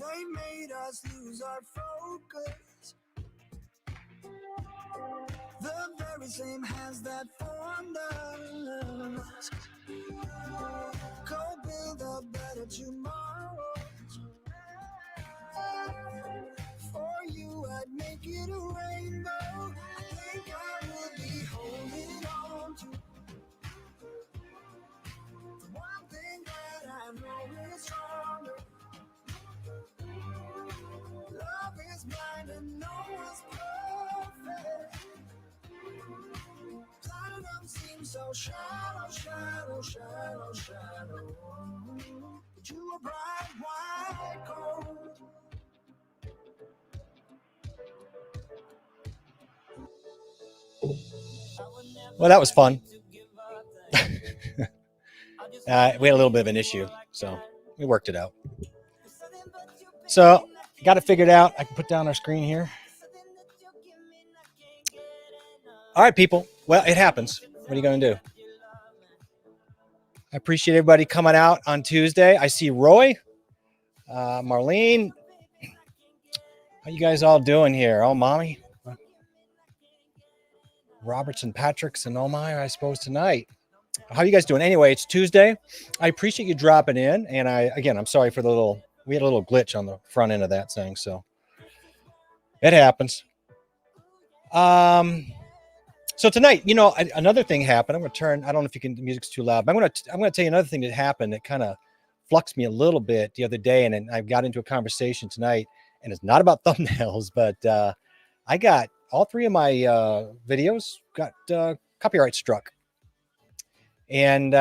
They made us lose our focus. The very same hands that formed us. Go build a better tomorrow. For you, I'd make it a rainbow. Think I would be holding on to the one thing that I know is stronger. Love is blind and no one's perfect. Platinum seems so shallow, shallow, shallow, shallow. But you a bright white gold. Well, that was fun. We had a little bit of an issue, so we worked it out. So got it figured out. I can put down our screen here. All right, people. Well, it happens. What are you going to do? I appreciate everybody coming out on Tuesday. I see Roy, Marlene. How you guys all doing here? Oh, mommy. Roberts and Patrick's and oh my, I suppose tonight. How you guys doing? Anyway, it's Tuesday. I appreciate you dropping in. And I'm sorry for we had a little glitch on the front end of that thing. So it happens. So tonight, another thing happened. I'm going to turn, I don't know if the music's too loud, but I'm going to tell you another thing that happened that kind of fluxed me a little bit the other day. And I got into a conversation tonight, and it's not about thumbnails, but I got all three of my videos got copyright struck. And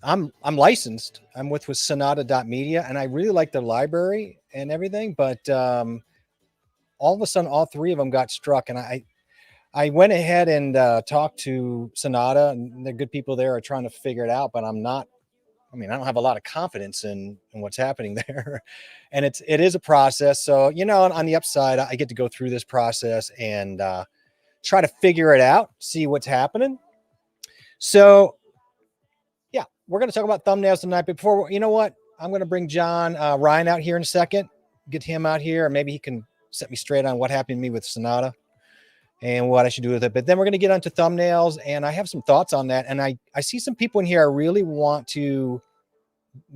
I'm licensed. I'm with Sonata.media, and I really like the library and everything, but all of a sudden, all three of them got struck. And I went ahead and talked to Sonata, and the good people there are trying to figure it out, but I don't have a lot of confidence in what's happening there. And it is a process. So, on the upside, I get to go through this process and try to figure it out, see what's happening. So, yeah, we're going to talk about thumbnails tonight. But before, you know what? I'm going to bring John Ryan out here in a second, get him out here, and maybe he can set me straight on what happened to me with Sonata and what I should do with it. But then we're going to get onto thumbnails, and I have some thoughts on that. And I see some people in here I really want to,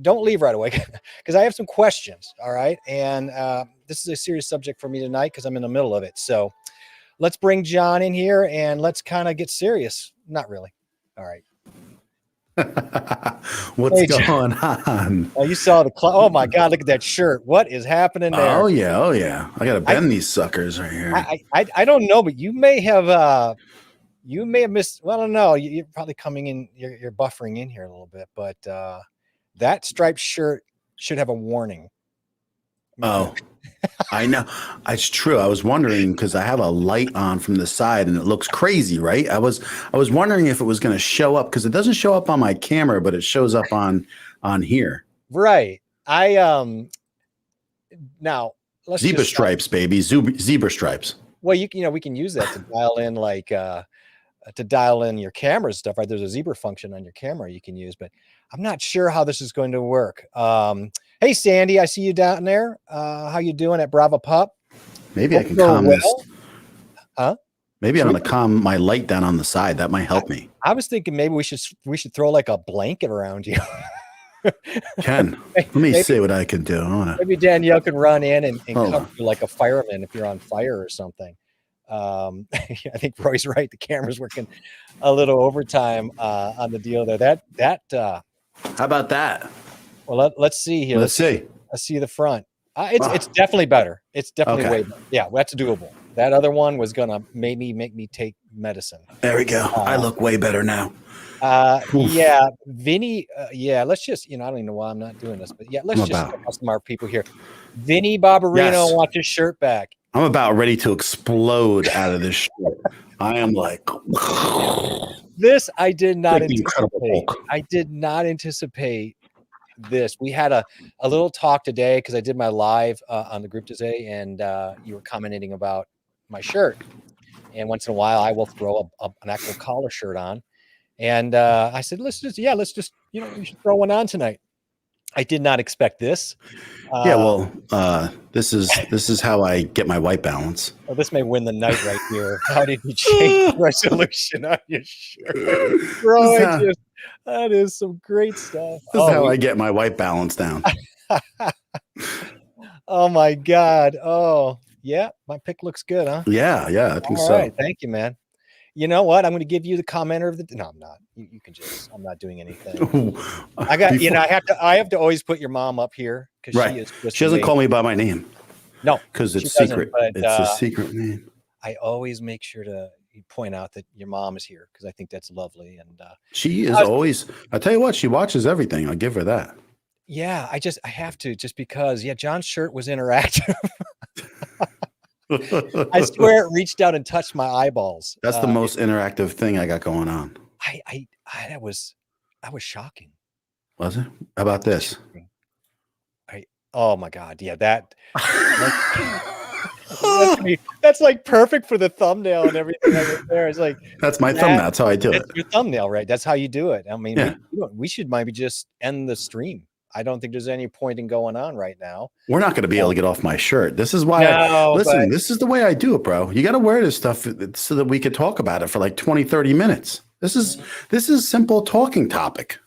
don't leave right away, because I have some questions. All right. And this is a serious subject for me tonight because I'm in the middle of it. So let's bring John in here and let's kind of get serious. Not really. All right. What's going on? Oh, you saw the oh my God, look at that shirt. What is happening there? Oh yeah. I gotta bend these suckers right here. I don't know, but you may have missed. Well, I don't know. You're probably coming in. You're buffering in here a little bit, but that striped shirt should have a warning. Oh, I know. It's true. I was wondering because I have a light on from the side and it looks crazy, right? I was wondering if it was going to show up because it doesn't show up on my camera, but it shows up on here. Right. Now let's zebra stripes, baby. Zebra stripes. Well, we can use that to dial in to dial in your camera stuff, right? There's a zebra function on your camera you can use, but I'm not sure how this is going to work. Hey, Sandy, I see you down there. How you doing at Bravo Pup? Maybe I can calm this. Huh? Maybe I'm going to calm my light down on the side. That might help me. I was thinking maybe we should throw like a blanket around you. Ken, let me see what I can do. Maybe Danielle can run in and cover you like a fireman if you're on fire or something. I think Roy's right. The camera's working a little overtime on the deal there. How about that? Well, let's see here. Let's see. Let's see the front. It's definitely better. It's definitely way better. Yeah, that's doable. That other one was gonna make me take medicine. There we go. I look way better now. Yeah, Vinny. Yeah, let's just. I don't even know why I'm not doing this, but yeah, let's just smart people here. Vinny Barbarino wants his shirt back. I'm about ready to explode out of this shirt. I am like this. I did not anticipate. I did not anticipate this. We had a little talk today because I did my live on the group today, and you were commenting about my shirt. And once in a while, I will throw an actual collar shirt on. And I said, let's just we should throw one on tonight. I did not expect this. Yeah, well, this is how I get my white balance. Well, this may win the night right here. How did you change the resolution on your shirt? Bro, that is some great stuff. This is how I get my white balance down. Oh my God. Oh, yeah. My pick looks good, huh? Yeah, I think All so. right. Thank you, man. You know what? I'm going to give you the commenter of the. No, I'm not. You can just. I'm not doing anything. I got. I have to always put your mom up here because right. she is. Just she doesn't call me by my name. No, because it's secret. It's a secret name. I always make sure to point out that your mom is here because I think that's lovely. And she is always. I tell you what, she watches everything. I'll give her that. Yeah, I have to just because. Yeah, John's shirt was interactive. I swear it reached out and touched my eyeballs. That's the most interactive thing I got going on. That was shocking. Was it? How about this? Oh my God. Yeah, that's like perfect for the thumbnail and everything right there. It's like that's my thumbnail. That's how I do it. Your thumbnail, right? That's how you do it. I mean, we should maybe just end the stream. I don't think there's any point in going on right now. We're not going to be able to get off my shirt. This is why. This is the way I do it, bro. You got to wear this stuff so that we could talk about it for like 20, 30 minutes. This is simple talking topic.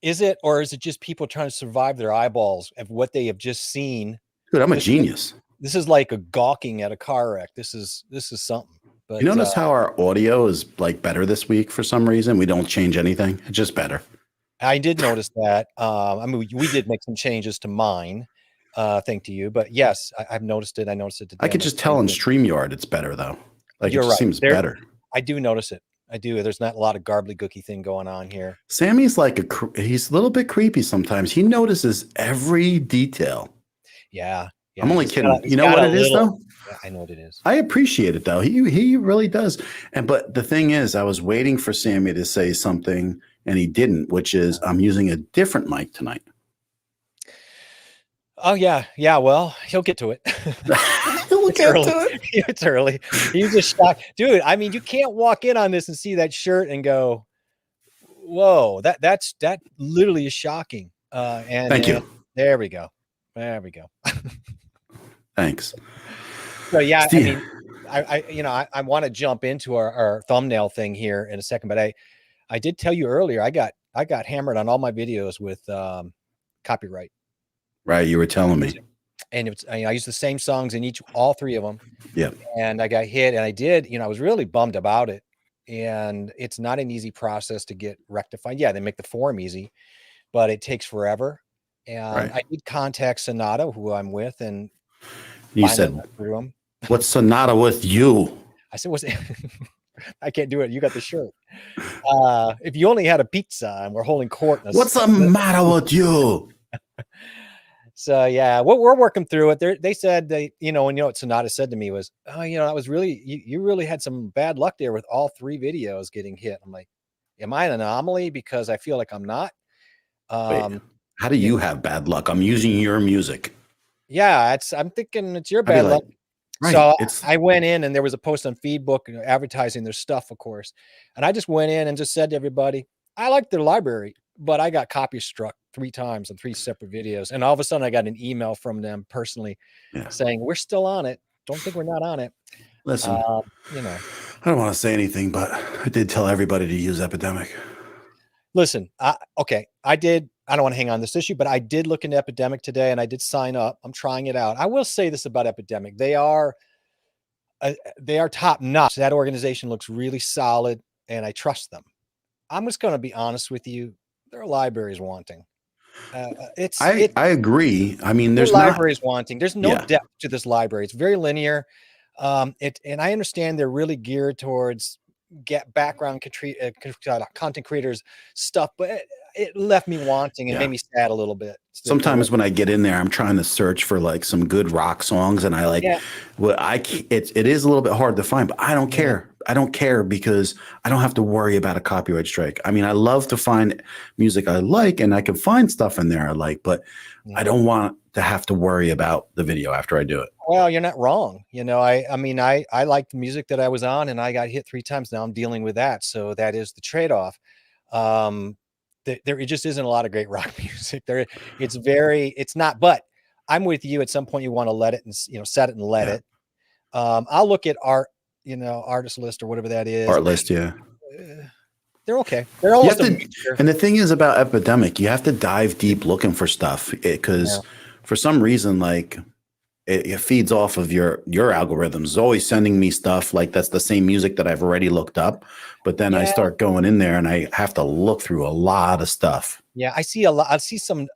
Is it, or is it just people trying to survive their eyeballs of what they have just seen? Dude, I'm a genius. This is like a gawking at a car wreck. This is something. But you notice how our audio is like better this week for some reason? We don't change anything. It's just better. I did notice that. I mean, we did make some changes to mine, thank to you. But yes, I've noticed it. I noticed it today. I could just tell in StreamYard it's better though. Like it just seems better. I do notice it. I do. There's not a lot of garbly-gooky thing going on here. Sammy's like he's a little bit creepy sometimes. He notices every detail. Yeah. I'm only kidding. You know what it is though? Yeah, I know what it is. I appreciate it though. He really does. But the thing is, I was waiting for Sammy to say something and he didn't, which is I'm using a different mic tonight. Oh yeah. Yeah. Well, he'll get to it. It's early. He's just shocked. Dude, I mean, you can't walk in on this and see that shirt and go, whoa, that literally is shocking. Thank you. There we go. Thanks. So yeah, Steve. I mean, I want to jump into our thumbnail thing here in a second, but I did tell you earlier, I got hammered on all my videos with copyright. Right, you were telling me. And I used the same songs in all three of them. Yeah. And I got hit, and I did. I was really bummed about it. And it's not an easy process to get rectified. Yeah, they make the form easy, but it takes forever. And I did contact Sonata, who I'm with, and you said, "What's Sonata with you?" I said, "What's?" I can't do it. You got the shirt. If you only had a pizza and we're holding court. What's the matter with you? So yeah, we're working through it. They said what Sonata said to me was, "Oh, that was really you really had some bad luck there with all three videos getting hit." I'm like, "Am I an anomaly because I feel like I'm not?" Wait, how do you have bad luck? I'm using your music. Yeah, I'm thinking it's your bad luck. Right. So I went in and there was a post on Feedbook advertising their stuff, of course. And I just went in and just said to everybody, I like their library, but I got copy struck 3 times on 3 separate videos. And all of a sudden I got an email from them personally saying, we're still on it. Don't think we're not on it. Listen, I don't want to say anything, but I did tell everybody to use Epidemic. Listen, I did. I don't want to hang on this issue, but I did look into Epidemic today and I did sign up. I'm trying it out. I will say this about Epidemic. They are top notch. That organization looks really solid and I trust them. I'm just going to be honest with you. Their library is wanting. I agree. I mean, there's library is wanting. There's no depth to this library. It's very linear. And I understand they're really geared towards background content creators stuff, but it left me wanting and made me sad a little bit. Sometimes when I get in there, I'm trying to search for like some good rock songs, and it is a little bit hard to find, but I don't care. I don't care because I don't have to worry about a copyright strike. I mean, I love to find music I like, and I can find stuff in there I like, but I don't want to have to worry about the video after I do it. Well, you're not wrong. I liked the music that I was on and I got hit 3 times. Now I'm dealing with that. So that is the trade-off. there just isn't a lot of great rock music there. It's not, but I'm with you. At some point you want to let it and, set it and let it. I'll look at artist list or whatever that is. Art list. Yeah. They're okay. They're almost and the thing is about Epidemic, you have to dive deep looking for stuff because for some reason, like it feeds off of your algorithms. It's always sending me stuff like that's the same music that I've already looked up. But then I start going in there and I have to look through a lot of stuff. Yeah, I see a lot. I see some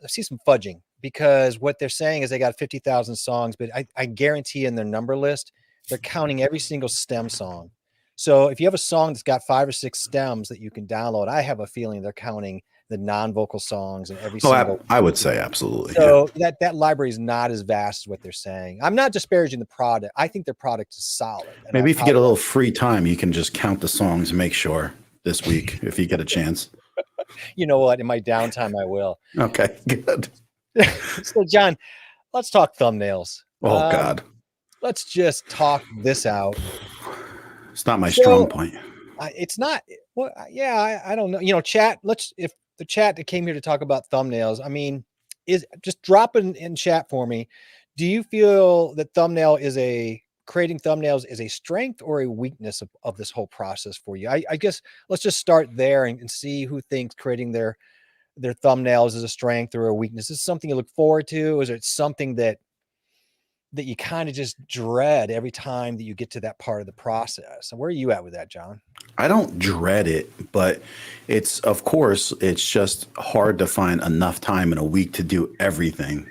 fudging because what they're saying is they got 50,000 songs, but I guarantee in their number list, they're counting every single stem song. So if you have a song that's got 5 or 6 stems that you can download, I have a feeling they're counting the non-vocal songs and every single. I would say absolutely. So that library is not as vast as what they're saying. I'm not disparaging the product. I think their product is solid. Maybe if you get a little free time, you can just count the songs and make sure this week if you get a chance. You know what? In my downtime, I will. Okay, good. So, John, let's talk thumbnails. Oh, God. Let's just talk this out. It's not my strong point. It's not. Well, yeah, I don't know. Chat. If the chat that came here to talk about thumbnails, I mean, is just drop in chat for me. Do you feel that creating thumbnails is a strength or a weakness of this whole process for you? I guess let's just start there and see who thinks creating their thumbnails is a strength or a weakness. Is it something you look forward to? Or is it something that you kind of just dread every time that you get to that part of the process? And where are you at with that, John? I don't dread it, but it's just hard to find enough time in a week to do everything,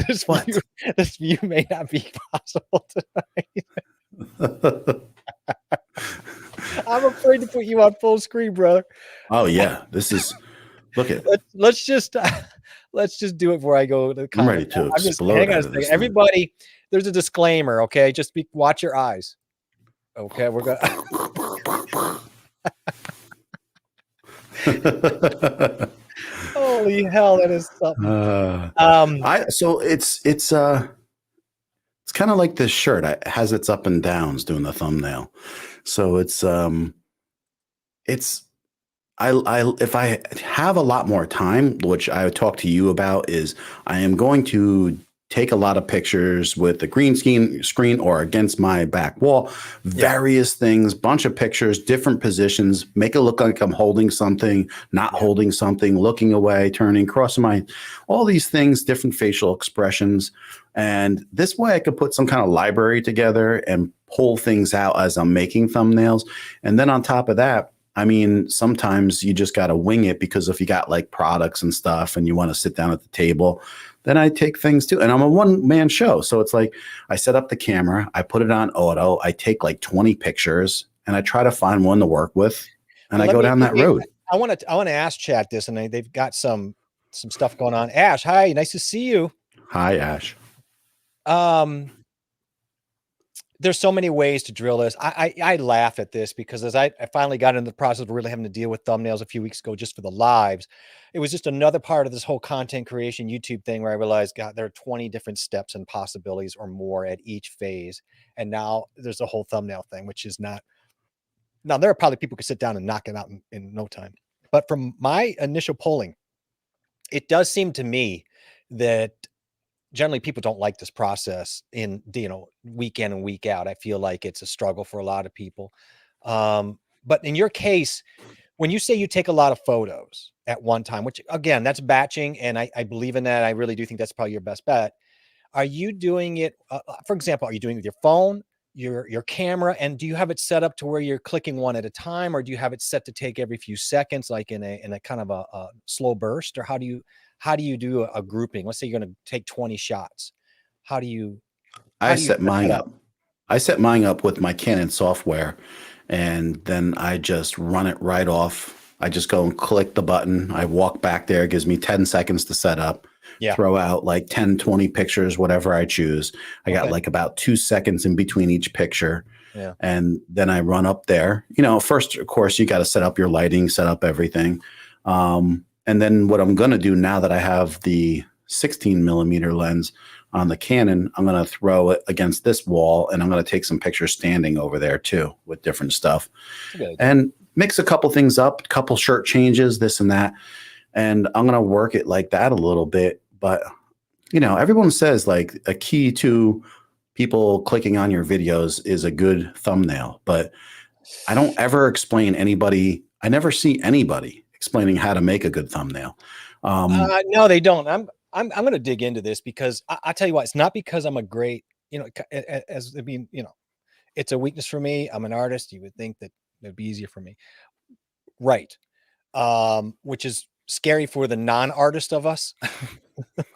This view may not be possible tonight. I'm afraid to put you on full screen, brother. Oh yeah. Look at let's just do it before I go to the comments. I'm ready to explode. Hang on a second. Everybody, there's a disclaimer, okay? Just watch your eyes. Okay, we're going Holy hell, that is something. So it's kind of like this shirt. It has its up and downs doing the thumbnail. So if I have a lot more time, which I would talk to you about, is I am going to take a lot of pictures with the green screen or against my back wall, various things, bunch of pictures, different positions, make it look like I'm holding something, not holding something, looking away, turning, crossing all these things, different facial expressions. And this way I could put some kind of library together and pull things out as I'm making thumbnails. And then on top of that, I mean, sometimes you just got to wing it because if you got like products and stuff and you want to sit down at the table, then I take things too. And I'm a one-man show. So it's like I set up the camera, I put it on auto, I take like 20 pictures and I try to find one to work with and I go down that road. I want to ask chat this, and they've got some stuff going on. Ash, hi, nice to see you. Hi, Ash. There's so many ways to drill this. I laugh at this because as I finally got into the process of really having to deal with thumbnails a few weeks ago just for the lives, it was just another part of this whole content creation YouTube thing where I realized, God, there are 20 different steps and possibilities or more at each phase. And now there's a whole thumbnail thing, which is not. Now, there are probably people who could sit down and knock it out in no time. But from my initial polling, it does seem to me that generally people don't like this process in, week in and week out. I feel like it's a struggle for a lot of people. But in your case, when you say you take a lot of photos at one time, which again, that's batching. And I believe in that. I really do think that's probably your best bet. Are you doing it, for example, are you doing it with your phone, your camera, and do you have it set up to where you're clicking one at a time, or do you have it set to take every few seconds, like in a kind of a slow burst, or how do you do a grouping? Let's say you're going to take 20 shots. I set mine up with my Canon software, and then I just run it right off. I just go and click the button. I walk back there. It gives me 10 seconds to set up. Throw out like 10, 20 pictures, whatever I choose. I got like about 2 seconds in between each picture. Yeah. And then I run up there. First, of course, you got to set up your lighting, set up everything. And then what I'm going to do now that I have the 16 millimeter lens on the Canon, I'm going to throw it against this wall and I'm going to take some pictures standing over there too with different stuff. And mix a couple things up, couple shirt changes, this and that. And I'm going to work it like that a little bit. But, you know, everyone says like a key to people clicking on your videos is a good thumbnail, but I don't ever explain anybody. I never see anybody explaining how to make a good thumbnail. No, they don't. I'm going to dig into this because I tell you what, it's not because I'm a great, you know, as I mean, you know, it's a weakness for me. I'm an artist. You would think that it'd be easier for me. Right. Which is scary for the non-artist of us.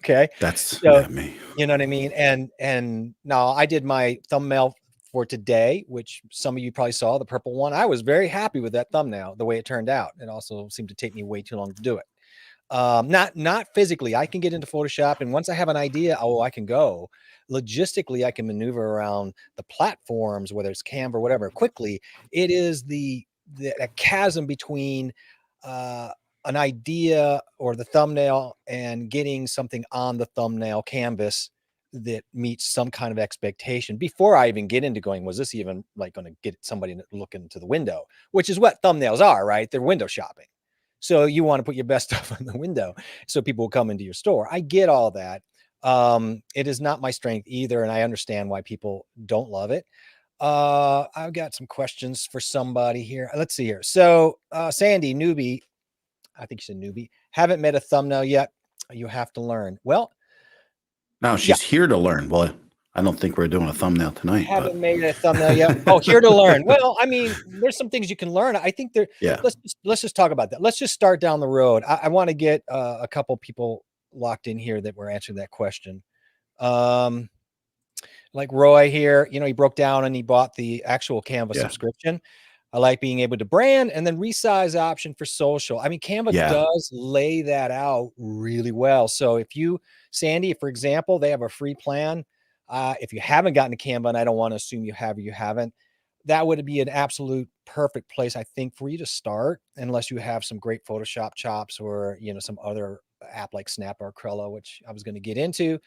Okay. That's So, me. you know what I mean? And now I did my thumbnail for today, which some of you probably saw, the purple one. I was very happy with that thumbnail, the way it turned out. It also seemed to take me way too long to do it. Not physically. I can get into Photoshop, and once I have an idea, oh, I can go. Logistically, I can maneuver around the platforms, whether it's Canva or whatever, quickly. It is the chasm between an idea or the thumbnail and getting something on the thumbnail canvas that meets some kind of expectation before I even get into going, was this even like going to get somebody to look into the window, which is what thumbnails are, right? They're window shopping. So you want to put your best stuff on the window so people will come into your store. I get all that. It is not my strength either. And I understand why people don't love it. I've got some questions for somebody here. Let's see here. So Sandy, newbie, I think she's a newbie. Haven't made a thumbnail yet. You have to learn. Well, no, she's here to learn. Well, I don't think we're doing a thumbnail tonight. Haven't made a thumbnail yet. Oh, here to learn. Well, I mean, there's some things you can learn. I think there. Yeah. Let's just talk about that. Let's just start down the road. I want to get a couple people locked in here that were answering that question. Like Roy here, you know, he broke down and he bought the actual Canva subscription. I like being able to brand and then resize option for social. I mean, Canva does lay that out really well. So if you, Sandy, for example, they have a free plan. If you haven't gotten to Canva, and I don't want to assume you have or you haven't, that would be an absolute perfect place, I think, for you to start, unless you have some great Photoshop chops or, you know, some other app like Snap or Crello, which I was going to get into.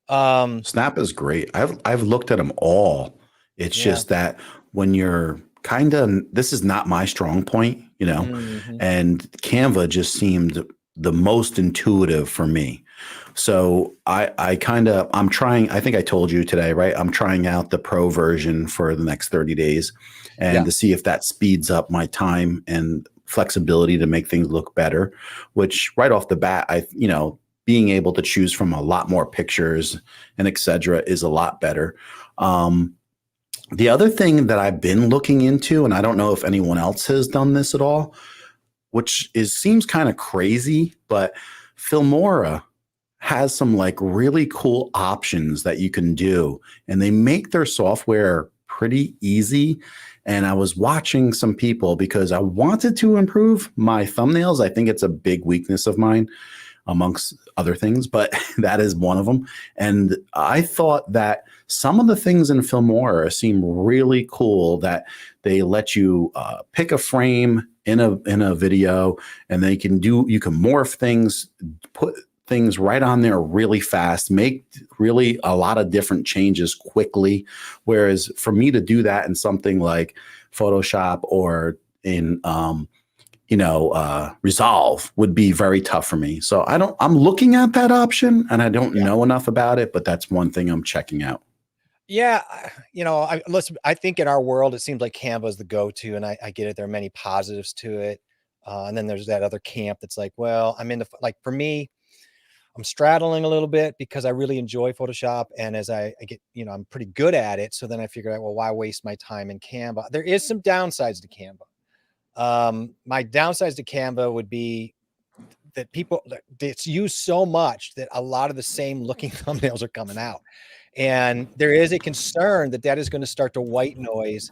Snap is great. I've looked at them all. It's just that when you're kind of, this is not my strong point, you know, and Canva just seemed the most intuitive for me. So I'm trying, I think I told you today, right? I'm trying out the pro version for the next 30 days and to see if that speeds up my time and flexibility to make things look better, which right off the bat, you know, being able to choose from a lot more pictures and et cetera is a lot better. The other thing that I've been looking into, and I don't know if anyone else has done this at all, which seems kind of crazy, but Filmora has some like really cool options that you can do, and they make their software pretty easy. And I was watching some people because I wanted to improve my thumbnails. I think it's a big weakness of mine, amongst other things, but that is one of them. And I thought that some of the things in Filmora seem really cool, that they let you pick a frame in a video, and you can morph things, put things right on there really fast, make really a lot of different changes quickly. Whereas for me to do that in something like Photoshop or in Resolve would be very tough for me. So I'm looking at that option, and I don't know enough about it, but that's one thing I'm checking out. Yeah. You know, I think in our world, it seems like Canva is the go-to, and I get it. There are many positives to it. And then there's that other camp that's like, well, like for me, I'm straddling a little bit because I really enjoy Photoshop. And as I get, you know, I'm pretty good at it. So then I figured out, well, why waste my time in Canva? There is some downsides to Canva. My downsides to Canva would be that it's used so much that a lot of the same looking thumbnails are coming out. And there is a concern that is going to start to white noise,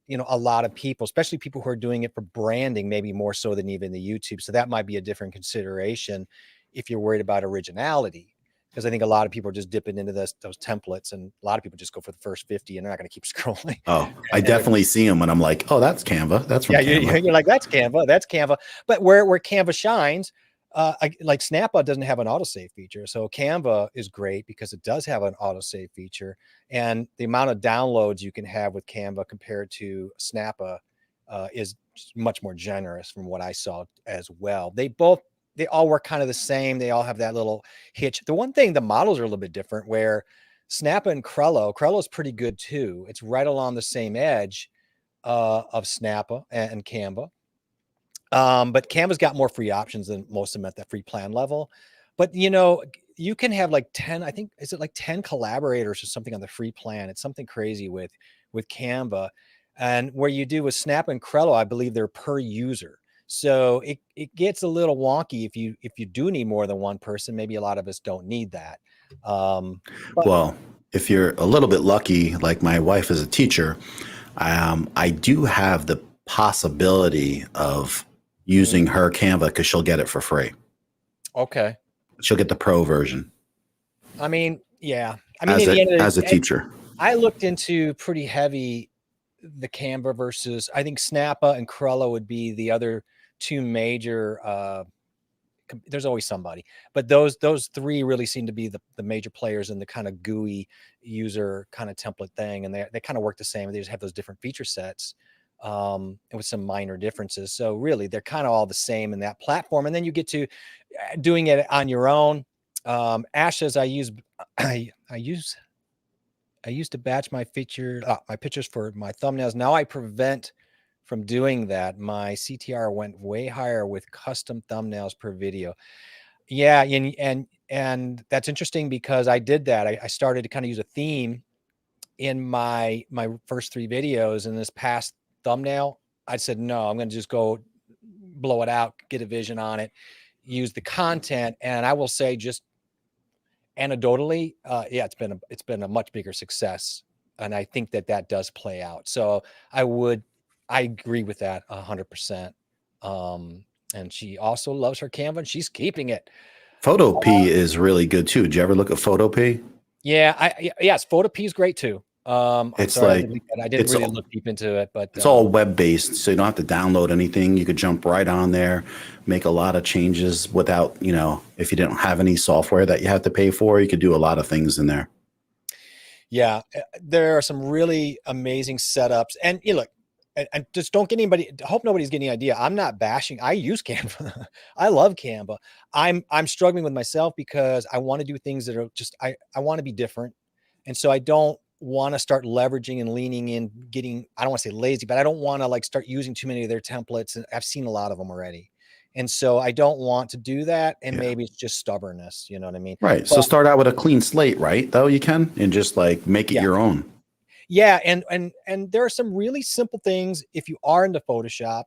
you know, a lot of people, especially people who are doing it for branding, maybe more so than even the YouTube. So that might be a different consideration if you're worried about originality. Because I think a lot of people are just dipping into those templates, and a lot of people just go for the first 50 and they're not going to keep scrolling. Oh, I definitely see them, and I'm like, oh, that's Canva. That's from Canva. You're like, that's Canva. That's Canva. But where Canva shines, like Snappa doesn't have an autosave feature. So Canva is great because it does have an autosave feature, and the amount of downloads you can have with Canva compared to Snappa is much more generous from what I saw as well. They all work kind of the same. They all have that little hitch. The one thing, the models are a little bit different, where Snappa and Crello is pretty good too. It's right along the same edge of Snappa and Canva. But Canva's got more free options than most of them at that free plan level. But you can have like 10, I think, is it like 10 collaborators or something on the free plan? It's something crazy with Canva. And where you do with Snap and Crello, I believe they're per user. So it gets a little wonky if you do need more than one person. Maybe a lot of us don't need that. Well, if you're a little bit lucky, like my wife is a teacher, I do have the possibility of using her Canva because she'll get it for free. Okay. She'll get the pro version. I mean, yeah. I mean, as a teacher, I looked into pretty heavy the Canva versus, I think Snappa and Crello would be the other two major. There's always somebody, but those three really seem to be the major players in the kind of GUI user kind of template thing, and they kind of work the same. They just have those different feature sets, and with some minor differences. So really, they're kind of all the same in that platform. And then you get to doing it on your own. Ash says I used to batch my pictures for my thumbnails. Now I prevent from doing that. My CTR went way higher with custom thumbnails per video. Yeah, and that's interesting because I did that. I started to kind of use a theme in my first 3 videos, and this past thumbnail, I said, no, I'm going to just go blow it out, get a vision on it, use the content. And I will say, just anecdotally, yeah, it's been a much bigger success. And I think that does play out. So I agree with that 100%. And she also loves her Canva, and she's keeping it. Photopea is really good too. Did you ever look at Photopea? Yeah, yes, Photopea is great too. It's sorry, like I didn't really look deep into it, but it's all web-based, so you don't have to download anything. You could jump right on there, make a lot of changes without, if you didn't have any software that you have to pay for, you could do a lot of things in there. Yeah, there are some really amazing setups. And look, and just don't get anybody, I hope nobody's getting an idea. I'm not bashing. I use Canva. I love Canva. I'm struggling with myself because I want to do things that are just, I want to be different. And so I don't want to start leveraging and leaning in, I don't want to say lazy, but I don't want to like start using too many of their templates. And I've seen a lot of them already. And so I don't want to do that. And maybe it's just stubbornness. You know what I mean? Right. So start out with a clean slate, right? Though you can, and just like make it your own. Yeah. And there are some really simple things. If you are into Photoshop,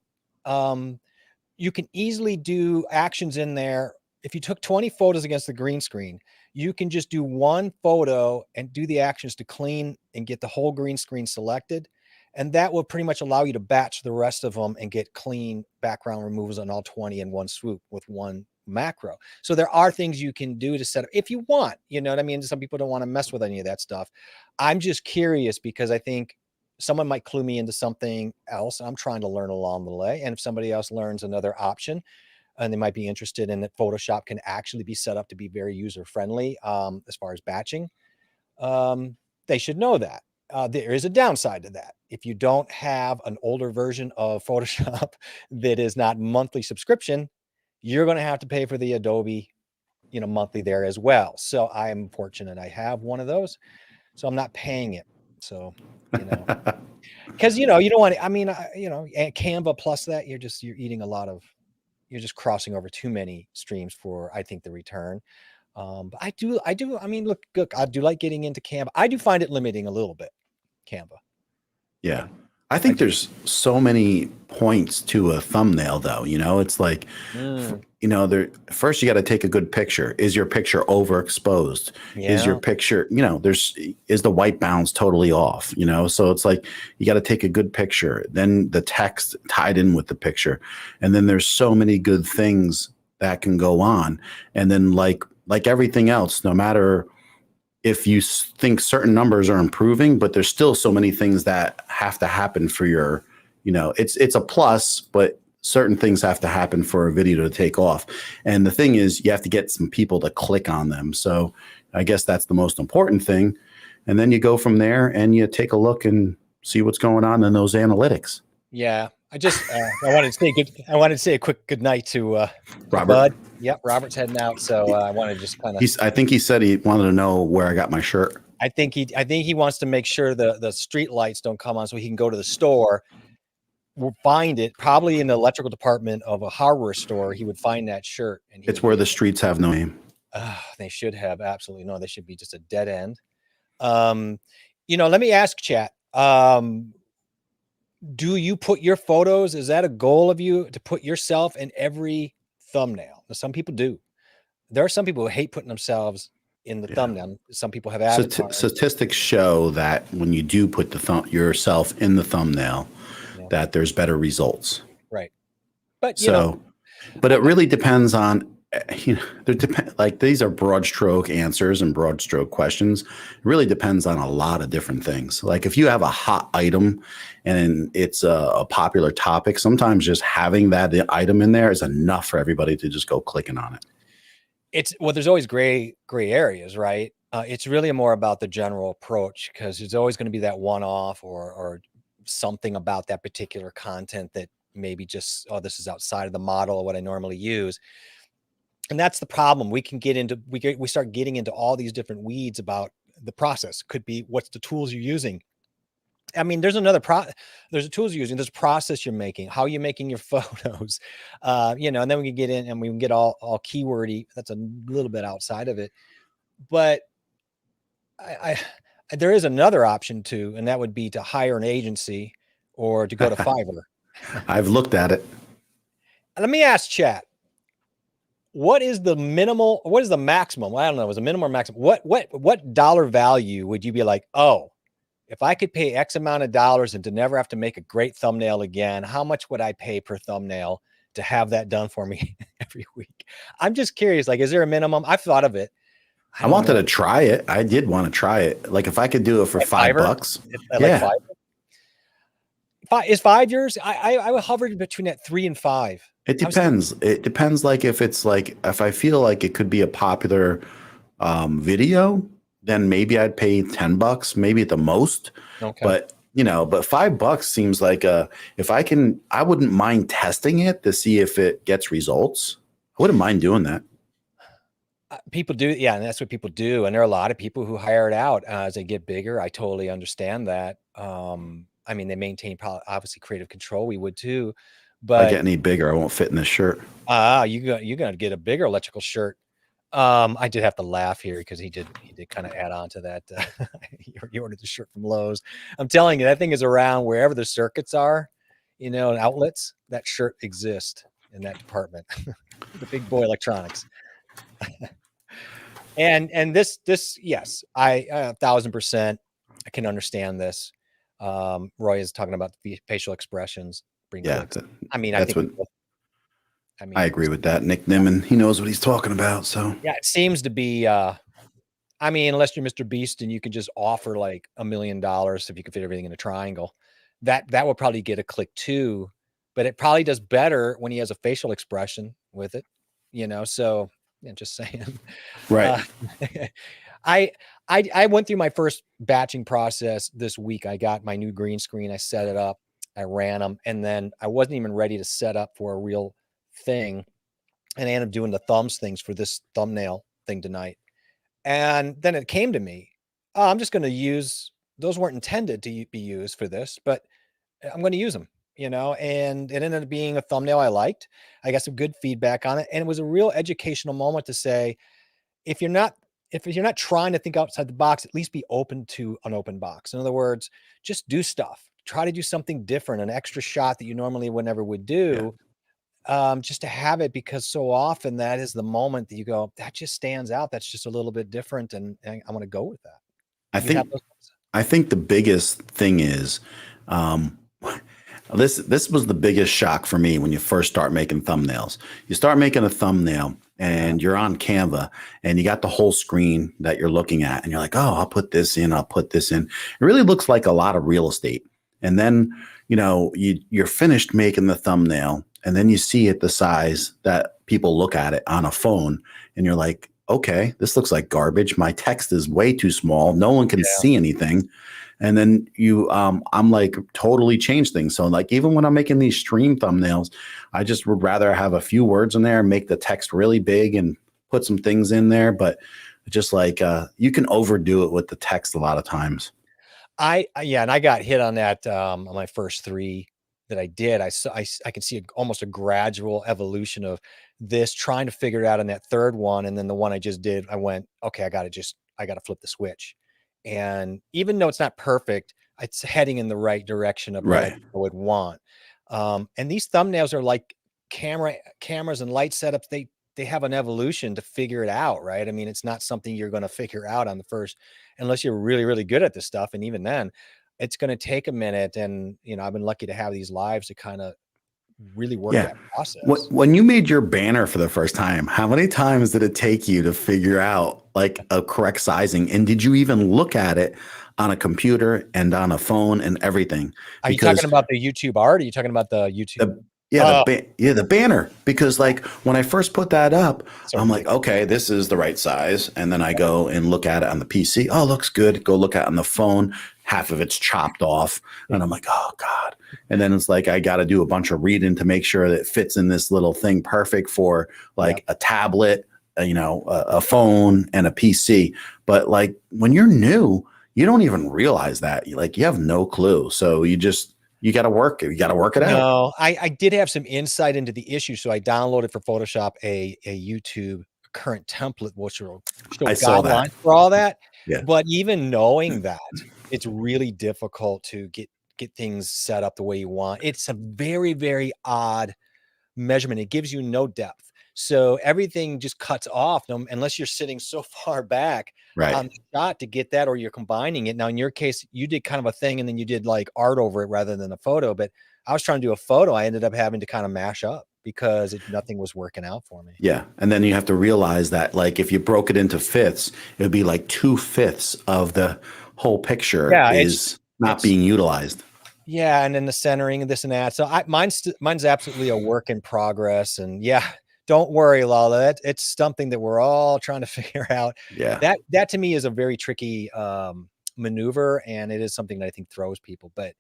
you can easily do actions in there. If you took 20 photos against the green screen, you can just do one photo and do the actions to clean and get the whole green screen selected. And that will pretty much allow you to batch the rest of them and get clean background removals on all 20 in one swoop with one macro. So there are things you can do to set up if you want, you know what I mean? Some people don't want to mess with any of that stuff. I'm just curious because I think someone might clue me into something else. I'm trying to learn along the way. And if somebody else learns another option, and they might be interested in that Photoshop can actually be set up to be very user-friendly as far as batching, they should know that. There is a downside to that. If you don't have an older version of Photoshop that is not monthly subscription, you're going to have to pay for the Adobe, monthly there as well. So I am fortunate I have one of those, so I'm not paying it. So, because, you don't want to, and Canva plus that, you're eating a lot of, you're just crossing over too many streams for, I think, the return. But I do, I mean, look, I do like getting into Canva. I do find it limiting a little bit, Canva. Yeah. I think there's so many points to a thumbnail though, it's like, first you got to take a good picture. Is your picture overexposed? Yeah. Is your picture, is the white balance totally off, so it's like, you got to take a good picture, then the text tied in with the picture. And then there's so many good things that can go on. And then like everything else, no matter if you think certain numbers are improving, but there's still so many things that have to happen for your, it's a plus, but certain things have to happen for a video to take off. And the thing is, you have to get some people to click on them. So I guess that's the most important thing. And then you go from there and you take a look and see what's going on in those analytics. Yeah. I wanted to say I wanted to say a quick good night to Robert. Bud. Yep, Robert's heading out, so I wanted to just kind of. I think he said he wanted to know where I got my shirt. I think he wants to make sure the street lights don't come on, so he can go to the store. We'll find it probably in the electrical department of a hardware store. He would find that shirt, and It's where the streets have no name. They should have absolutely no. They should be just a dead end. Let me ask chat. Do you put your photos? Is that a goal of you to put yourself in every thumbnail? Now, some people do. There are some people who hate putting themselves in the thumbnail. Some people have avatars. Statistics show that when you do put yourself in the thumbnail, that there's better results. Right. But but it really depends on, like these are broad stroke answers and broad stroke questions. It really depends on a lot of different things. Like if you have a hot item and it's a popular topic, sometimes just having that item in there is enough for everybody to just go clicking on it. There's always gray areas, right? It's really more about the general approach, because there's always going to be that one-off or something about that particular content that maybe just, this is outside of the model of what I normally use. And that's the problem. We start getting into all these different weeds about the process. Could be what's the tools you're using. I mean, there's there's tools you're using, there's process you're making, how you're making your photos, and then we can get in and we can get all keywordy. That's a little bit outside of it, but there is another option too, and that would be to hire an agency or to go to Fiverr. I've looked at it. Let me ask chat. What is the maximum? Well, I don't know. Is a minimum or maximum? What dollar value would you be like, oh, if I could pay X amount of dollars and to never have to make a great thumbnail again, how much would I pay per thumbnail to have that done for me every week? I'm just curious. Like, is there a minimum? I've thought of it. I wanted to try it. I did want to try it. Like if I could do it for $5. Yeah. Is 5 years? I would hover between that 3 and 5. It depends. It depends. Like if I feel like it could be a popular video, then maybe I'd pay $10, maybe at the most. Okay. But $5 seems like I wouldn't mind testing it to see if it gets results. I wouldn't mind doing that. People do. Yeah. And that's what people do. And there are a lot of people who hire it out as they get bigger. I totally understand that. I mean, they maintain obviously creative control. We would too, but if I get any bigger, I won't fit in this shirt. You're gonna get a bigger electrical shirt. I did have to laugh here because he did kind of add on to that. You ordered the shirt from Lowe's. I'm telling you, that thing is around wherever the circuits are, and outlets. That shirt exists in that department. The big boy electronics. and this, yes, I 1,000%. I can understand this. Roy is talking about the facial expressions. I agree with that. Nick Nimmin, he knows what he's talking about. So yeah, it seems to be, unless you're Mr. Beast and you can just offer like $1 million if you could fit everything in a triangle, that will probably get a click too, but it probably does better when he has a facial expression with it, so yeah, just saying. Right. I went through my first batching process this week. I got my new green screen. I set it up. I ran them. And then I wasn't even ready to set up for a real thing. And I ended up doing the thumbs things for this thumbnail thing tonight. And then it came to me, I'm just going to use, those weren't intended to be used for this, but I'm going to use them, and it ended up being a thumbnail I liked. I got some good feedback on it. And it was a real educational moment to say, if you're not trying to think outside the box, at least be open to an open box. In other words, just do stuff. Try to do something different, an extra shot that you normally would do, just to have it, because so often that is the moment that you go, that just stands out. That's just a little bit different, and I want to go with that. I think the biggest thing is this was the biggest shock for me when you first start making thumbnails. You start making a thumbnail and you're on Canva and you got the whole screen that you're looking at and you're like, oh, I'll put this in. I'll put this in. It really looks like a lot of real estate. And then, you're finished making the thumbnail and then you see it the size that people look at it on a phone and you're like, okay, this looks like garbage. My text is way too small. No one can see anything. And then I'm like totally change things. So like, even when I'm making these stream thumbnails, I just would rather have a few words in there, make the text really big and put some things in there. But just like, you can overdo it with the text a lot of times. Yeah, and I got hit on that on my first 3 that I did. I can see almost a gradual evolution of this, trying to figure it out on that 3rd one, and then the one I just did, I went, okay, I got to flip the switch. And even though it's not perfect, it's heading in the right direction of what I would want. And these thumbnails are like cameras and light setups. They have an evolution to figure it out, right? I mean, it's not something you're going to figure out on the first, unless you're really, really good at this stuff. And even then, it's going to take a minute. And, I've been lucky to have these lives to kind of really work that process. When you made your banner for the first time, how many times did it take you to figure out like a correct sizing? And did you even look at it on a computer and on a phone and everything? Are you talking about the YouTube art? Or are you talking about the YouTube? The banner, because like when I first put that up, I'm like, okay, this is the right size. And then I go and look at it on the PC. Oh, looks good. Go look at it on the phone. Half of it's chopped off. And I'm like, oh God. And then it's like, I got to do a bunch of reading to make sure that it fits in this little thing perfect for like a tablet, a phone and a PC. But like when you're new, you don't even realize that. You have no clue. So you got to work it. You got to work it out. No, I did have some insight into the issue. So I downloaded for Photoshop a YouTube current template, which will show guidelines for all that. Yeah. But even knowing that, it's really difficult to get things set up the way you want. It's a very, very odd measurement. It gives you no depth. So everything just cuts off unless you're sitting so far back on the shot to get that, or you're combining it. Now, in your case, you did kind of a thing and then you did like art over it rather than a photo. But I was trying to do a photo. I ended up having to kind of mash up because nothing was working out for me. Yeah. And then you have to realize that like if you broke it into fifths, it would be like 2/5 of the whole picture is not being utilized. Yeah. And then the centering and this and that. So mine's absolutely a work in progress. And don't worry, Lala. It's something that we're all trying to figure out. Yeah. That to me is a very tricky maneuver, and it is something that I think throws people. But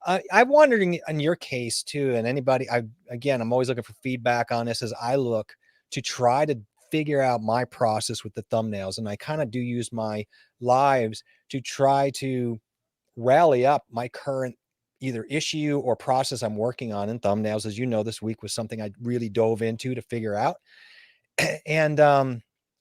I'm wondering in your case too, and anybody, I'm always looking for feedback on this as I look to try to figure out my process with the thumbnails. And I kind of do use my lives to try to rally up my current either issue or process I'm working on in thumbnails. As you know, this week was something I really dove into to figure out. And I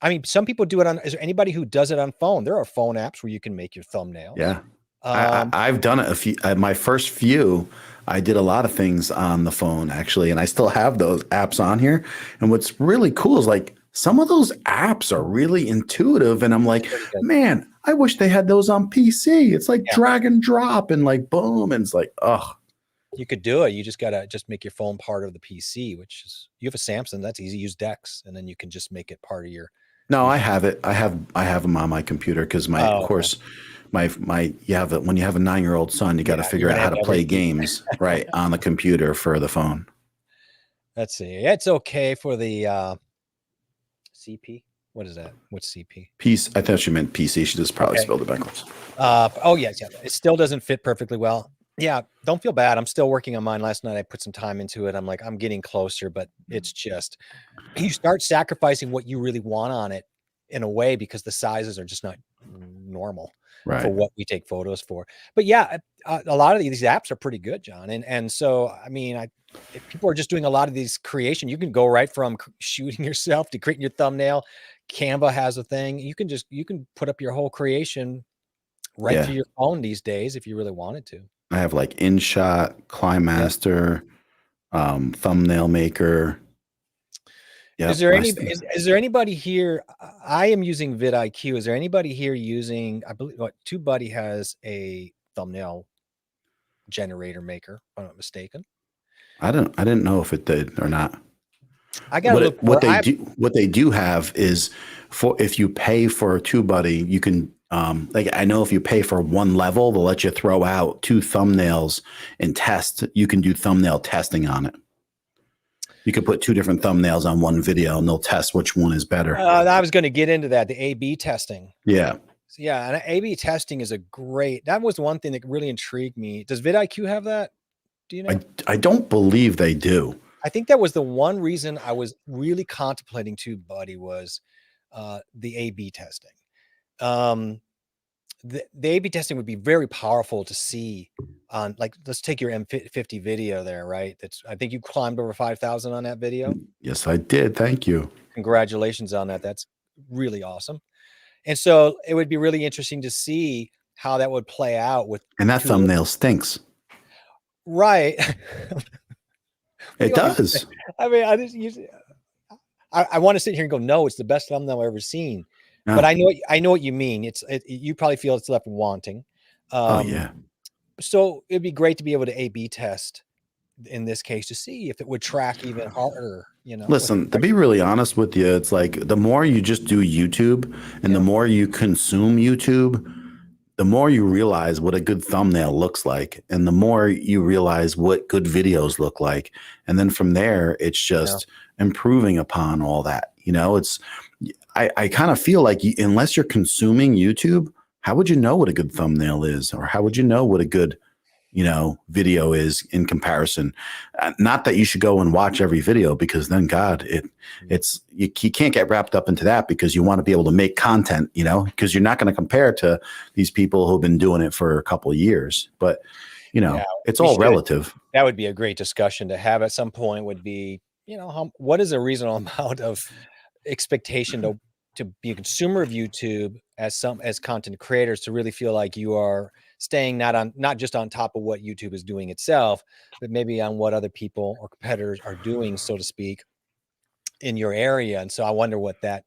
mean, some people do it is there anybody who does it on phone? There are phone apps where you can make your thumbnails. Yeah. I've done it a few, my first few, I did a lot of things on the phone actually. And I still have those apps on here. And what's really cool is like some of those apps are really intuitive. And I'm like, man, I wish they had those on PC. It's like drag and drop and like, boom. And it's like, oh, you could do it. You just got to make your phone part of the PC, which is, you have a Samsung, that's easy. Use Dex. And then you can just make it part of your. No, I have it. I have them on my computer because of course, when you have a 9-year-old son, you got to figure out how to play games right on the computer for the phone. Let's see. It's okay for the CP. What is that? What's CP? Piece. I thought she meant PC. She just probably spelled it backwards. Yes. It still doesn't fit perfectly well. Yeah. Don't feel bad. I'm still working on mine. Last night I put some time into it. I'm like, I'm getting closer, but it's just, you start sacrificing what you really want on it in a way because the sizes are just not normal for what we take photos for. But a lot of these apps are pretty good, John. And so, I mean, if people are just doing a lot of these creation, you can go right from shooting yourself to creating your thumbnail. Canva has a thing. You can put up your whole creation right through your phone these days if you really wanted to. I have like InShot, Climaster, Thumbnail Maker. Yep. Is there anybody here? I am using vidIQ. Is there anybody here using? I believe TubeBuddy has a thumbnail generator maker. If I'm not mistaken. I didn't know if it did or not. I got to look. What they do have is if you pay for TubeBuddy, you can. I know if you pay for one level, they'll let you throw out 2 thumbnails and test. You can do thumbnail testing on it. You could put 2 different thumbnails on one video and they'll test which one is better. I was going to get into that, the A/B testing. Yeah. Yeah, and A/B testing is that was one thing that really intrigued me. Does vidIQ have that? Do you know? I don't believe they do. I think that was the one reason I was really contemplating TubeBuddy was the A/B testing. The A/B testing would be very powerful to see on, like, let's take your M50 video there, right? I think you climbed over 5,000 on that video. Yes, I did. Thank you. Congratulations on that. That's really awesome. And so it would be really interesting to see how that would play out with. And that thumbnail stinks. Right. It does. I mean, I want to sit here and go, no, it's the best thumbnail I've ever seen. No. But I know what you mean. You probably feel it's left wanting. Oh yeah. So it'd be great to be able to A/B test in this case to see if it would track even harder. Listen, to be really honest with you, it's like the more you just do YouTube and the more you consume YouTube, the more you realize what a good thumbnail looks like, and the more you realize what good videos look like. And then from there, it's just improving upon all that. I kind of feel like unless you're consuming YouTube, how would you know what a good thumbnail is? Or how would you know what a good, video is in comparison? Not that you should go and watch every video, because then you can't get wrapped up into that, because you want to be able to make content, because you're not going to compare to these people who've been doing it for a couple of years. But, it's all relative. That would be a great discussion to have at some point, would be, what is a reasonable amount of expectation to be a consumer of YouTube as content creators, to really feel like you are staying not just on top of what YouTube is doing itself, but maybe on what other people or competitors are doing, so to speak, in your area. And so I wonder what that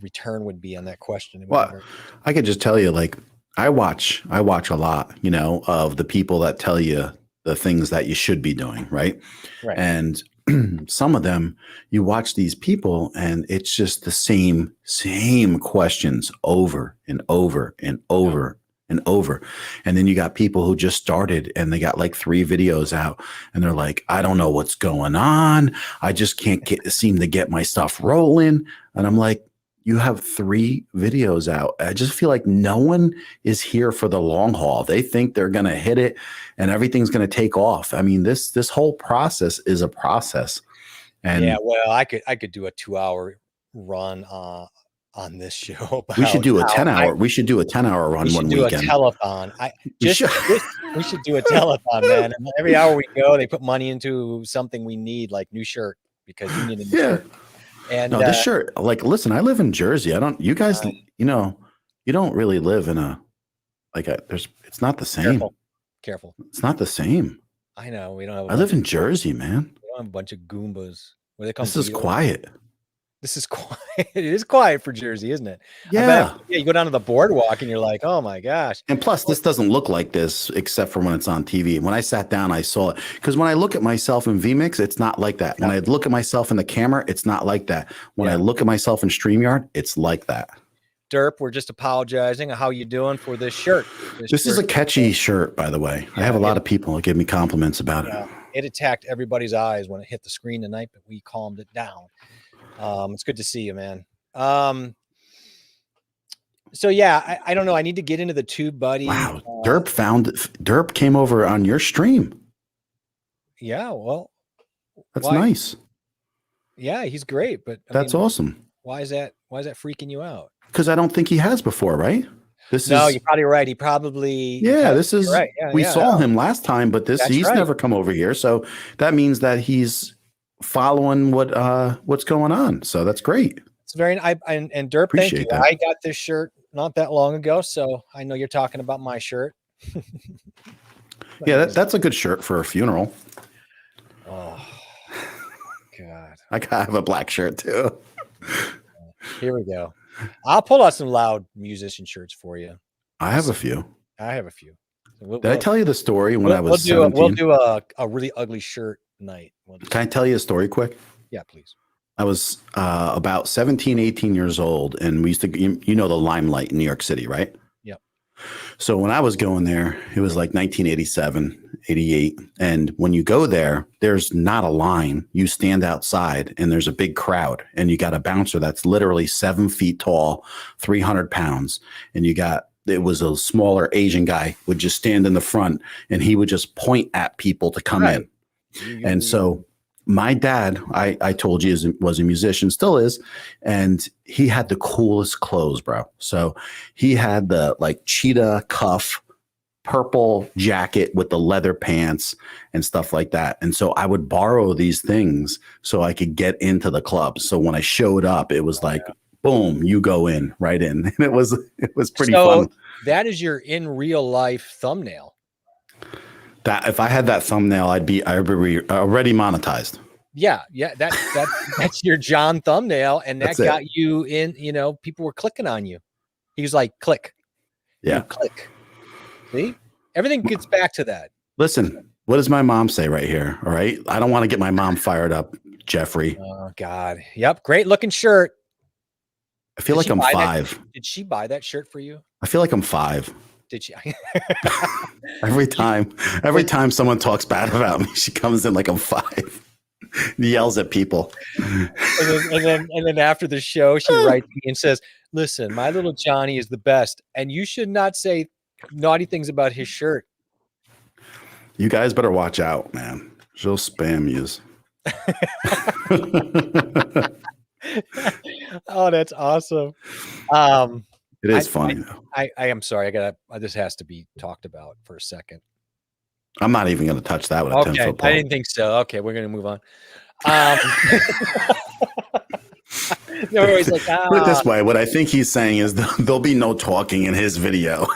return would be on that question. Well, I could just tell you, like, I watch a lot, of the people that tell you the things that you should be doing. Right. And some of them, you watch these people and it's just the same questions over and over and over and over. And then you got people who just started and they got like 3 videos out and they're like, I don't know what's going on. I just can't seem to get my stuff rolling. And I'm like, you have 3 videos out. I just feel like no one is here for the long haul. They think they're going to hit it and everything's going to take off. I mean, this whole process is a process. And yeah, well, I could do a 2-hour run on this show. We should do a 10-hour. We should do a 10-hour run one weekend. We should do a telethon. We should do a telethon, man. And every hour we go, they put money into something we need, like new shirt, because you need a new shirt. And this shirt, like, listen, I live in Jersey. You guys, you don't really live in it's not the same. Careful. It's not the same. I know. We don't have. I live in Jersey, man. We don't have a bunch of Goombas. This is quiet. This is quiet. It is quiet for Jersey, isn't it? Yeah. You go down to the boardwalk and you're like, oh my gosh. And plus, this doesn't look like this except for when it's on TV. When I sat down, I saw it. Because when I look at myself in vMix, it's not like that. When I look at myself in the camera, it's not like that. When I look at myself in StreamYard, it's like that. Derp, we're just apologizing. How you doing for this shirt? This is a catchy shirt, by the way. I have a lot of people that give me compliments about it. It attacked everybody's eyes when it hit the screen tonight, but we calmed it down. It's good to see you, man. So yeah, I don't know. I need to get into the TubeBuddy. Wow. Derp came over on your stream. Yeah. Well, that's nice. Yeah, he's great, but that's awesome. Why is that freaking you out? Because I don't think he has before, right? You're probably right. He probably. Yeah, this is. Right. We saw him last time, but he's never come over here. So that means that he's following what's going on. So that's great. It's very. And Derp, thank you. I got this shirt not that long ago, so I know you're talking about my shirt. Yeah, that's a good shirt for a funeral. Oh God! I have a black shirt too. Here we go. I'll pull out some loud musician shirts for you. I have a few. So Did I tell you the story when I was 17? We'll do a really ugly shirt night. Can I tell you a story quick? Yeah, please. I was about 17, 18 years old, and we used to, the Limelight in New York City, right? Yep. So when I was going there, it was like 1987, 88. And when you go there, there's not a line. You stand outside and there's a big crowd, and you got a bouncer that's literally 7 feet tall, 300 pounds. And it was a smaller Asian guy would just stand in the front, and he would just point at people to come in. And so my dad, I told you, was a musician, still is. And he had the coolest clothes, bro. So he had the like cheetah cuff, purple jacket with the leather pants and stuff like that. And so I would borrow these things so I could get into the club. So when I showed up, it was like, boom, you go in right in. And it was pretty fun. That is your in real life thumbnail. That if I had that thumbnail, I'd be already monetized. Yeah. That's your John thumbnail. And that got you in, people were clicking on you. He was like, click. Yeah. Click. See, everything gets back to that. Listen, what does my mom say right here? All right. I don't want to get my mom fired up, Jeffrey. Oh, God. Yep. Great looking shirt. I feel like I'm 5. Did she buy that shirt for you? I feel like I'm 5. Did she? Every time someone talks bad about me, she comes in like I'm 5. Yells at people. And then after the show, she writes me and says, listen, my little Johnny is the best. And you should not say naughty things about his shirt. You guys better watch out, man. She'll spam yous. Oh, that's awesome. It is funny though. I am sorry. This has to be talked about for a second. I'm not even going to touch that with a 10-foot pole. I didn't think so. Okay, we're going to move on. They're always like, Put it this way, what I think he's saying is there'll be no talking in his video.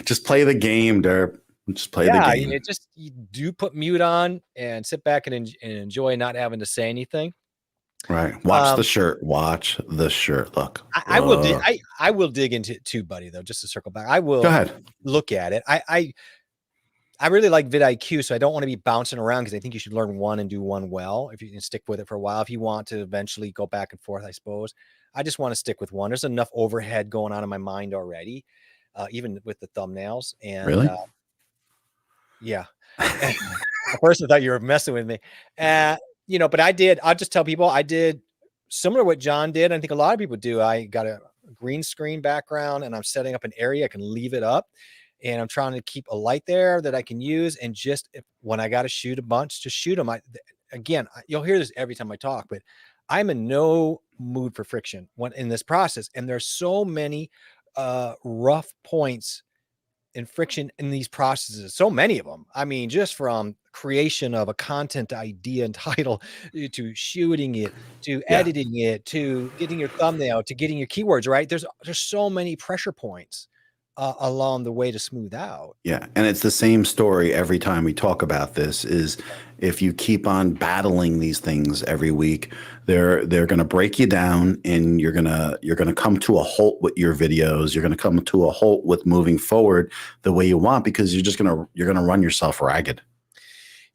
Just play the game, Derp. Just play the game. You do put mute on and sit back and enjoy not having to say anything. Right. Watch the shirt. Watch the shirt. Look. I will dig into it too, buddy, though, just to circle back. I will go ahead. Look at it. I really like vidIQ, so I don't want to be bouncing around because I think you should learn one and do one well. If you can stick with it for a while, if you want to eventually go back and forth, I suppose. I just want to stick with one. There's enough overhead going on in my mind already, even with the thumbnails. And really? Yeah. At first I thought you were messing with me. But I'll just tell people I did similar to what John did. I think a lot of people do. I got a green screen background and I'm setting up an area. I can leave it up and I'm trying to keep a light there that I can use. And when I got to shoot a bunch, just shoot them. You'll hear this every time I talk, but I'm in no mood for friction in this process. And there's so many rough points and friction in these processes, so many of them. I mean, just from creation of a content idea and title to shooting it, to editing it, to getting your thumbnail, to getting your keywords right. There's so many pressure points along the way to smooth out. Yeah. And it's the same story every time we talk about this is if you keep on battling these things every week, they're going to break you down and you're going to come to a halt with your videos. You're going to come to a halt with moving forward the way you want, because you're going to run yourself ragged.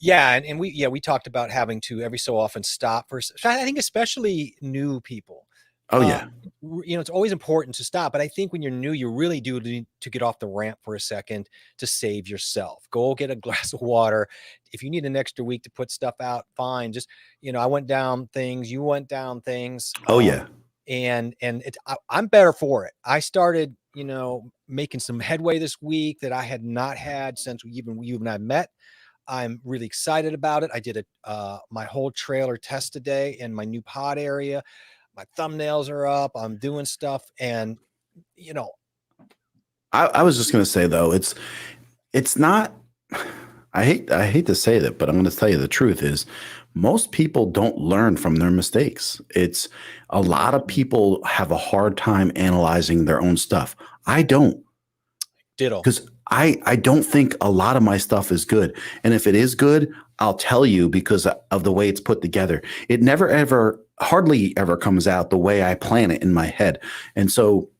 Yeah. And we talked about having to every so often stop I think especially new people. Oh yeah. It's always important to stop, but I think when you're new, you really do need to get off the ramp for a second to save yourself. Go get a glass of water. If you need an extra week to put stuff out, fine. Just, I went down things, you went down things. Oh yeah. And I'm better for it. I started, making some headway this week that I had not had since you and I met. I'm really excited about it. I did my whole trailer test today in my new pod area. My thumbnails are up. I'm doing stuff. And, I was just going to say, though, it's not, I hate to say that, but I'm going to tell you the truth is most people don't learn from their mistakes. It's a lot of people have a hard time analyzing their own stuff. I don't. Ditto. Because I don't think a lot of my stuff is good. And if it is good, I'll tell you because of the way it's put together. It hardly ever comes out the way I plan it in my head. And so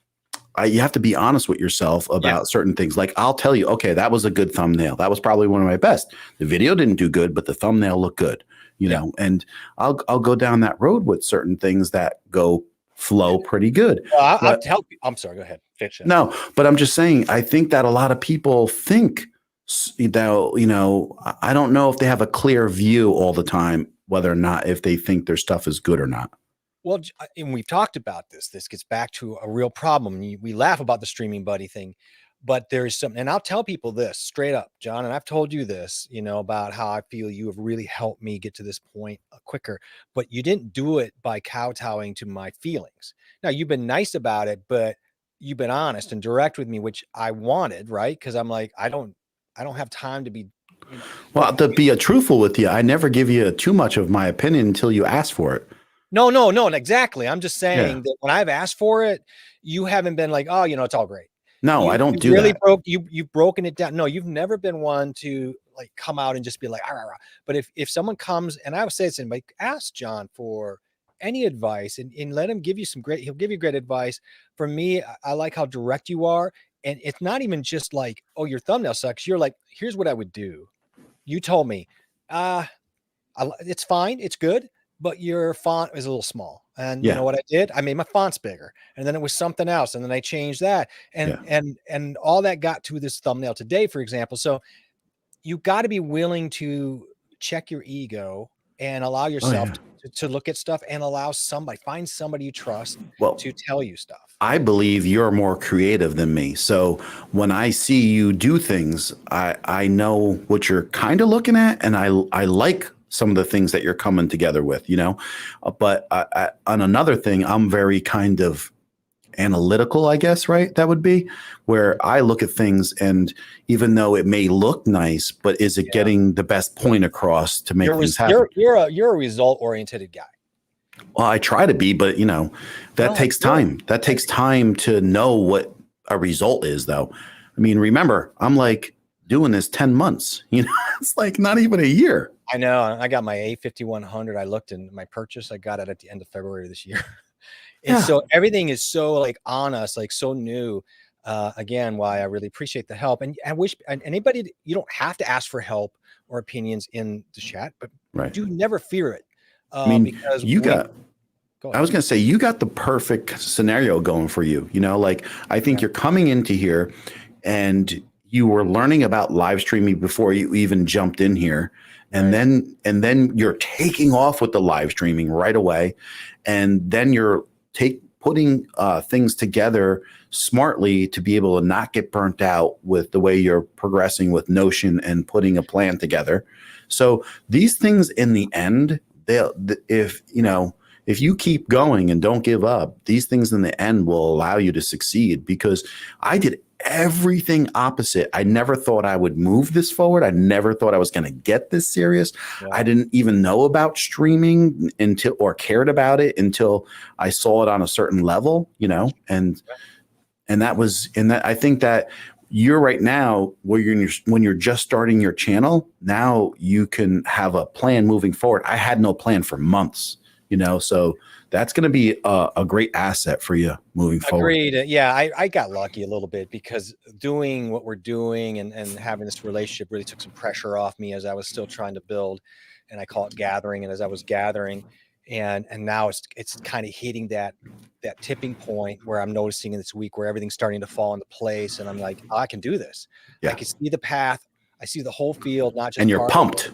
you have to be honest with yourself about certain things. Like I'll tell you, okay, that was a good thumbnail. That was probably one of my best. The video didn't do good, but the thumbnail looked good, and I'll go down that road with certain things that flow pretty good. I'll tell you. I'm sorry, go ahead. Fiction. No, but I'm just saying, I think that a lot of people think I don't know if they have a clear view all the time, whether or not if they think their stuff is good or not. Well, and we've talked about this. This gets back to a real problem. We laugh about the streaming buddy thing, but there's something, and I'll tell people this straight up, John, and I've told you this, about how I feel you have really helped me get to this point quicker, but you didn't do it by kowtowing to my feelings. Now, you've been nice about it, but you've been honest and direct with me, which I wanted, right? Because I'm like, I don't have time to be. Well, to be truthful with you, I never give you too much of my opinion until you ask for it. No, exactly. I'm just saying that when I've asked for it, you haven't been like, oh, it's all great. No, I don't do really that. You've broken it down. No, you've never been one to like come out and just be like, ah, rah, rah. But if someone comes, and I would say it's in like, ask John for any advice and let him give you he'll give you great advice. For me, I like how direct you are. And it's not even just like, oh, your thumbnail sucks. You're like, here's what I would do. You told me, it's fine. It's good. But your font is a little small. And you know what I did? I made my fonts bigger, and then it was something else. And then I changed that. And all that got to this thumbnail today, for example. So you got to be willing to check your ego and allow yourself to look at stuff and find somebody you trust to tell you stuff. I believe you're more creative than me. So when I see you do things, I know what you're kind of looking at, and I like some of the things that you're coming together with, but on another thing, I'm very kind of analytical, I guess, right? That would be where I look at things, and even though it may look nice, but is it getting the best point across to make things happen? You're a result-oriented guy. Well, I try to be, but that takes time. That takes time to know what a result is, though. I mean, remember, I'm like doing this 10 months, it's like not even a year. I know. I got my A5100. I looked in my purchase. I got it at the end of February this year. And so everything is so like on us, like so new. Again, why I really appreciate the help. And I wish anybody, you don't have to ask for help or opinions in the chat, but do never fear it. I mean, because I was going to say, you got the perfect scenario going for you. Like I think you're coming into here and you were learning about live streaming before you even jumped in here. And then you're taking off with the live streaming right away. And then you're putting things together smartly to be able to not get burnt out with the way you're progressing with Notion and putting a plan together. So these things in the end, if you keep going and don't give up, these things in the end will allow you to succeed, because I did everything opposite. I never thought I would move this forward. I never thought I was going to get this serious. I didn't even know about streaming or cared about it until I saw it on a certain level, and I think that you're right now where when you're just starting your channel, now you can have a plan moving forward. I had no plan for months, so that's going to be a great asset for you moving forward. Agreed. Yeah, I got lucky a little bit, because doing what we're doing and having this relationship really took some pressure off me as I was still trying to build, and I call it gathering. And as I was gathering, and now it's kind of hitting that tipping point where I'm noticing in this week where everything's starting to fall into place, and I'm like, oh, I can do this. I can see the path. I see the whole field, not just. And you're pumped.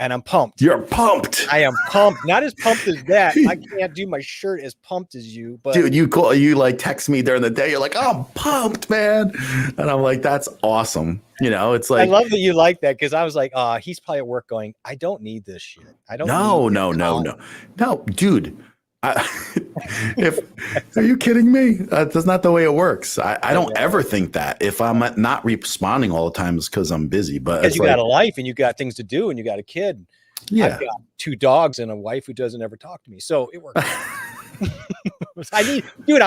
And I'm pumped. You're pumped. I am pumped. Not as pumped as that. I can't do my shirt as pumped as you. But dude, you like text me during the day. You're like, oh, I'm pumped, man. And I'm like, that's awesome. It's like, I love that you like that, because I was like, he's probably at work going, I don't need this shit. I don't. No, dude. Are you kidding me? That's not the way it works. I don't ever think that if I'm not responding all the time, it's because I'm busy. But because you got a life and you got things to do and you got a kid. Yeah, I've got 2 dogs and a wife who doesn't ever talk to me, so it works. I'm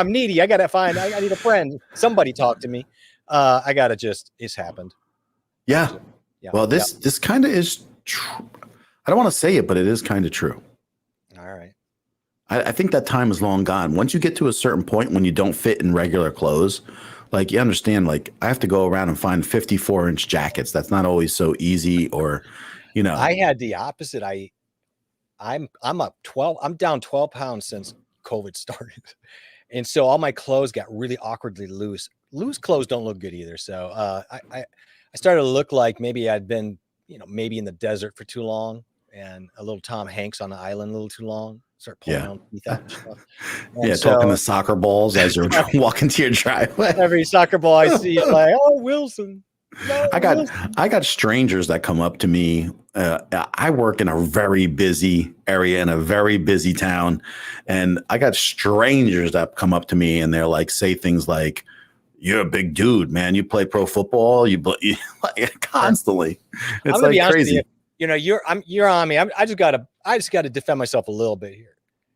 needy. I need a friend. Somebody talk to me. It's happened. Yeah. Well, this kind of is true. I don't want to say it, but it is kind of true. All right. I think that time is long gone. Once you get to a certain point when you don't fit in regular clothes, like you understand, like I have to go around and find 54-inch jackets. That's not always so easy, or, I had the opposite. I'm down 12 pounds since COVID started. And so all my clothes got really awkwardly loose. Loose clothes don't look good either. So I started to look like maybe I'd been, maybe in the desert for too long, and a little Tom Hanks on the island a little too long. Start pulling my own teeth out and stuff. And yeah, talking to soccer balls as you're walking to your driveway. Every soccer ball I see is like, oh, Wilson. No, I got strangers that come up to me. I work in a very busy area in a very busy town, and I got strangers that come up to me and they're like, say things like, "You're a big dude, man. You play pro football. You like, constantly." It's I'm gonna like be honest crazy. with you. You're on me. I just gotta defend myself a little bit here.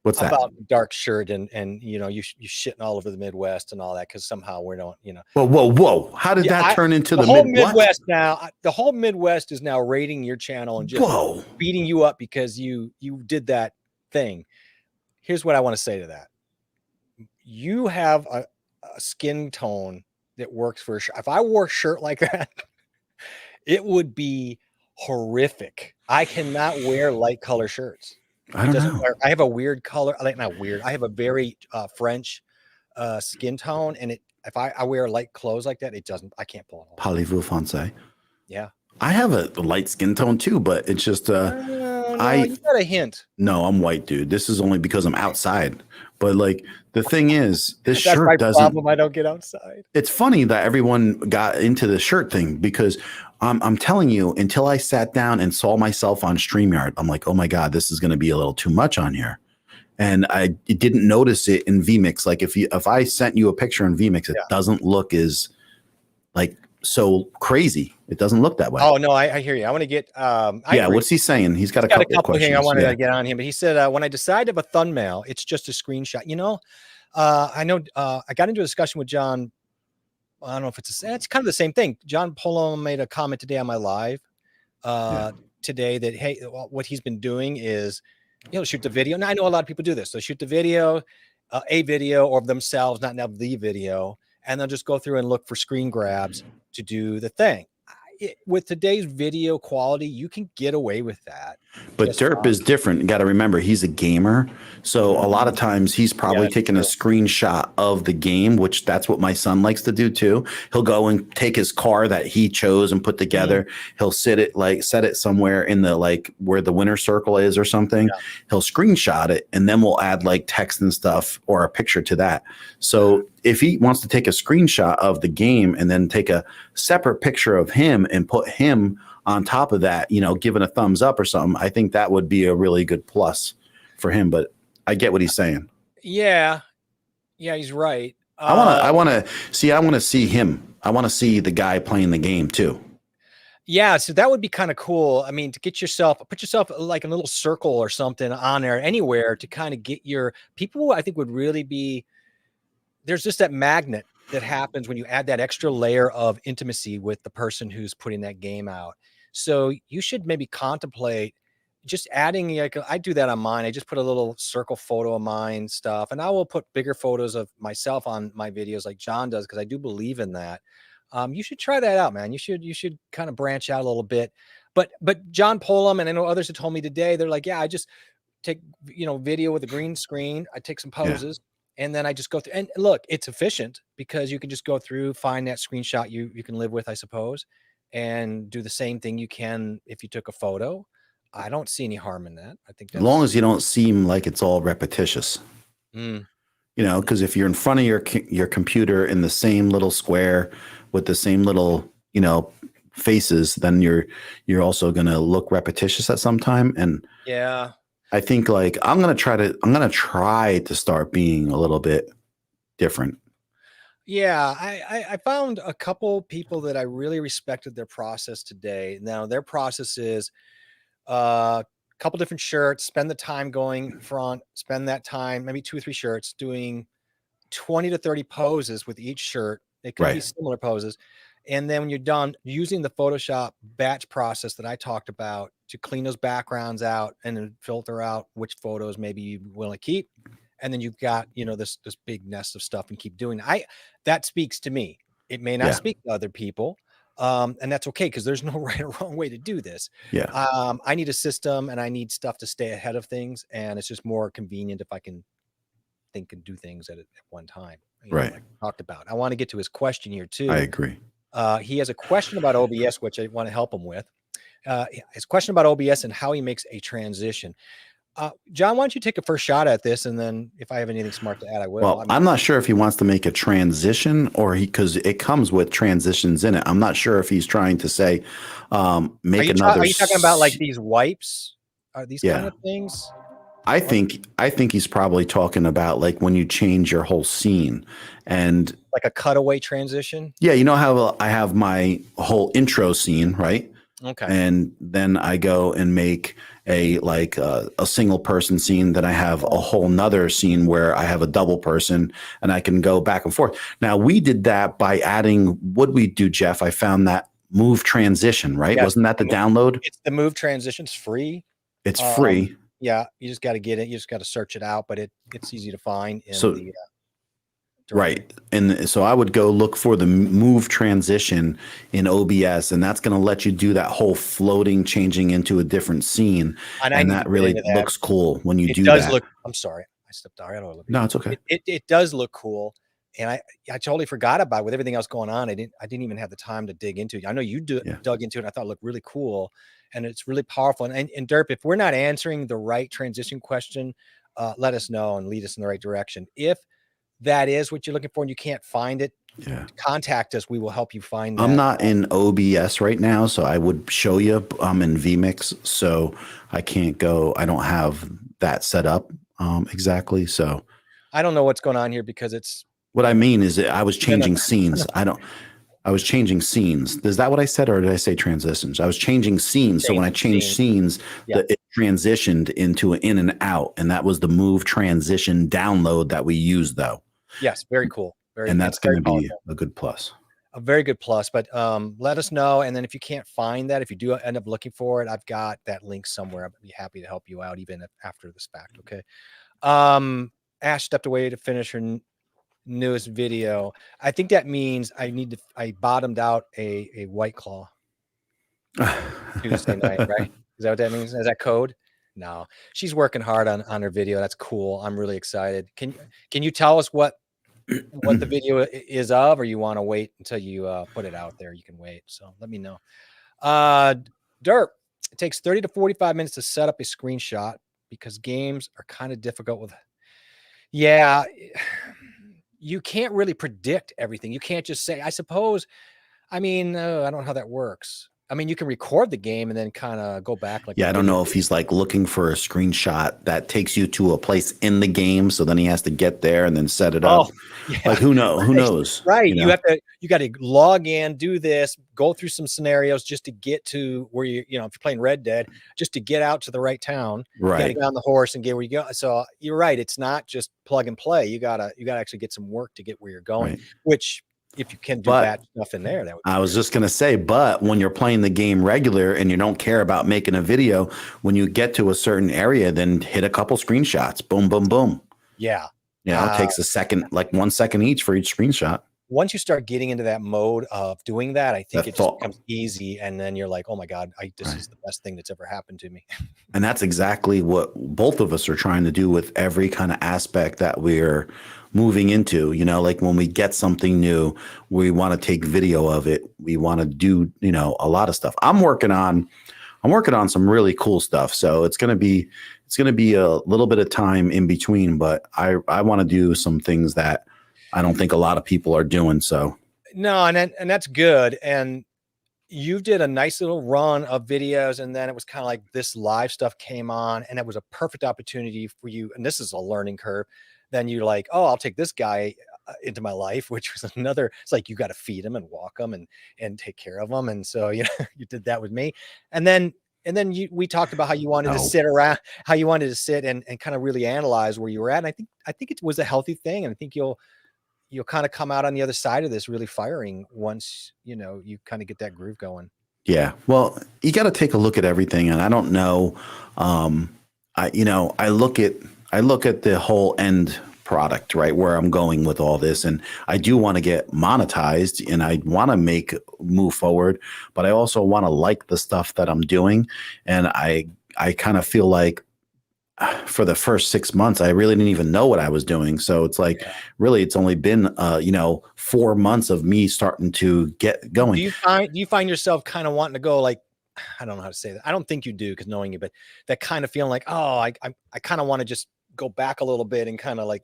What's that? About dark shirt and you shitting all over the Midwest and all that, because somehow we don't, Whoa! How did that turn into the whole Midwest? now? The whole Midwest is now rating your channel and just beating you up because you did that thing. Here's what I want to say to that: you have a skin tone that works for a shirt. If I wore a shirt like that, it would be horrific. I cannot wear light color shirts. I don't know. I have a weird color. Not weird. I have a very French skin tone, and if I wear light clothes like that, I can't pull it off. Parlez-vous français? Yeah. I have a light skin tone too, but it's just you got a hint. No, I'm white, dude. This is only because I'm outside. But like the thing is, this That's shirt my doesn't. problem. I don't get outside. It's funny that everyone got into the shirt thing because I'm telling you, until I sat down and saw myself on StreamYard, I'm like, oh my God, this is going to be a little too much on here. And I didn't notice it in vMix. Like if I sent you a picture in vMix, it doesn't look as like so crazy. It doesn't look that way. Oh no, I hear you. I want to get what's he saying? He's got a couple of things I wanted to get on him, but he said when I decide to have a thumbnail, it's just a screenshot. I know I got into a discussion with John. I don't know if it's kind of the same thing. John Polo made a comment today on my live today that, hey, what he's been doing is, shoot the video. Now I know a lot of people do this. So shoot the video, a video or of themselves, not now the video, and they'll just go through and look for screen grabs to do the thing. With today's video quality, you can get away with that. But Derp is different. You got to remember, he's a gamer. So a lot of times he's probably taking a screenshot of the game, which that's what my son likes to do too. He'll go and take his car that he chose and put together. He'll set it somewhere in the, like where the winner circle is or something. Yeah. He'll screenshot it and then we'll add like text and stuff or a picture to that. So if he wants to take a screenshot of the game and then take a separate picture of him and put him on top of that, giving a thumbs up or something, I think that would be a really good plus for him. But I get what he's saying. Yeah, he's right. I want to see him. I want to see the guy playing the game too. Yeah, so that would be kind of cool. I mean, to put yourself like in a little circle or something on there, anywhere to kind of get your people. I think would really be. There's just that magnet that happens when you add that extra layer of intimacy with the person who's putting that game out. So you should maybe contemplate just adding, like I do that on mine. I just put a little circle photo of mine stuff, and I will put bigger photos of myself on my videos like John does, because I do believe in that. You should try that out, man. You should kind of branch out a little bit. But John Polam, and I know others have told me today, they're like, yeah, I just take, video with a green screen. I take some poses. Yeah. And then I just go through, and look, it's efficient because you can just go through, find that screenshot you can live with, I suppose, and do the same thing you can if you took a photo. I don't see any harm in that. I think that's, as long as you don't seem like it's all repetitious, because if you're in front of your computer in the same little square with the same little, faces, then you're also going to look repetitious at some time. And yeah. I think like I'm gonna try to start being a little bit different. Yeah, I found a couple people that I really respected their process today. Now their process is a couple different shirts, spend the time going front, spend that time, maybe 2 or 3 shirts, doing 20 to 30 poses with each shirt. It could be similar poses. And then when you're done, using the Photoshop batch process that I talked about to clean those backgrounds out and then filter out which photos maybe you want to keep. And then you've got, this big nest of stuff and keep doing it. That speaks to me. It may not speak to other people. And that's okay, because there's no right or wrong way to do this. Yeah. I need a system and I need stuff to stay ahead of things. And it's just more convenient if I can think and do things at one time. Like I talked about. I want to get to his question here too. I agree. He has a question about OBS, which I want to help him with. His question about OBS and how he makes a transition. John, why don't you take a first shot at this, and then if I have anything smart to add, I will. Well, I'm not sure if he wants to make a transition or because it comes with transitions in it. I'm not sure if he's trying to say make another. Are you talking about like these wipes? Are these kind of things? I think he's probably talking about like when you change your whole scene and like a cutaway transition. Yeah, you know how I have my whole intro scene, right? Okay. And then I go and make a single person scene. Then I have a whole nother scene where I have a double person and I can go back and forth. Now we did that by adding, what we do, Jeff? I found that move transition, right? Yes. Wasn't that the download? It's the move transition. It's free. It's free. Yeah, you just got to get it. You just got to search it out, but it's easy to find. Right. And so I would go look for the move transition in OBS, and that's going to let you do that whole floating, changing into a different scene. And that really looks cool when you do that. I'm sorry. I stepped out. No, it's okay. It does look cool. And I totally forgot about it with everything else going on. I didn't even have the time to dig into it. I know you dug into it. And I thought it looked really cool, and it's really powerful. And Derp, if we're not answering the right transition question, let us know and lead us in the right direction. If that is what you're looking for and you can't find it, contact us. We will help you find that. I'm not in OBS right now, so I would show you. I'm in vMix, so I can't go. I don't have that set up exactly. So I don't know what's going on here because it's. What I mean is that I was changing scenes. I was changing scenes. Is that what I said, or did I say transitions? I was changing scenes. So when I changed scenes, it transitioned into an in and out, and that was the move transition download that we used, though. Yes, very cool. And that's going to be a good plus. A very good plus. But let us know, and then if you can't find that, if you do end up looking for it, I've got that link somewhere. I'd be happy to help you out, even after this fact. Okay. Ash stepped away to finish her newest video. I think that means I bottomed out a White Claw Tuesday night, right? Is that what that means? Is that code? No, she's working hard on her video. That's cool. I'm really excited. Can you tell us what the video is of, or you want to wait until you put it out there? You can wait. So let me know. Derp, it takes 30 to 45 minutes to set up a screenshot because games are kind of difficult with. Yeah. You can't really predict everything. You can't just say, I suppose, I don't know how that works. I mean, you can record the game and then kind of go back. I don't know if he's like looking for a screenshot that takes you to a place in the game. So then he has to get there and then set it up. Yeah. Like who knows? Right. You got to log in, do this, go through some scenarios just to get to where if you're playing Red Dead, just to get out to the right town, right. You got to get on the horse and get where you go. So you're right. It's not just plug and play. You gotta actually get some work to get where you're going, right. Which, if you can do that stuff in there, that would be I was just going to say, but when you're playing the game regular and you don't care about making a video, when you get to a certain area, then hit a couple screenshots. Boom, boom, boom. Yeah. It takes a second, like 1 second each for each screenshot. Once you start getting into that mode of doing that, I think it just becomes easy. And then you're like, oh my God, this is the best thing that's ever happened to me. And that's exactly what both of us are trying to do with every kind of aspect that we're moving into. Like when we get something new, we want to take video of it. We want to do, a lot of stuff. I'm working on some really cool stuff. So it's going to be a little bit of time in between, but I want to do some things that I don't think a lot of people are doing. So no, and that's good. And you did a nice little run of videos, and then it was kind of like this live stuff came on, and it was a perfect opportunity for you. And this is a learning curve. Then you're like, oh, I'll take this guy into my life, which was another. It's like you got to feed him and walk him and take care of him. And so you did that with me, and then we talked about how you wanted to sit around, how you wanted to sit and kind of really analyze where you were at. And I think it was a healthy thing, and I think you'll kind of come out on the other side of this really firing once you kind of get that groove going. Yeah, well, you got to take a look at everything, and I don't know. I look at the whole end product, right, where I'm going with all this, and I do want to get monetized, and I want to move forward, but I also want to like the stuff that I'm doing, and I kind of feel like for the first 6 months, I really didn't even know what I was doing. So it's like, Yeah. really, it's only been, 4 months of me starting to get going. Do you find yourself kind of wanting to go like, I don't know how to say that. I don't think you do, because knowing you, but that kind of feeling like, oh, I kind of want to just go back a little bit and kind of like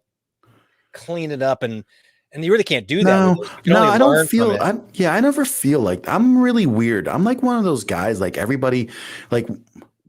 clean it up, and you really can't do that. No, With it. You can no, only I don't learn from feel. it. I never feel like I'm really weird. I'm like one of those guys. Like everybody, like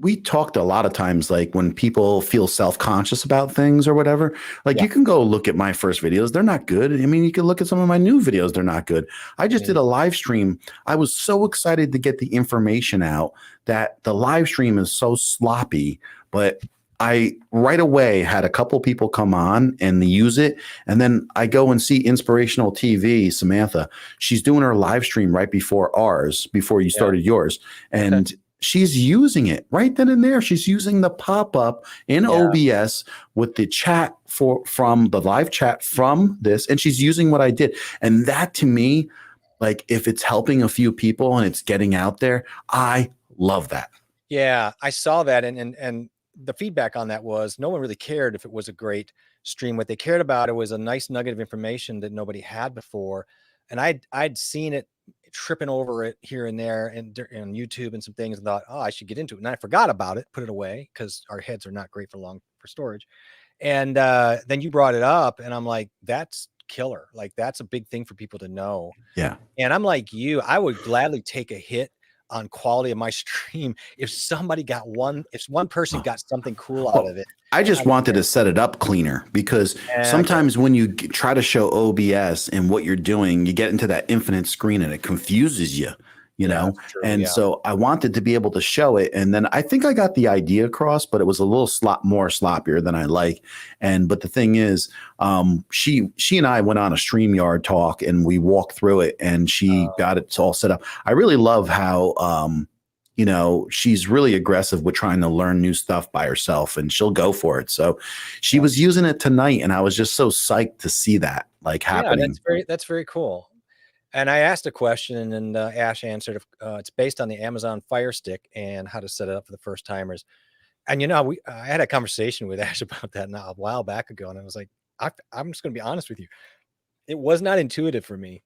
we talked a lot of times. Like when people feel self-conscious about things or whatever. Like Yeah. you can go look at my first videos; they're not good. I mean, you can look at some of my new videos; they're not good. I just did a live stream. I was so excited to get the information out that the live stream is so sloppy, but I right away had a couple people come on and they use it. And then I go and see Inspirational TV, Samantha. She's doing her live stream right before ours, before you started yours. And she's using it right then and there. She's using the pop-up in OBS with the chat from the live chat from this. And she's using what I did. And that to me, like if it's helping a few people and it's getting out there, I love that. Yeah, I saw that, and the feedback on that was no one really cared if it was a great stream. What they cared about, it was a nice nugget of information that nobody had before, and I'd seen it tripping over it here and there and on YouTube and some things, and thought, oh, I should get into it, and I forgot about it, put it away, because our heads are not great for storage. And then you brought it up, and I'm like, that's killer. Like that's a big thing for people to know. Yeah. And I'm like you, I would gladly take a hit on quality of my stream if one person got something cool out of it. I just wanted to set it up cleaner, because sometimes when you try to show OBS and what you're doing, you get into that infinite screen and it confuses you, you know? And so I wanted to be able to show it. And then I think I got the idea across, but it was a little more sloppier than I like. But the thing is, she and I went on a StreamYard talk and we walked through it, and she got it all set up. I really love how, she's really aggressive with trying to learn new stuff by herself, and she'll go for it. So she was using it tonight, and I was just so psyched to see that like happening. That's very cool. And I asked a question, and Ash answered. It's based on the Amazon Fire Stick and how to set it up for the first timers. And I had a conversation with Ash about that a while back ago, and I was like, I'm just going to be honest with you, it was not intuitive for me.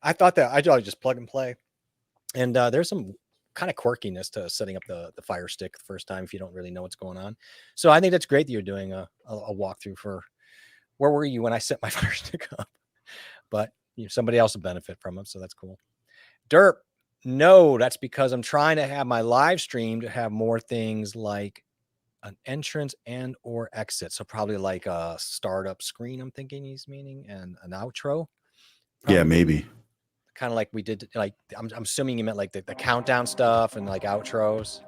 I thought that I'd just plug and play, and there's some kind of quirkiness to setting up the Fire Stick the first time if you don't really know what's going on. So I think that's great that you're doing a walkthrough for. Where were you when I set my Fire Stick up? But somebody else will benefit from them, so that's cool. Derp, no, that's because I'm trying to have my live stream to have more things like an entrance and or exit. So probably like a startup screen, I'm thinking he's meaning, and an outro. Yeah, maybe. Kind of like we did, like I'm assuming you meant like the countdown stuff and like outros.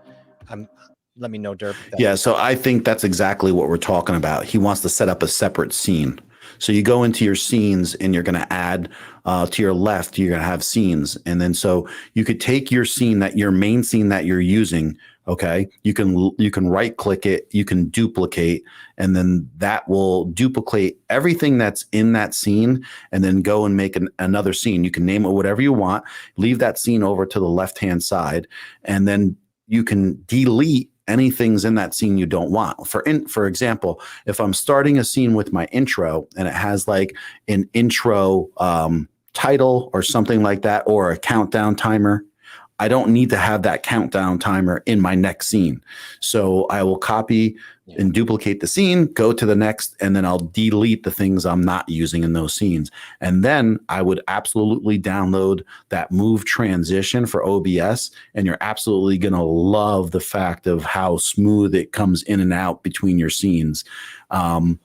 Let me know, Derp. Yeah, so I think that's exactly what we're talking about. He wants to set up a separate scene. So you go into your scenes and you're going to add to your left, you're going to have scenes. And then so you could take your scene, your main scene that you're using. Okay. You can right click it, you can duplicate, and then that will duplicate everything that's in that scene, and then go and make another scene. You can name it whatever you want, leave that scene over to the left-hand side, and then you can delete anything's in that scene you don't want. For example, if I'm starting a scene with my intro and it has like an intro title or something like that, or a countdown timer, I don't need to have that countdown timer in my next scene. So I will copy and duplicate the scene, go to the next, and then I'll delete the things I'm not using in those scenes. And then I would absolutely download that move transition for OBS. And you're absolutely going to love the fact of how smooth it comes in and out between your scenes. And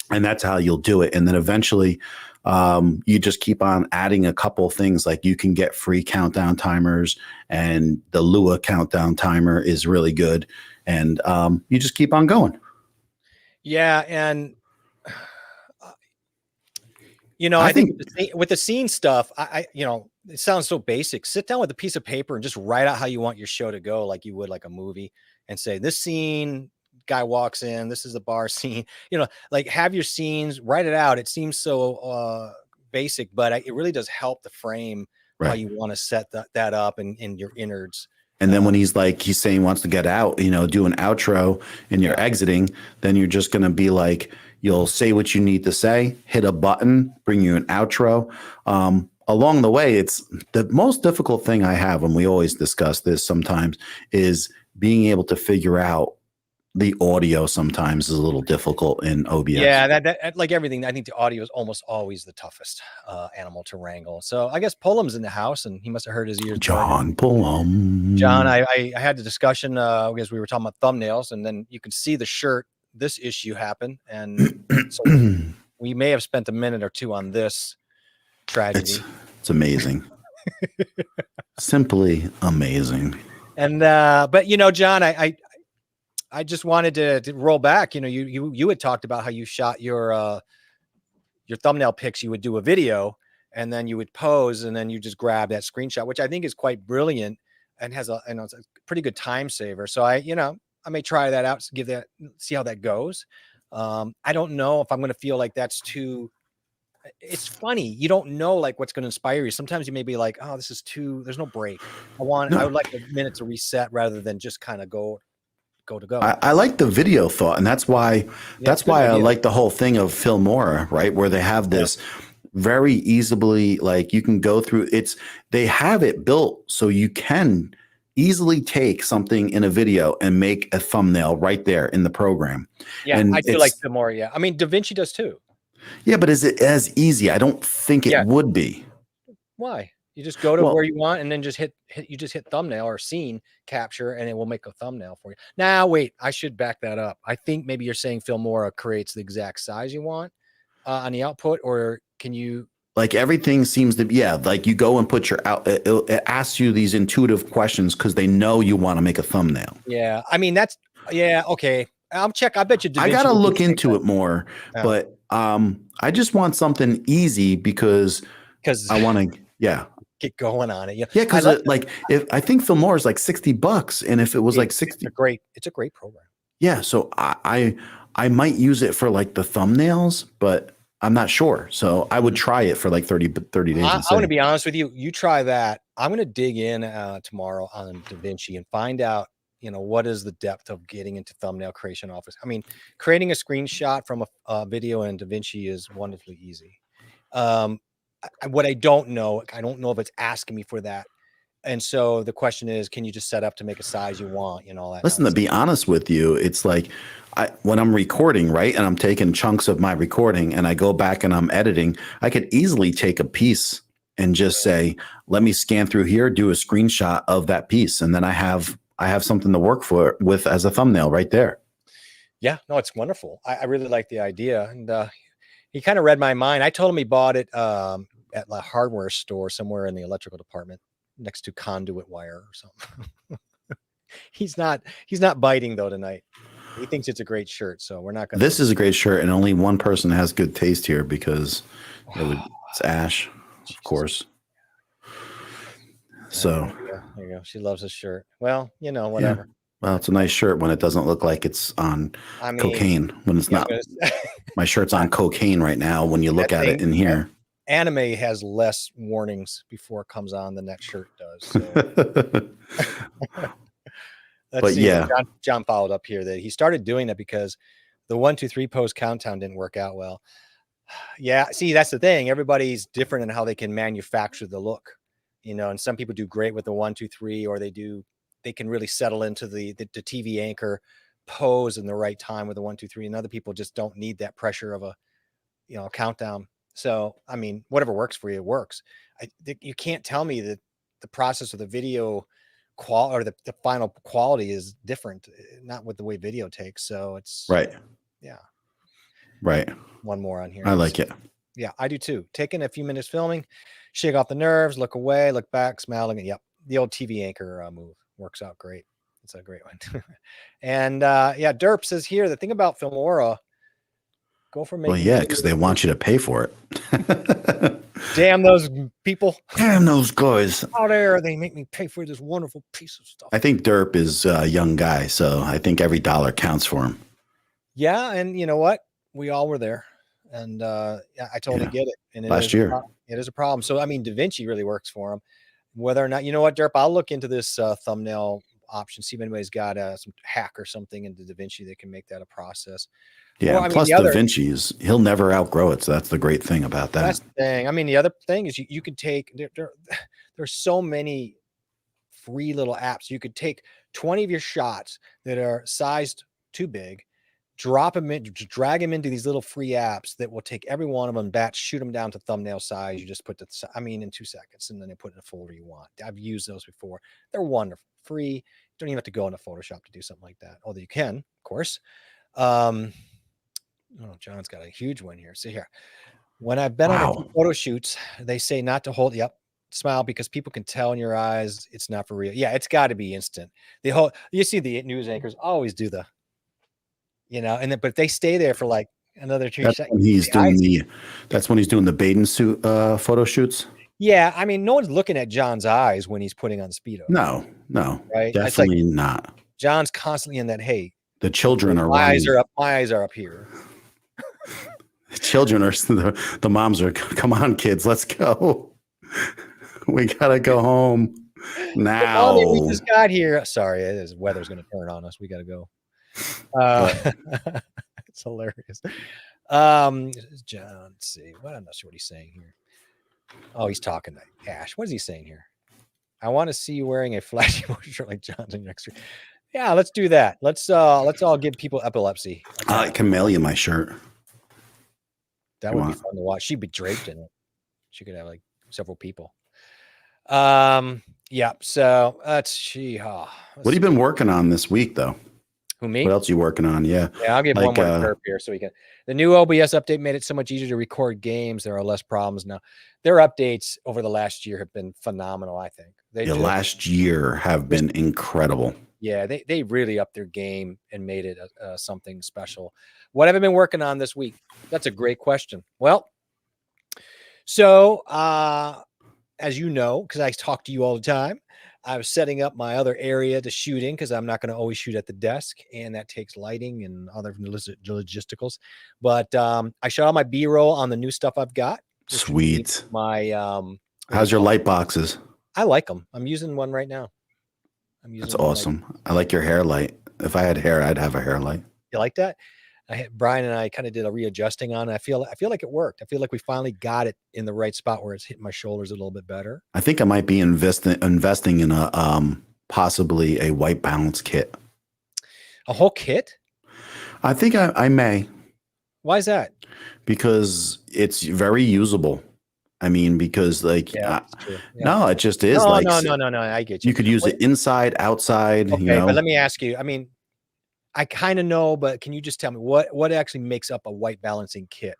that's how you'll do it. And then eventually, you just keep on adding a couple things. Like you can get free countdown timers, and the Lua countdown timer is really good. And you just keep on going. Yeah. And, I think with the scene stuff, it sounds so basic. Sit down with a piece of paper and just write out how you want your show to go, like you would like a movie, and say, this scene, guy walks in, this is the bar scene, like have your scenes, write it out. It seems so basic, but it really does help the frame how you want to set that up in your innards. And then when he's saying he wants to get out, do an outro and you're exiting, then you're just going to be like, you'll say what you need to say, hit a button, bring you an outro. Along the way, it's the most difficult thing I have, and we always discuss this sometimes, is being able to figure out the audio sometimes is a little difficult in OBS. Yeah, that like everything, I think the audio is almost always the toughest animal to wrangle. So I guess Pullum's in the house, and he must have hurt his ears. John Pullum. John, I had the discussion because we were talking about thumbnails, and then you can see the shirt. This issue happened, and so we may have spent a minute or two on this tragedy. It's amazing. Simply amazing. And but John, I just wanted to roll back. You had talked about how you shot your thumbnail pics. You would do a video and then you would pose and then you just grab that screenshot, which I think is quite brilliant and has it's a pretty good time saver. So I may try that out, see how that goes. I don't know if I'm going to feel like that's too. It's funny. You don't know like what's going to inspire you. Sometimes you may be like, oh, this is too. There's no break. I would like a minute to reset rather than just kind of go. I like the video thought, and that's why I like the whole thing of Filmora, right? Where they have this very easily, like you can go through they have it built so you can easily take something in a video and make a thumbnail right there in the program. Yeah, and I do like Filmora. Yeah, I mean DaVinci does too. Yeah, but is it as easy? I don't think it would be. Why? You just go to where you want and then just hit thumbnail or scene capture and it will make a thumbnail for you. Now, wait, I should back that up. I think maybe you're saying Filmora creates the exact size you want on the output, or can you? Like everything seems to be, like you go and put your it asks you these intuitive questions because they know you want to make a thumbnail. Yeah. I mean, okay. I'll check. I bet you. I got to look into it more, but I just want something easy because I want to, get going on it. Yeah, because if I think Filmora is like $60, and if it was like 60, it's a great program. Yeah, so I might use it for like the thumbnails, but I'm not sure. So I would try it for like 30 days. I want to be honest with you. You try that. I'm going to dig in tomorrow on DaVinci and find out, what is the depth of getting into thumbnail creation office. I mean, creating a screenshot from a video in DaVinci is wonderfully easy. What I don't know if it's asking me for that. And so the question is, can you just set up to make a size you want, all that? Listen, to be honest with you, it's like when I'm recording, right, and I'm taking chunks of my recording and I go back and I'm editing, I could easily take a piece and just say, let me scan through here, do a screenshot of that piece. And then I have something to work with as a thumbnail right there. Yeah, no, it's wonderful. I really like the idea. And he kind of read my mind. I told him he bought it at a hardware store somewhere in the electrical department next to conduit wire or something. He's not biting though tonight. He thinks it's a great shirt, so we're not going to. This is a great shirt, and only one person has good taste here because it's Ash, of course. So there you go. She loves this shirt. Well, whatever. Yeah. Well, it's a nice shirt when it doesn't look like it's on cocaine. When it's not, my shirt's on cocaine right now. When you look at it in here, anime has less warnings before it comes on than that shirt does. So. But see, John followed up here that he started doing that because the 1, 2, 3 pose countdown didn't work out well. Yeah, see, that's the thing. Everybody's different in how they can manufacture the look, and some people do great with the 1, 2, 3, or they can really settle into the TV anchor pose in the right time with the 1, 2, 3, and other people just don't need that pressure of a countdown. So I mean, whatever works for you, it works. You can't tell me that the process of the video quality or the final quality is different, not with the way video takes. So it's right. Yeah. Right. One more on here. I like it. Yeah, I do too. Taking a few minutes filming, shake off the nerves, look away, look back, smiling. Yep. The old TV anchor move works out great. It's a great one. And Derp says here, the thing about Filmora, go for making. Well, yeah, because they want you to pay for it. Damn those people. Damn those guys. Out there, they make me pay for this wonderful piece of stuff. I think Derp is a young guy, so I think every dollar counts for him. Yeah, and you know what? We all were there. And I totally get it. And last year. It is a problem. So, I mean, DaVinci really works for him. whether or not, you know what, Derp, I'll look into this thumbnail option, see if anybody's got some hack or something into DaVinci that can make that a process. Yeah. Well, I mean, plus DaVinci's, he'll never outgrow it. So that's the great thing about that. That's the thing. I mean, the other thing is you could take, there's so many free little apps. You could take 20 of your shots that are sized too big, drop them in, drag them into these little free apps that will take every one of them, batch, shoot them down to thumbnail size. You just put in 2 seconds, and then they put in a folder you want. I've used those before. They're wonderful, free. You don't even have to go into Photoshop to do something like that. Although you can, of course. Oh, John's got a huge one here. See here. When I've been on a few photo shoots, they say not to hold. Yep. Smile, because people can tell in your eyes it's not for real. Yeah, it's got to be instant. You see the news anchors always do the, and then, but they stay there for like another 2 seconds. That's when he's doing the bathing suit photo shoots. Yeah, I mean, no one's looking at John's eyes when he's putting on Speedo. No, right? Definitely not. John's constantly in that. Hey, the children are my eyes are up. My eyes are up here. The children are the moms are. Come on, kids, let's go. We gotta go home now. We just got here. Sorry, the weather's going to turn on us. We got to go. It's hilarious. John, let's see. I'm not sure what he's saying here. Oh, he's talking to Ash. What is he saying here? I want to see you wearing a flashy shirt like John's in next week. Yeah, let's do that. Let's all give people epilepsy. I can mail you my shirt. That would be fun to watch. She'd be draped in it. She could have like several people. Yeah. So what have you been working on this week, though? Who, me? What else are you working on? Yeah. I'll give one more curve here so we can. The new OBS update made it so much easier to record games. There are less problems now. Their updates over the last year have been phenomenal. I think last year have been incredible. Yeah, they really upped their game and made it something special. What have I been working on this week? That's a great question. Well, so as you know, because I talk to you all the time, I was setting up my other area to shoot in because I'm not going to always shoot at the desk, and that takes lighting and other logisticals. But I shot all my B-roll on the new stuff I've got. Sweet. My how's your light boxes? I like them. I'm using one right now. That's awesome. I like your hair light. If I had hair, I'd have a hair light. You like that? Brian and I kind of did a readjusting on it. I feel like it worked. I feel like we finally got it in the right spot where it's hitting my shoulders a little bit better. I think I might be investing in a possibly a white balance kit. A whole kit? I think I may. Why is that? Because it's very usable. I mean, because like, no, it just is. No, like, no. I get you. You could use it inside, outside. Okay, but let me ask you. I mean, I kind of know, but can you just tell me what actually makes up a white balancing kit?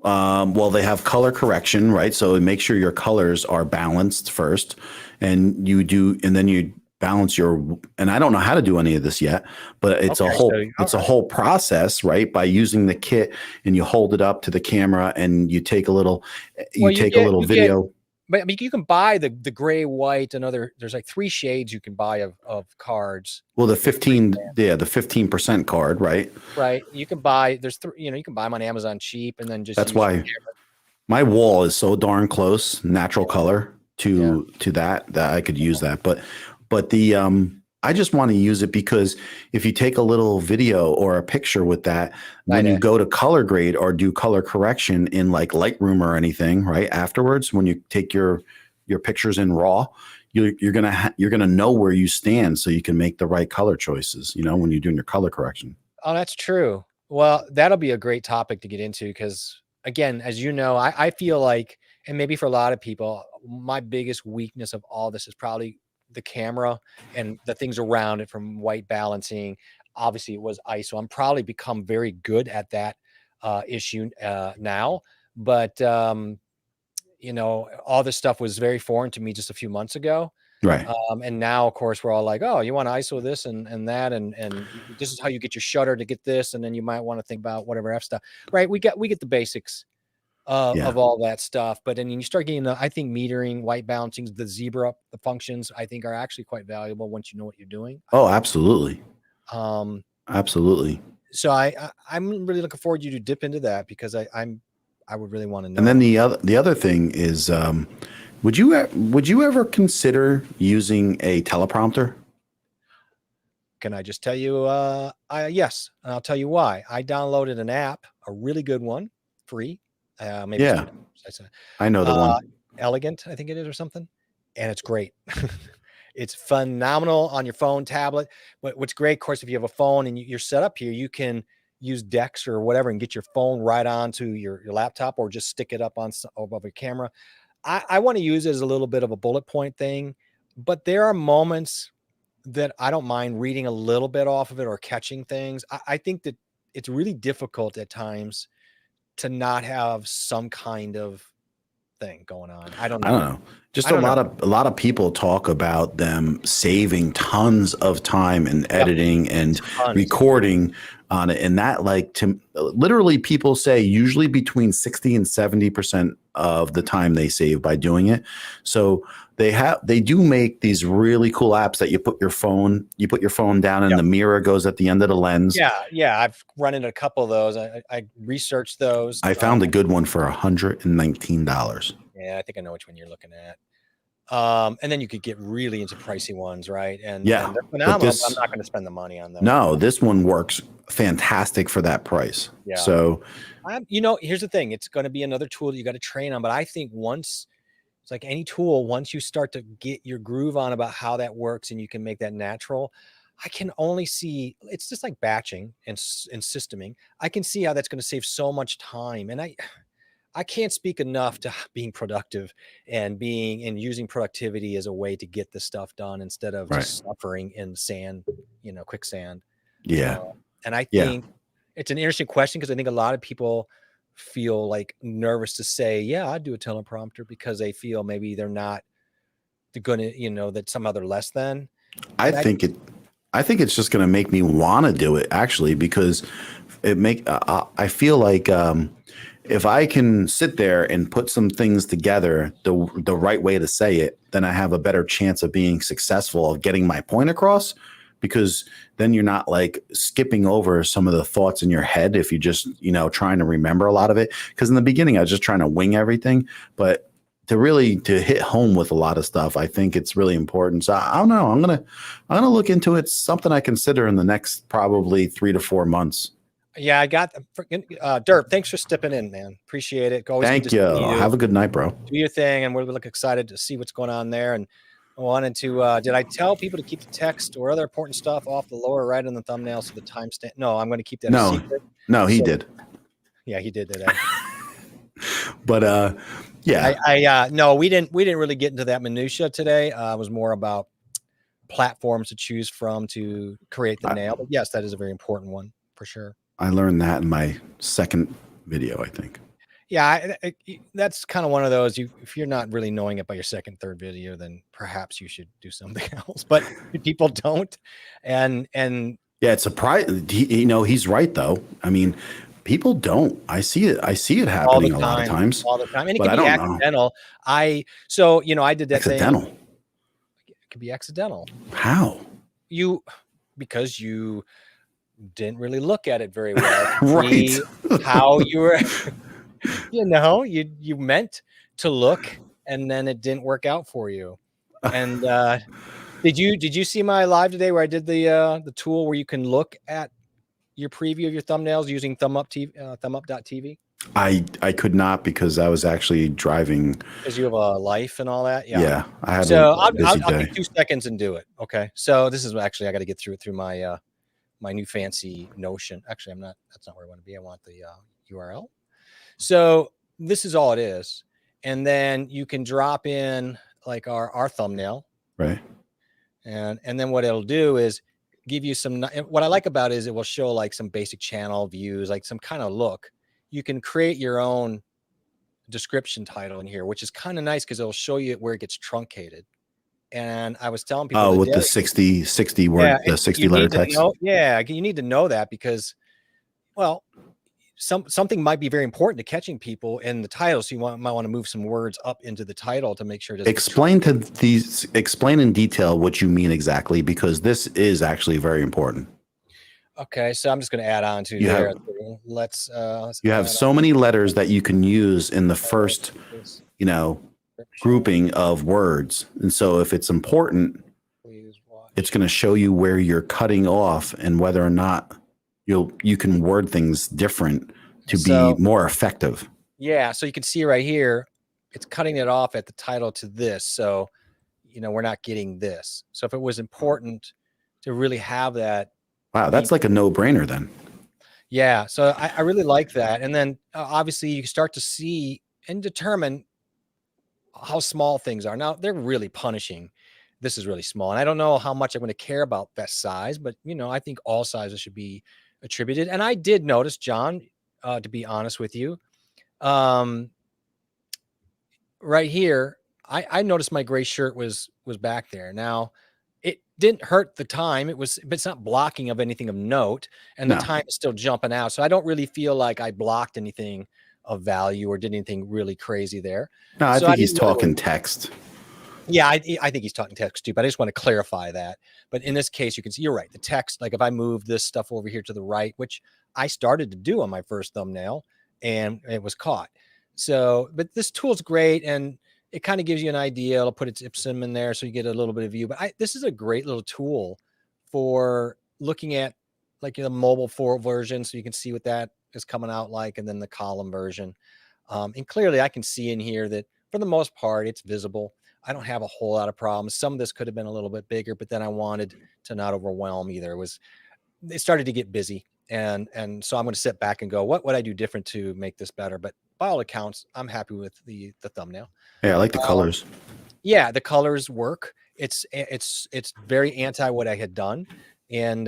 Well, they have color correction, right? So make sure your colors are balanced first, and then you balance and I don't know how to do any of this yet, but it's a whole process, right? By using the kit, and you hold it up to the camera and you take a little video. But I mean, you can buy the gray, white, and there's like 3 shades you can buy of cards. Well, the 15% card, right? Right. You can buy, you can buy them on Amazon cheap, and then just, that's why my wall is so darn close, natural color to that I could use that. But I just want to use it because if you take a little video or a picture with that, when you go to color grade or do color correction in like Lightroom or anything, right afterwards, when you take your pictures in RAW, you're gonna know where you stand, so you can make the right color choices. When you're doing your color correction. Oh, that's true. Well, that'll be a great topic to get into because, again, as you know, I feel like, and maybe for a lot of people, my biggest weakness of all this is probably the camera and the things around it, from white balancing. Obviously it was ISO. I'm probably become very good at that issue now, but all this stuff was very foreign to me just a few months ago. Right. And now of course we're all like, oh, you want to ISO this and that, and this is how you get your shutter to get this. And then you might want to think about whatever F stuff, right? We get the basics of all that stuff. But then you start getting, I think metering, white balancing, the zebra, the functions, I think are actually quite valuable once you know what you're doing. Oh, absolutely. Absolutely. So I'm really looking forward to you to dip into that because I would really want to know. And then the other thing is Would you ever consider using a teleprompter? Can I just tell you? Yes, and I'll tell you why. I downloaded an app, a really good one, free. Maybe Yeah, it's I know the one. Elegant, I think it is, or something, and it's great. It's phenomenal on your phone, tablet. But what's great, of course, if you have a phone and you're set up here, you can use Dex or whatever and get your phone right onto your laptop, or just stick it up on above your camera. I want to use it as a little bit of a bullet point thing, but there are moments that I don't mind reading a little bit off of it or catching things. I think that it's really difficult at times to not have some kind of thing going on. I don't know. Just a lot of people talk about them saving tons of time in editing and recording on it, and that, like, to literally, people say usually between 60 and 70% of the time they save by doing it. So they do make these really cool apps that you put your phone down and the mirror goes at the end of the lens. Yeah, I've run into a couple of those. I researched those. I found a good one for $119. Yeah, I think I know which one you're looking at. And then you could get really into pricey ones, right? And they're phenomenal. I'm not going to spend the money on them. No, this one works fantastic for that price. Yeah. So, here's the thing: it's going to be another tool that you got to train on. But I think once, it's like any tool, once you start to get your groove on about how that works and you can make that natural, I can only see, it's just like batching and systeming. I can see how that's going to save so much time, and I can't speak enough to being productive and using productivity as a way to get the stuff done instead of just suffering in quicksand. Yeah. And I think it's an interesting question, because I think a lot of people feel like nervous to say, yeah, I'd do a teleprompter, because they feel maybe they're going to, that somehow they're less than. I think it's just going to make me want to do it, actually, because I feel like, if I can sit there and put some things together the right way to say it, then I have a better chance of being successful, of getting my point across, because then you're not like skipping over some of the thoughts in your head if you just, trying to remember a lot of it. Because in the beginning, I was just trying to wing everything. But to hit home with a lot of stuff, I think it's really important. So I don't know. I'm gonna look into it. It's something I consider in the next probably 3 to 4 months. Yeah, I got Derp. Thanks for stepping in, man. Appreciate it. Thank you. Have a good night, bro. Do your thing, and we're excited to see what's going on there. And I wanted to. Did I tell people to keep the text or other important stuff off the lower right in the thumbnail so the timestamp? No, I'm going to keep that a secret. No, he did. Yeah, he did that. But yeah, no, we didn't really get into that minutia today. It was more about platforms to choose from to create the nail. But yes, that is a very important one for sure. I learned that in my second video, I think. Yeah, that's kind of one of those. If you're not really knowing it by your second, third video, then perhaps you should do something else. But people don't, and yeah, it's surprising. He's right though. I mean, people don't. I see it happening a lot of times. All the time, and it can be accidental. I did that accidental. thing. It could be accidental. How? Because you didn't really look at it very well. Right. How you were, you meant to look, and then it didn't work out for you. And did you see my live today where I did the tool where you can look at your preview of your thumbnails using thumbup.tv? I could not, because I was actually driving. Because you have a life and all that. Yeah, I had. So I'll take 2 seconds and do it. Okay. So this is actually, I got to get through my my new fancy Notion. Actually, that's not where I want to be. I want the URL. So this is all it is. And then you can drop in like our thumbnail. Right. And then what it'll do is give you what I like about it is it will show like some basic channel views, like some kind of look. You can create your own description title in here, which is kind of nice because it'll show you where it gets truncated. And I was telling people, with the 60 word, the 60 letter text. You need to know that, because, well, something might be very important to catching people in the title. So you might want to move some words up into the title to make sure it doesn't explain in detail what you mean exactly, because this is actually very important. Okay, so I'm just going to add on to you have so many letters that you can use in the first, grouping of words. And so if it's important, Please watch. it's going to show you where you're cutting off and whether or not you can word things different to be more effective. Yeah. So you can see right here, it's cutting it off at the title to this. So, we're not getting this. So if it was important to really have that. Wow. That's like a no-brainer then. Yeah. So I really like that. And then obviously you start to see and determine how small things are. Now they're really punishing. This is really small. And I don't know how much I'm going to care about that size, but I think all sizes should be attributed. And I did notice, John, to be honest with you, right here, I noticed my gray shirt was back there. Now it didn't hurt the time. But it's not blocking of anything of note, and the time is still jumping out. So I don't really feel like I blocked anything of value or did anything really crazy there. No, I think he's talking text. Yeah, I think he's talking text too, but I just want to clarify that. But in this case, you can see you're right. The text, like if I move this stuff over here to the right, which I started to do on my first thumbnail, and it was caught. So, but this tool's great, and it kind of gives you an idea. It'll put its Ipsum in there so you get a little bit of view. But this is a great little tool for looking at like the mobile version, so you can see what that is coming out like, and then the column version. And clearly I can see in here that for the most part, it's visible. I don't have a whole lot of problems. Some of this could have been a little bit bigger, but then I wanted to not overwhelm either. It started to get busy. And so I'm going to sit back and go, what would I do different to make this better? But by all accounts, I'm happy with the thumbnail. Yeah, I like the colors. Yeah, the colors work. It's very anti what I had done. And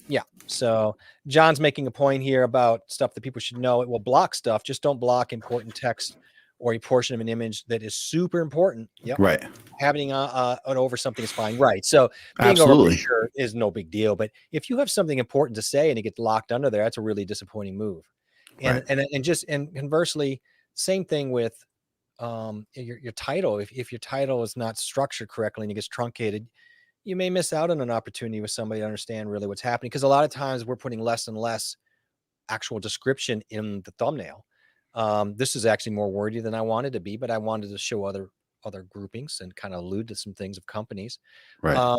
yeah, so John's making a point here about stuff that people should know. It will block stuff. Just don't block important text or a portion of an image that is super important. Yep. Right. Having an over something is fine. Right. So being Absolutely. over picture is no big deal. But if you have something important to say and it gets locked under there, that's a really disappointing move. And right. and conversely, same thing with your title. If your title is not structured correctly and it gets truncated, you may miss out on an opportunity with somebody to understand really what's happening. Because a lot of times we're putting less and less actual description in the thumbnail. This is actually more wordy than I wanted to be, but I wanted to show other groupings and kind of allude to some things of companies. Right.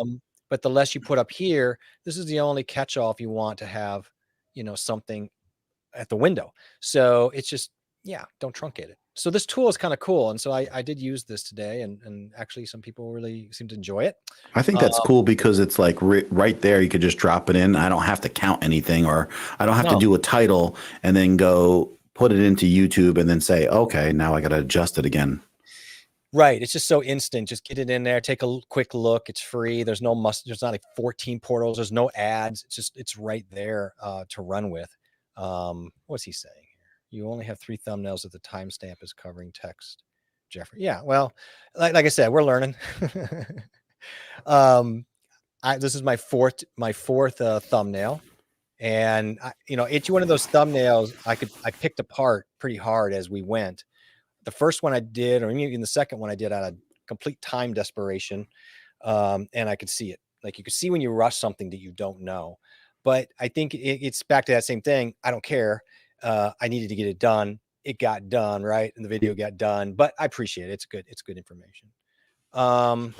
But the less you put up here, this is the only catch-all if you want to have, something at the window. So it's just, yeah, don't truncate it. So this tool is kind of cool. And so I did use this today, and actually some people really seem to enjoy it. I think that's cool because it's like right there. You could just drop it in. I don't have to count anything, or I don't have to do a title and then go put it into YouTube and then say, okay, now I got to adjust it again. Right. It's just so instant. Just get it in there. Take a quick look. It's free. There's no there's not like 14 portals. There's no ads. It's right there to run with. What's he saying here? You only have 3 thumbnails if the timestamp is covering text, Jeffrey. Yeah. Well, like I said, we're learning. This is my fourth thumbnail. And each one of those thumbnails I picked apart pretty hard as we went. The first one I did, or even the second one I did out of complete time desperation. And I could see it. Like you could see when you rush something that you don't know. But I think it's back to that same thing. I don't care. I needed to get it done. It got done, right? And the video got done. But I appreciate it. It's good information. And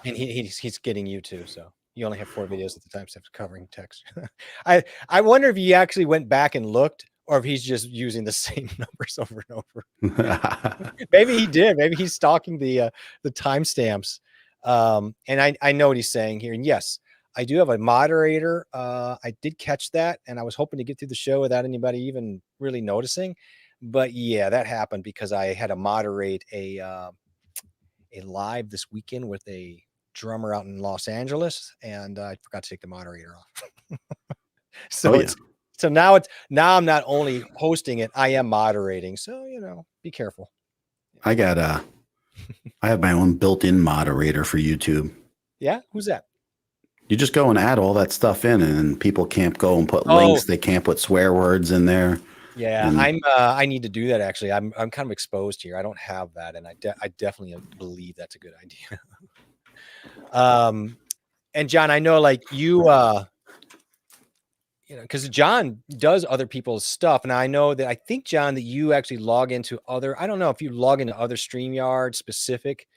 he's getting you too. So you only have 4 videos at the timestamp covering text. I wonder if he actually went back and looked, or if he's just using the same numbers over and over. Maybe he did. Maybe he's stalking the timestamps. And I know what he's saying here. And yes, I do have a moderator. I did catch that, and I was hoping to get through the show without anybody even really noticing. But yeah, that happened because I had to moderate a live this weekend with a drummer out in Los Angeles, and I forgot to take the moderator off. So now I'm not only hosting it, I am moderating. So, be careful. I have my own built-in moderator for YouTube. Yeah. Who's that? You just go and add all that stuff in, and people can't go and put links. They can't put swear words in there. Yeah. I need to do that. Actually, I'm kind of exposed here. I don't have that. And I definitely believe that's a good idea. And John, I know like you you know, because John does other people's stuff. And I know that I think, John, that you actually log into other, I don't know if you log into other StreamYard specific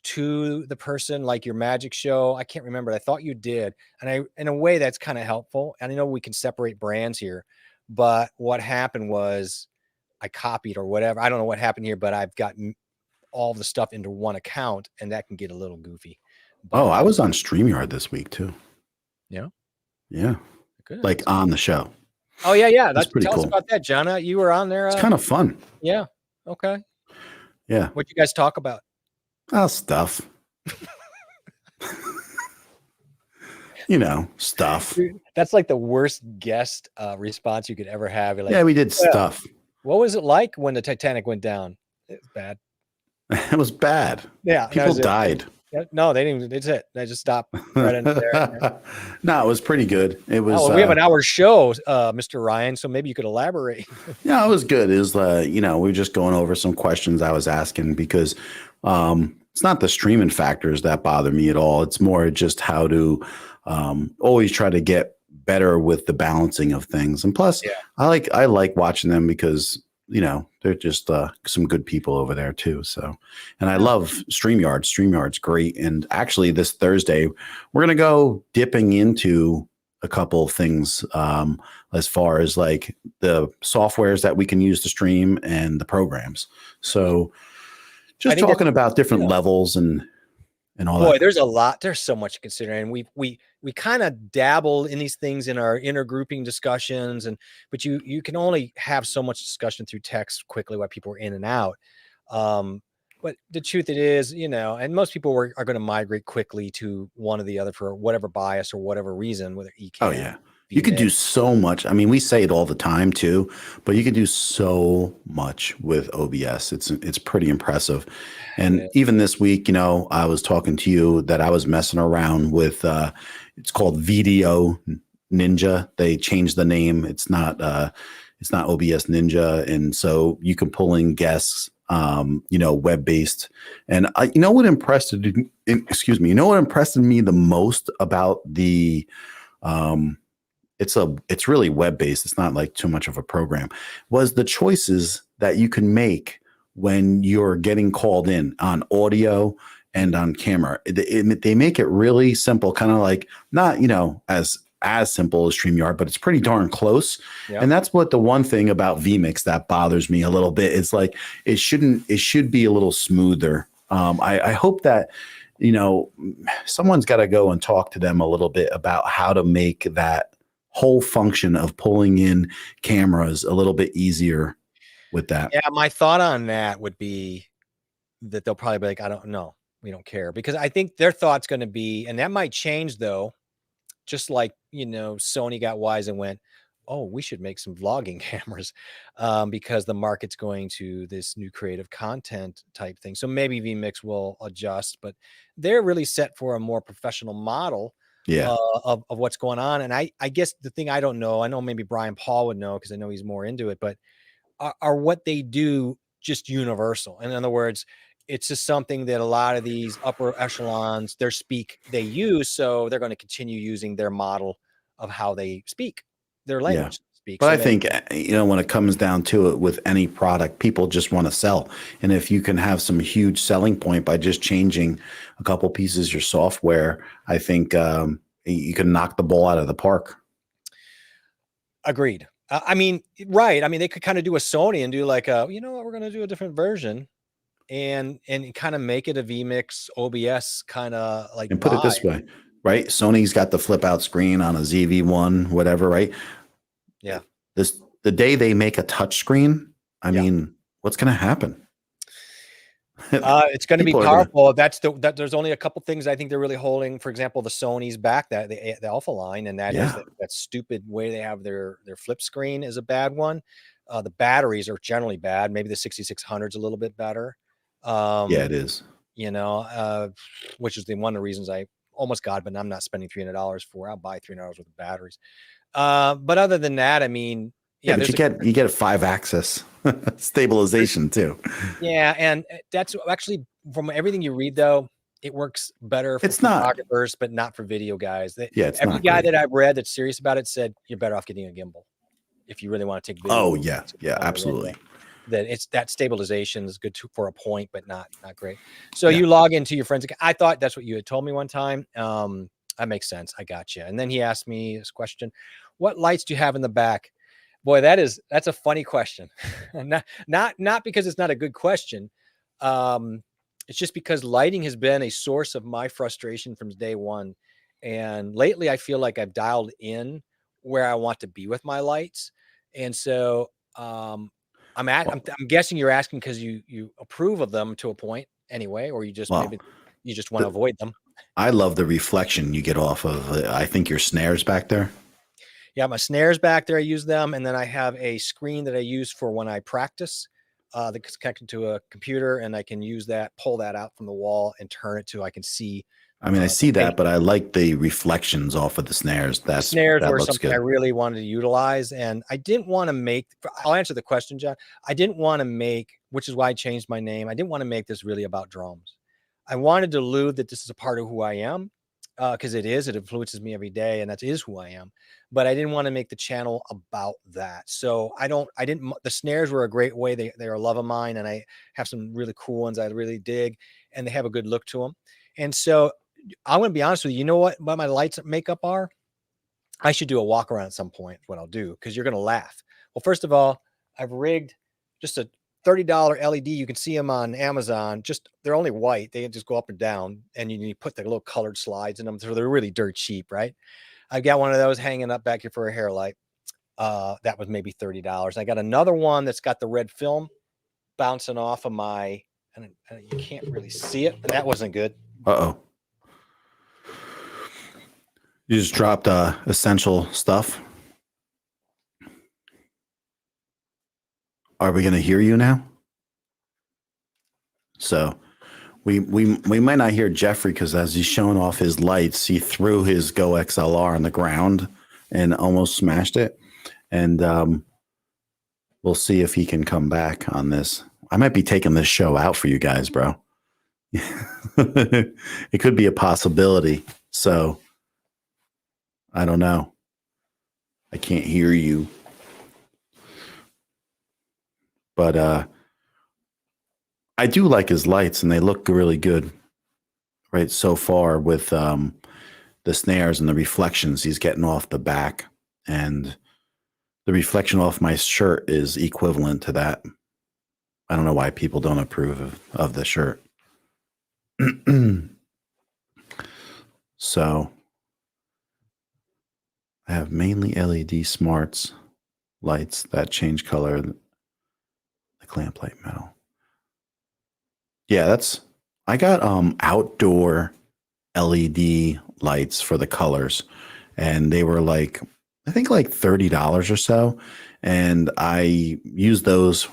to the person, like your magic show. I can't remember. I thought you did. And in a way, that's kind of helpful. And I know we can separate brands here, but what happened was I copied or whatever. I don't know what happened here, but I've gotten all the stuff into one account, and that can get a little goofy. But, Oh, I was on StreamYard this week too. Yeah. Yeah. Good. Like on the show. Oh yeah. Yeah. That's pretty tell cool. us about that, Jonna. You were on there. It's kind of fun. Yeah. Okay. Yeah. What'd you guys talk about? Oh, stuff. You know, stuff. Dude, that's like the worst guest response you could ever have. You're like, Yeah, we did stuff. What was it like when the Titanic went down? It was bad. It was bad. Yeah. People died. No, they didn't. That's it. They just stopped right in there. No, it was pretty good. It was. Oh, well, we have an hour show, Mr. Ryan, so maybe you could elaborate. Yeah, it was good. It was, you know, we were just going over some questions I was asking because it's not the streaming factors that bother me at all. It's more just how to always try to get better with the balancing of things. And plus, I like watching them because, you know, they're just some good people over there too. So, and I love StreamYard. StreamYard's great. And actually this Thursday, we're going to go dipping into a couple of things as far as like the softwares that we can use to stream and the programs. So just talking about different levels and all that. Boy, there's a lot. There's so much to consider. And we kind of dabble in these things in our intergrouping discussions, but you can only have so much discussion through text quickly while people are in and out. But the truth it is, you know, and most people are going to migrate quickly to one or the other for whatever bias or whatever reason, whether Oh yeah. You can do so much. I mean, we say it all the time too, but you can do so much with OBS. It's pretty impressive. And even this week, you know, I was talking to you that I was messing around with, it's called Video Ninja. They changed the name. It's not OBS Ninja. And so you can pull in guests, you know, web-based. And you know what impressed me the most about the, it's really web-based. It's not like too much of a program, was the choices that you can make when you're getting called in on audio and on camera. They make it really simple, kind of like not, you know, as simple as StreamYard, but it's pretty darn close. Yep. And that's what the one thing about vMix that bothers me a little bit. It's like, it should be a little smoother. I hope that, you know, someone's got to go and talk to them a little bit about how to make that whole function of pulling in cameras a little bit easier with that. Yeah, my thought on that would be that they'll probably be like, I don't know, we don't care, because I think their thought's going to be, and that might change though, just like, you know, Sony got wise and went, oh, we should make some vlogging cameras because the market's going to this new creative content type thing. So maybe vMix will adjust, but they're really set for a more professional model of what's going on. And I guess the thing I don't know, I know maybe Brian Paul would know because I know he's more into it, but are what they do just universal? In other words, it's just something that a lot of these upper echelons, they use. So they're going to continue using their model of how they speak, their language. But so I think, you know, when it comes down to it with any product, people just want to sell. And if you can have some huge selling point by just changing a couple pieces of your software, I think you can knock the ball out of the park. Agreed. I mean, right. I mean, they could kind of do a Sony and do like you know what, we're going to do a different version and kind of make it a vMix OBS kind of like. And put it this way, right? Sony's got the flip out screen on a ZV-1, whatever, right? Yeah. The day they make a touch screen, I mean, what's going to happen? It's going to be powerful. There's only a couple things I think they're really holding. For example, the Sony's back, that the Alpha line, and that is that stupid way they have their flip screen is a bad one. The batteries are generally bad. Maybe the 6600 is a little bit better. Yeah, it is. You know, which is one of the reasons I almost got, but I'm not spending $300 for. I'll buy $300 worth of batteries. But other than that, I mean, but you get a 5-axis stabilization too. Yeah, and that's actually from everything you read though, it works better for It's not. photographers, but not for video guys. Yeah, it's Every not guy great. that I've read that's serious about it said you're better off getting a gimbal if you really want to take video. Oh yeah, yeah, absolutely. That stabilization is good for a point, but not great. So you log into your friend's account. I thought that's what you had told me one time. That makes sense. I got you. And then he asked me this question: what lights do you have in the back? Boy, that's a funny question. not because it's not a good question. It's just because lighting has been a source of my frustration from day one. And lately I feel like I've dialed in where I want to be with my lights. And so I'm guessing you're asking because you approve of them to a point anyway, or you just maybe you just want to avoid them. I love the reflection you get off of, I think, your snares back there. Yeah, my snares back there, I use them. And then I have a screen that I use for when I practice that's connected to a computer, and I can use that, pull that out from the wall and turn it to, I can see. I mean, I see that, but I like the reflections off of the snares. That were something I really wanted to utilize. And I didn't want to make, I'll answer the question, John. I didn't want to make, which is why I changed my name. I didn't want to make this really about drums. I wanted to allude that this is a part of who I am, because it influences me every day, and that is who I am. But I didn't want to make the channel about that. So the snares were a great way. They're a love of mine, and I have some really cool ones I really dig, and they have a good look to them. And so I'm going to be honest with you. You know what my lights makeup are? I should do a walk around at some point, what I'll do, because you're going to laugh. Well, first of all, I've rigged just a $30 LED. You can see them on Amazon. They're only white. They just go up and down, and you put the little colored slides in them. So they're really dirt cheap, right? I've got one of those hanging up back here for a hair light. That was maybe $30. I got another one that's got the red film bouncing off of my, and you can't really see it, but that wasn't good. Uh-oh. You just dropped essential stuff. Are we going to hear you now? So we might not hear Jeffrey, because as he's showing off his lights, he threw his Go XLR on the ground and almost smashed it. And we'll see if he can come back on this. I might be taking this show out for you guys, bro. It could be a possibility. So I don't know. I can't hear you. But I do like his lights, and they look really good, right? So far with the snares and the reflections he's getting off the back, and the reflection off my shirt is equivalent to that. I don't know why people don't approve of the shirt. So I have mainly LED smarts lights that change color. Clamp light metal. Yeah, I got outdoor LED lights for the colors, and they were like, I think like $30 or so. And I used those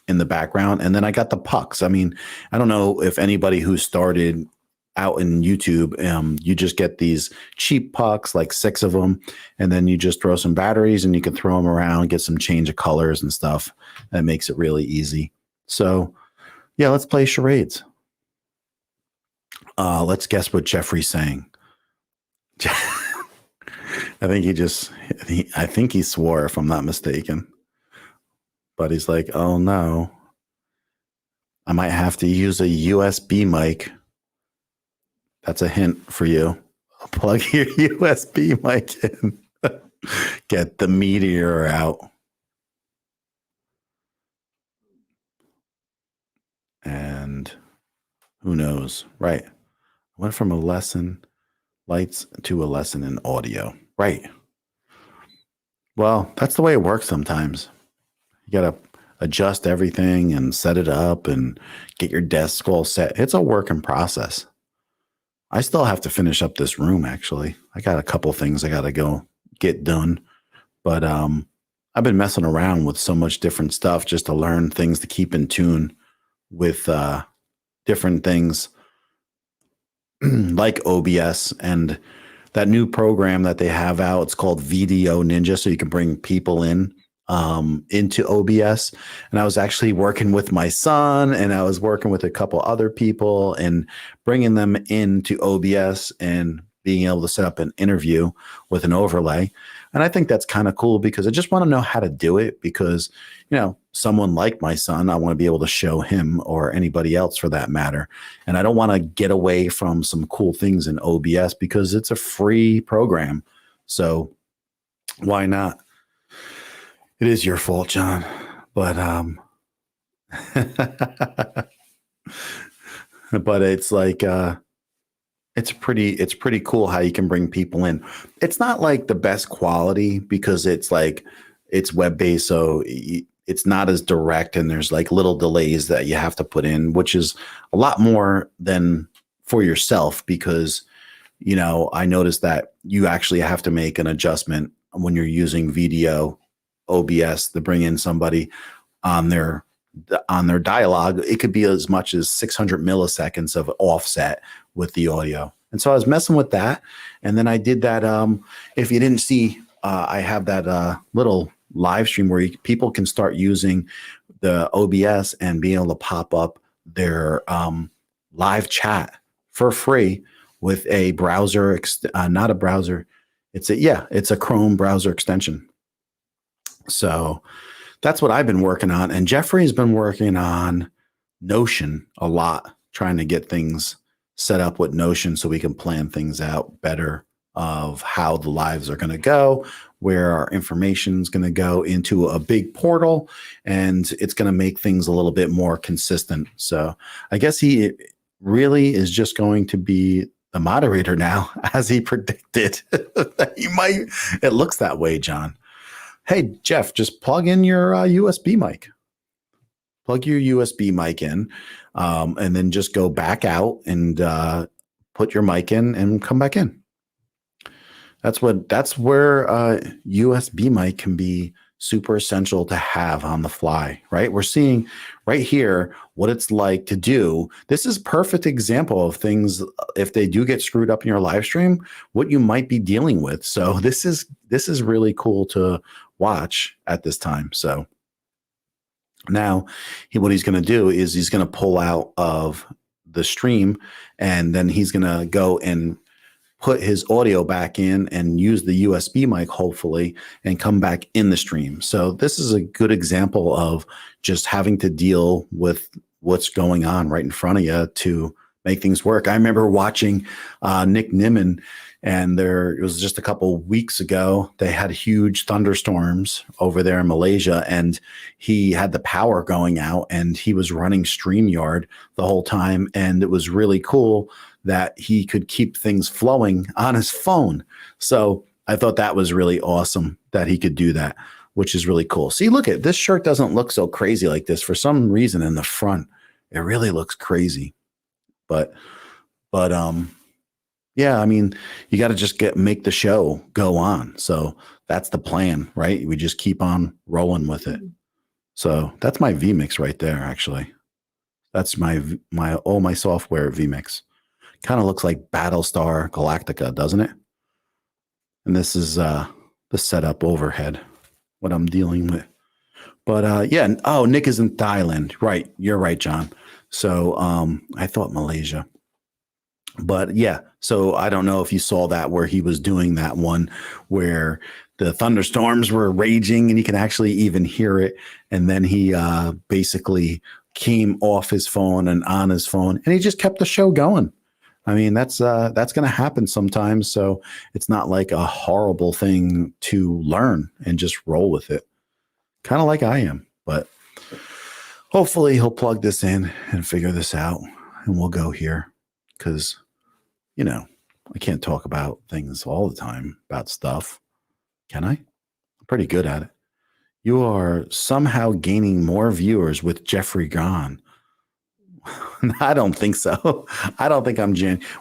in the background, and then I got the pucks. I mean, I don't know if anybody who started out in YouTube, you just get these cheap pucks, like 6 of them, and then you just throw some batteries and you can throw them around, get some change of colors and stuff. That makes it really easy. So yeah, let's play charades. Let's guess what Jeffrey's saying. I think he swore, if I'm not mistaken. But he's like, oh no, I might have to use a USB mic. That's a hint for you. Plug your USB mic in. Get the meteor out. And who knows? Right. I went from a lesson lights to a lesson in audio. Right. Well, that's the way it works sometimes. You got to adjust everything and set it up and get your desk all set. It's a work in process. I still have to finish up this room, actually. I got a couple things I got to go get done. But I've been messing around with so much different stuff just to learn things to keep in tune with different things like OBS and that new program that they have out. It's called Video Ninja, so you can bring people in into OBS, and I was actually working with my son, and I was working with a couple other people and bringing them into OBS and being able to set up an interview with an overlay. And I think that's kind of cool because I just want to know how to do it because, you know, someone like my son, I want to be able to show him or anybody else for that matter. And I don't want to get away from some cool things in OBS because it's a free program. So why not? It is your fault, John, but but it's like it's pretty cool how you can bring people in. It's not like the best quality because it's like it's web-based, so it's not as direct, and there's like little delays that you have to put in, which is a lot more than for yourself because, you know, I noticed that you actually have to make an adjustment when you're using video OBS to bring in somebody on their dialogue. It could be as much as 600 milliseconds of offset with the audio. And so I was messing with that. And then I did that. If you didn't see, I have that little live stream where people can start using the OBS and being able to pop up their live chat for free with a browser, not a browser. It's a Chrome browser extension. So that's what I've been working on. And Jeffrey's been working on Notion a lot, trying to get things set up with Notion so we can plan things out better of how the lives are going to go, where our information is going to go into a big portal, and it's going to make things a little bit more consistent. So I guess he really is just going to be the moderator now, as he predicted. It looks that way, John. Hey, Jeff, just plug in your USB mic. Plug your USB mic in, and then just go back out and put your mic in and come back in. That's where USB mic can be super essential to have on the fly, right? We're seeing right here what it's like to do. This is perfect example of things, if they do get screwed up in your live stream, what you might be dealing with. So this is really cool to watch at this time. So now what he's going to do is he's going to pull out of the stream, and then he's going to go and put his audio back in and use the USB mic, hopefully, and come back in the stream. So this is a good example of just having to deal with what's going on right in front of you to make things work. I remember watching Nick Nimmin, and it was just a couple weeks ago, they had huge thunderstorms over there in Malaysia, and he had the power going out, and he was running StreamYard the whole time. And it was really cool that he could keep things flowing on his phone. So I thought that was really awesome that he could do that, which is really cool. See, look at this shirt doesn't look so crazy like this. For some reason in the front, it really looks crazy. But yeah, I mean, you got to just make the show go on. So that's the plan, right? We just keep on rolling with it. So that's my vMix right there, actually. That's my software vMix. Kind of looks like Battlestar Galactica, doesn't it? And this is the setup overhead, what I'm dealing with. But yeah, Nick is in Thailand. Right, you're right, John. So I thought Malaysia. But yeah, so I don't know if you saw that where he was doing that one where the thunderstorms were raging and you can actually even hear it. And then he basically came off his phone and on his phone, and he just kept the show going. I mean, that's going to happen sometimes. So it's not like a horrible thing to learn and just roll with it. Kind of like I am, but hopefully he'll plug this in and figure this out, and we'll go here because, you know, I can't talk about things all the time about stuff. Can I? I'm pretty good at it. You are somehow gaining more viewers with Jeffrey gone. I don't think so. I don't think I'm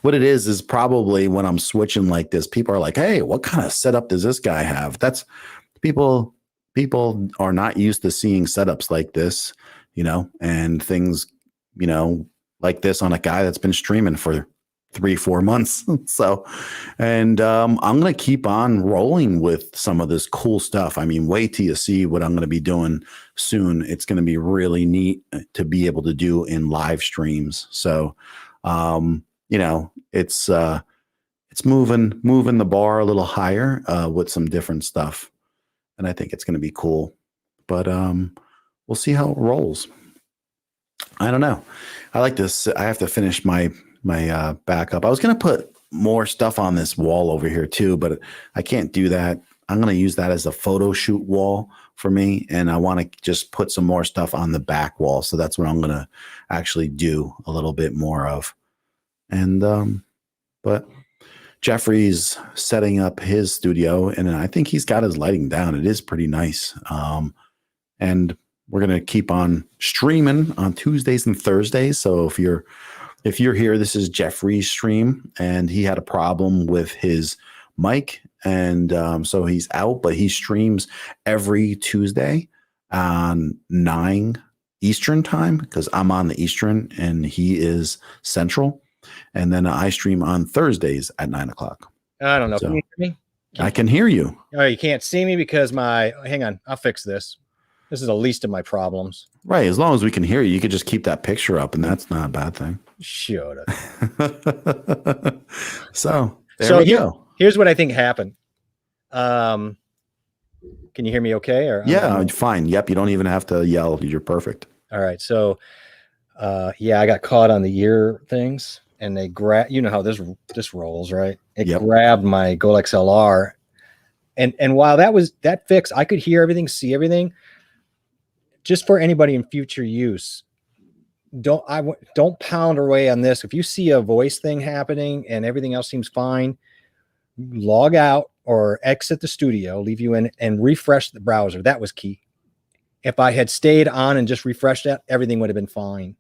what it is probably when I'm switching like this, people are like, hey, what kind of setup does this guy have? That's people are not used to seeing setups like this, you know, and things, you know, like this on a guy that's been streaming for 3-4 months. So, and I'm going to keep on rolling with some of this cool stuff. I mean, wait till you see what I'm going to be doing soon. It's going to be really neat to be able to do in live streams. So, you know, it's moving the bar a little higher with some different stuff. And I think it's going to be cool, but we'll see how it rolls. I don't know. I like this. I have to finish my backup. I was going to put more stuff on this wall over here too, but I can't do that. I'm going to use that as a photo shoot wall for me. And I want to just put some more stuff on the back wall. So that's what I'm going to actually do a little bit more of. And, but Jeffrey's setting up his studio, and I think he's got his lighting down. It is pretty nice. And we're going to keep on streaming on Tuesdays and Thursdays. So if you're here, this is Jeffrey's stream, and he had a problem with his mic. And so he's out, but he streams every Tuesday on 9 Eastern time, because I'm on the Eastern and he is Central. And then I stream on Thursdays at 9 o'clock. I don't know. So, can you hear me? I can hear you. Oh, you can't see me because hang on, I'll fix this. This is the least of my problems. Right. As long as we can hear you, you could just keep that picture up, and that's not a bad thing. Shut up. So there we go. Here's what I think happened. Can you hear me okay? Or yeah, fine. Yep. You don't even have to yell. You're perfect. All right. So, yeah, I got caught on the ear things, and they you know how this rolls, right? It grabbed my Golex LR. And while that fix, I could hear everything, see everything. Just for anybody in future use, don't pound away on this. If you see a voice thing happening and everything else seems fine, log out or exit the studio, leave you in, and refresh the browser. That was key. If I had stayed on and just refreshed that, everything would have been fine.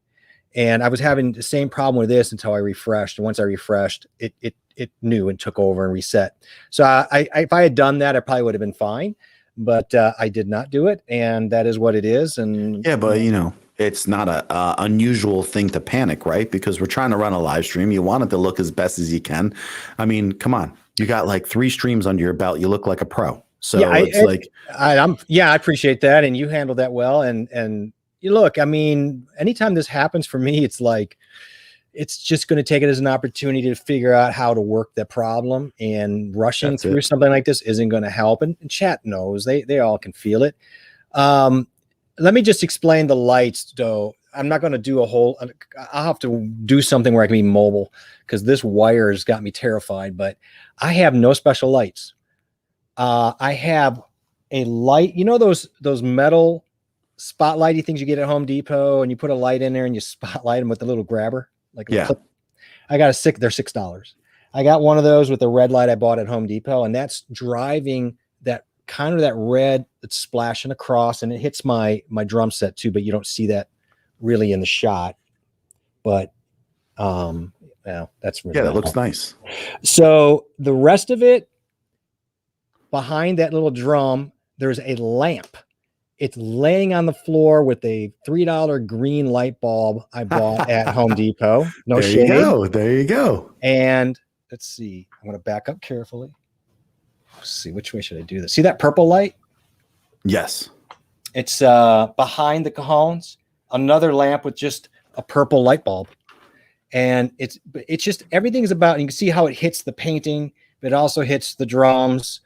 And I was having the same problem with this until I refreshed. And once I refreshed, it knew and took over and reset. So if I had done that, I probably would have been fine. But I did not do it, and that is what it is. And yeah, but you know, it's not a unusual thing to panic, right? Because we're trying to run a live stream. You want it to look as best as you can. I mean, come on, you got like 3 streams under your belt. You look like a pro. So yeah, I appreciate that, and you handled that well. And you look, I mean, anytime this happens for me, it's like, it's just going to take it as an opportunity to figure out how to work the problem, and rushing through something like this isn't going to help. And chat knows, they all can feel it. Let me just explain the lights though. I'm not going to do I'll have to do something where I can be mobile, because this wire has got me terrified, but I have no special lights. I have a light, you know, those metal spotlighty things you get at Home Depot, and you put a light in there and you spotlight them with a little grabber. Like, yeah, I got they're $6. I got one of those with the red light I bought at Home Depot, and that's driving that kind of that red that's splashing across, and it hits my drum set too, but you don't see that really in the shot. But yeah, that's really that looks nice. So the rest of it, behind that little drum, there's a lamp. It's laying on the floor with a $3 green light bulb I bought at Home Depot. No shade. There you go. And let's see. I'm going to back up carefully. Let's see, which way should I do this? See that purple light? Yes. It's behind the cajones. Another lamp with just a purple light bulb. And it's just, everything's about, you can see how it hits the painting, but it also hits the drums.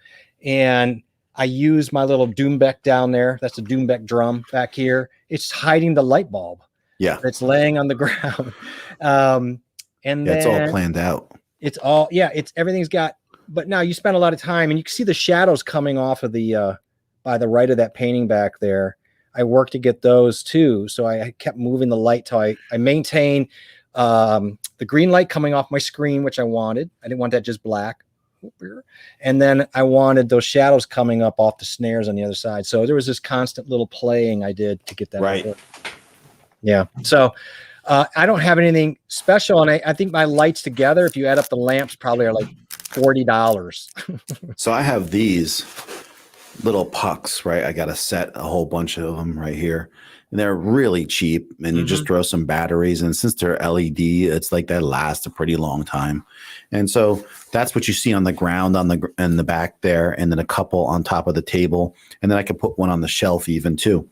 And I use my little Doombeck down there. That's a Doombeck drum back here. It's hiding the light bulb. Yeah. It's laying on the ground. And then it's all planned out. It's all, everything's got, but now you spend a lot of time, and you can see the shadows coming off of the, by the right of that painting back there. I worked to get those too. So I kept moving the light till I maintain the green light coming off my screen, which I wanted. I didn't want that just black. And then I wanted those shadows coming up off the snares on the other side. So there was this constant little playing I did to get that right. Yeah. So I don't have anything special. And I think my lights together, if you add up the lamps, probably are like $40. So I have these. little pucks, right? I got a set, a whole bunch of them right here. And they're really cheap, and you just throw some batteries. And since they're LED, it's like they last a pretty long time. And so that's what you see on the ground in the back there, and then a couple on top of the table. And then I could put one on the shelf even too.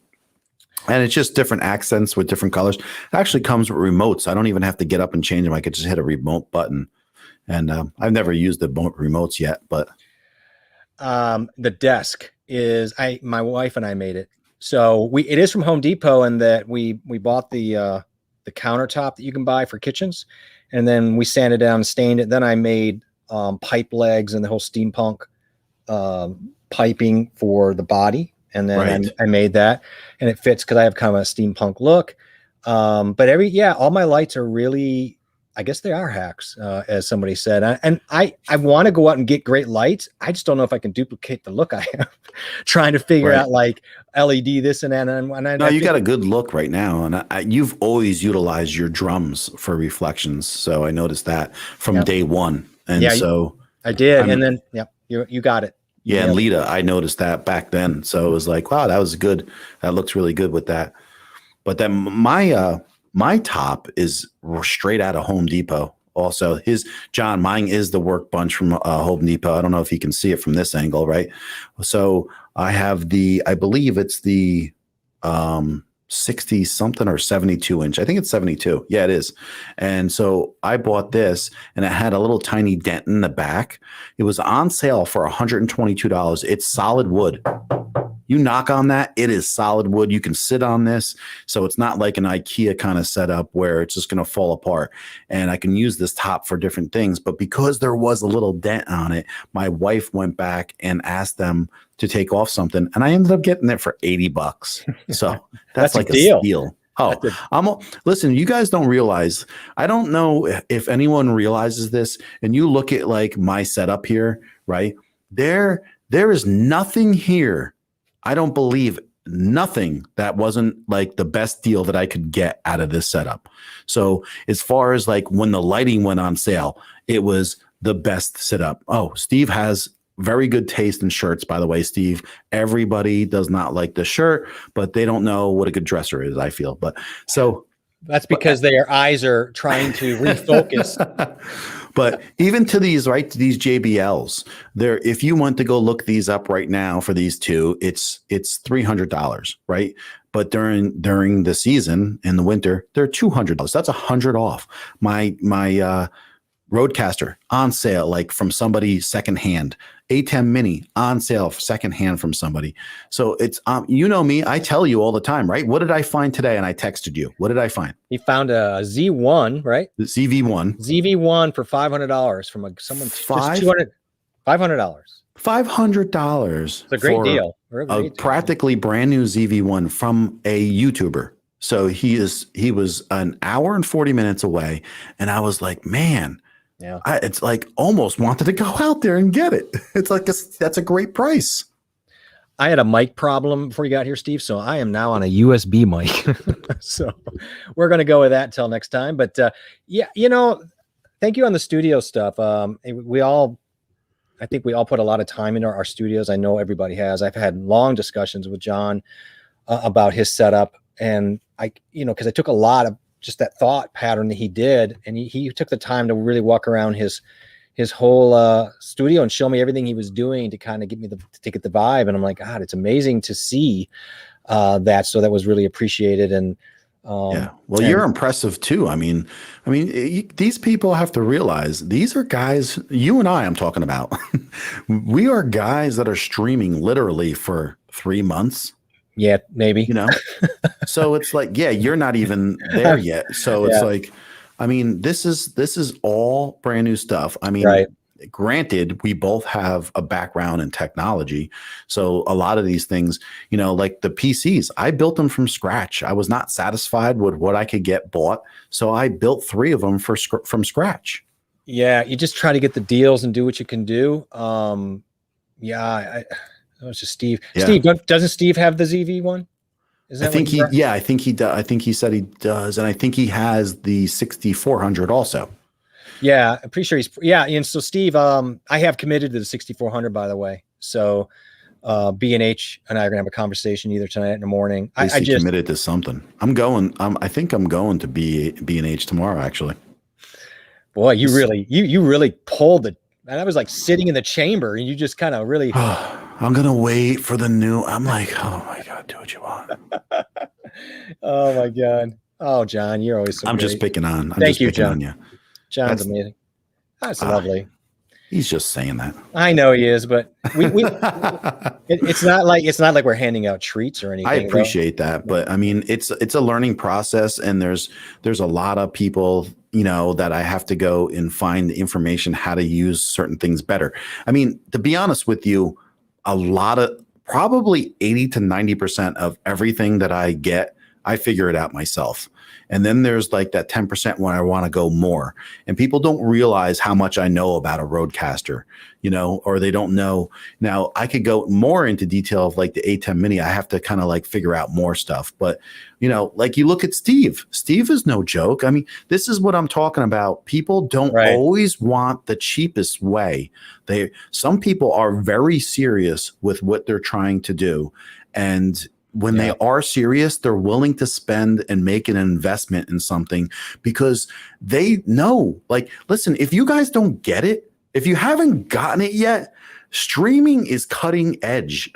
And it's just different accents with different colors. It actually comes with remotes. I don't even have to get up and change them. I could just hit a remote button. And I've never used the remotes yet, but the desk is my wife and I made it. So it is from Home Depot, and that we bought the countertop that you can buy for kitchens, and then we sanded it down and stained it. Then I made pipe legs and the whole steampunk piping for the body, and then I made that, and it fits because I have kind of a steampunk look. But all my lights are really, I guess they are hacks, as somebody said. And I want to go out and get great lights. I just don't know if I can duplicate the look I have trying to figure out like LED this and that. No, you got a good look right now. And you've always utilized your drums for reflections. So I noticed that from day one. And so I did. And then, you got it. Yeah. And Lita, I noticed that back then. So it was like, wow, that was good. That looks really good with that. But then my top is straight out of Home Depot. Also, mine is the workbench from Home Depot. I don't know if you can see it from this angle, right? So I have I believe it's the 60 something or 72 inch. I think it's 72. Yeah, it is. And so I bought this, and it had a little tiny dent in the back. It was on sale for $122. It's solid wood. You knock on that, it is solid wood. You can sit on this. So it's not like an IKEA kind of setup where it's just going to fall apart. And I can use this top for different things. But because there was a little dent on it, my wife went back and asked them to take off something. And I ended up getting it for $80. So that's like a steal. Oh, listen, you guys don't realize, I don't know if anyone realizes this, and you look at like my setup here, right? There is nothing here. I don't believe nothing that wasn't like the best deal that I could get out of this setup. So as far as like when the lighting went on sale, it was the best setup. Oh, Steve has very good taste in shirts, by the way, Steve. Everybody does not like the shirt, but they don't know what a good dresser is, I feel. But so that's because their eyes are trying to refocus. But even to these, right, to these JBLs, if you want to go look these up right now for these two, it's $300, right? But during the season in the winter, they're $200. That's $100 off. My Roadcaster on sale, like from somebody secondhand. A10 Mini on sale secondhand from somebody. So it's you know me, I tell you all the time, right? What did I find today? And I texted you. What did I find? He found a Z1, right? The ZV1. ZV1 for $500 from someone. $500. $500. It's a great deal. A practically brand new ZV1 from a YouTuber. So he was an hour and 40 minutes away, and I was like, man. Yeah, it's like almost wanted to go out there and get it. It's like that's a great price. I had a mic problem before you got here, Steve. So I am now on a USB mic. So we're going to go with that until next time. But yeah, thank you on the studio stuff. I think we all put a lot of time into our studios. I know everybody has. I've had long discussions with John about his setup, and because I took a lot of just that thought pattern that he did, and he took the time to really walk around his whole studio and show me everything he was doing to kind of get me to get the vibe. And I'm like, God, it's amazing to see that. So that was really appreciated. And yeah, well, you're impressive too. I mean, these people have to realize these are guys. You and I'm talking about. We are guys that are streaming literally for 3 months. Yeah, maybe. So it's like, yeah, you're not even there yet. So it's like, I mean, this is all brand new stuff. I mean, granted, we both have a background in technology. So a lot of these things, like the PCs, I built them from scratch. I was not satisfied with what I could get bought. So I built 3 of them from scratch. Yeah, you just try to get the deals and do what you can do. That was just Steve. Yeah. Steve, doesn't Steve have the ZV one? I think he does. I think he said he does, and I think he has the 6400 also. Yeah, I'm pretty sure and so Steve, I have committed to the 6400, by the way. So B&H and I are gonna have a conversation either tonight in the morning. At least I he just committed to something. I think I'm going to B&H tomorrow, actually. boy, you really pulled it. And I was like sitting in the chamber, and you just kind of really. I'm gonna wait for the new. I'm like, oh my god, do what you want. Oh my god. Oh, John, you're always so I'm great. just picking on. Thank you, John. On you. John's amazing. That's lovely. He's just saying that. I know he is, but it's not like we're handing out treats or anything. I appreciate that, but I mean, it's a learning process, and there's a lot of people, that I have to go and find the information how to use certain things better. I mean, to be honest with you, probably 80 to 90% of everything that I get, I figure it out myself. And then there's like that 10% when I want to go more. And people don't realize how much I know about a Rodecaster, or they don't know. Now, I could go more into detail of like the A10 Mini. I have to kind of like figure out more stuff. But, like you look at Steve. Steve is no joke. I mean, this is what I'm talking about. People don't always want the cheapest way. Some people are very serious with what they're trying to do. And when they are serious, they're willing to spend and make an investment in something because they know, like, listen, if you guys don't get it, if you haven't gotten it yet, streaming is cutting edge.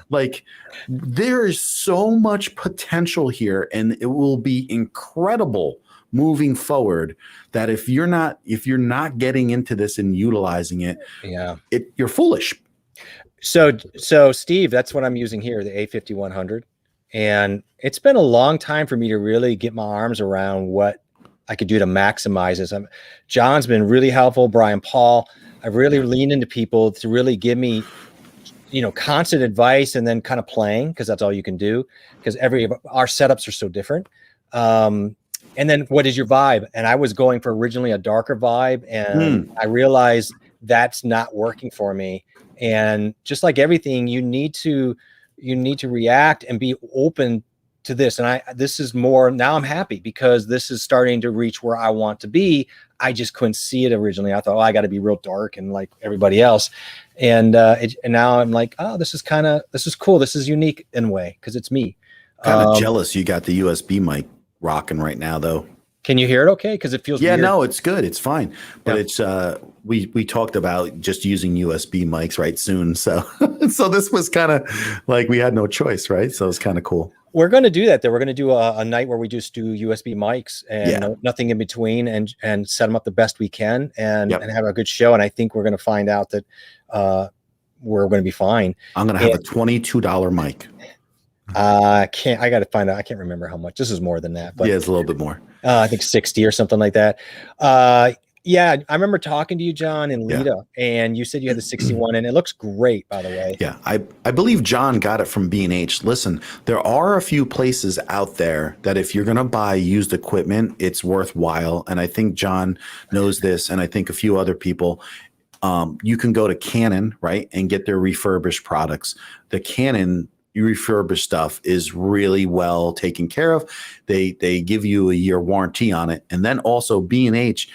Like, there is so much potential here, and it will be incredible moving forward that if you're not getting into this and utilizing it, you're foolish. So Steve, that's what I'm using here, the A5100. And it's been a long time for me to really get my arms around what I could do to maximize this. John's been really helpful. Brian Paul, I've really leaned into people to really give me, constant advice and then kind of playing, because that's all you can do, because our setups are so different. And then what is your vibe? And I was going for originally a darker vibe, and I realized that's not working for me. And just like everything, you need to react and be open to this. And this is more, now I'm happy because this is starting to reach where I want to be. I just couldn't see it originally. I thought, I got to be real dark and like everybody else. And now I'm like, this is cool. This is unique in a way, because it's me. Kind of jealous you got the USB mic rocking right now, though. Can you hear it okay? Because it feels weird. No, it's good. It's fine. But it's we talked about just using USB mics right soon. So so this was kind of like we had no choice, right? So it's kind of cool. We're going to do that. We're going to do a night where we just do USB mics and nothing in between, and set them up the best we can and have a good show. And I think we're going to find out that we're going to be fine. I'm going to have a $22 mic. I got to find out. I can't remember how much. This is more than that, but it's a little bit more. I think 60 or something like that. I remember talking to you, John, and Lita, and you said you had the 61, and it looks great, by the way. Yeah, I believe John got it from B&H. Listen, there are a few places out there that if you're going to buy used equipment, it's worthwhile. And I think John knows this, and I think a few other people. You can go to Canon, right, and get their refurbished products. The Canon refurbished stuff is really well taken care of. They give you a year warranty on it. And then also B&H,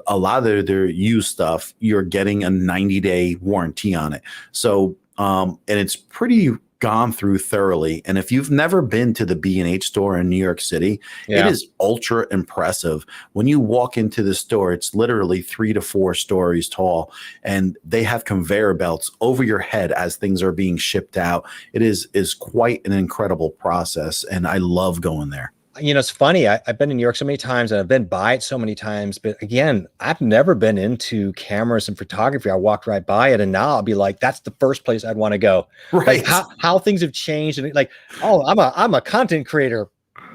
a lot of their used stuff, you're getting a 90-day warranty on it. So, and it's pretty gone through thoroughly. And if you've never been to the B&H store in New York City, it is ultra impressive. When you walk into the store, it's literally 3 to 4 stories tall, and they have conveyor belts over your head as things are being shipped out. It is quite an incredible process, and I love going there. It's funny. I've been in New York so many times, and I've been by it so many times. But again, I've never been into cameras and photography. I walked right by it, and now I'll be like, "That's the first place I'd want to go." Right? Like how things have changed, and like, I'm a content creator.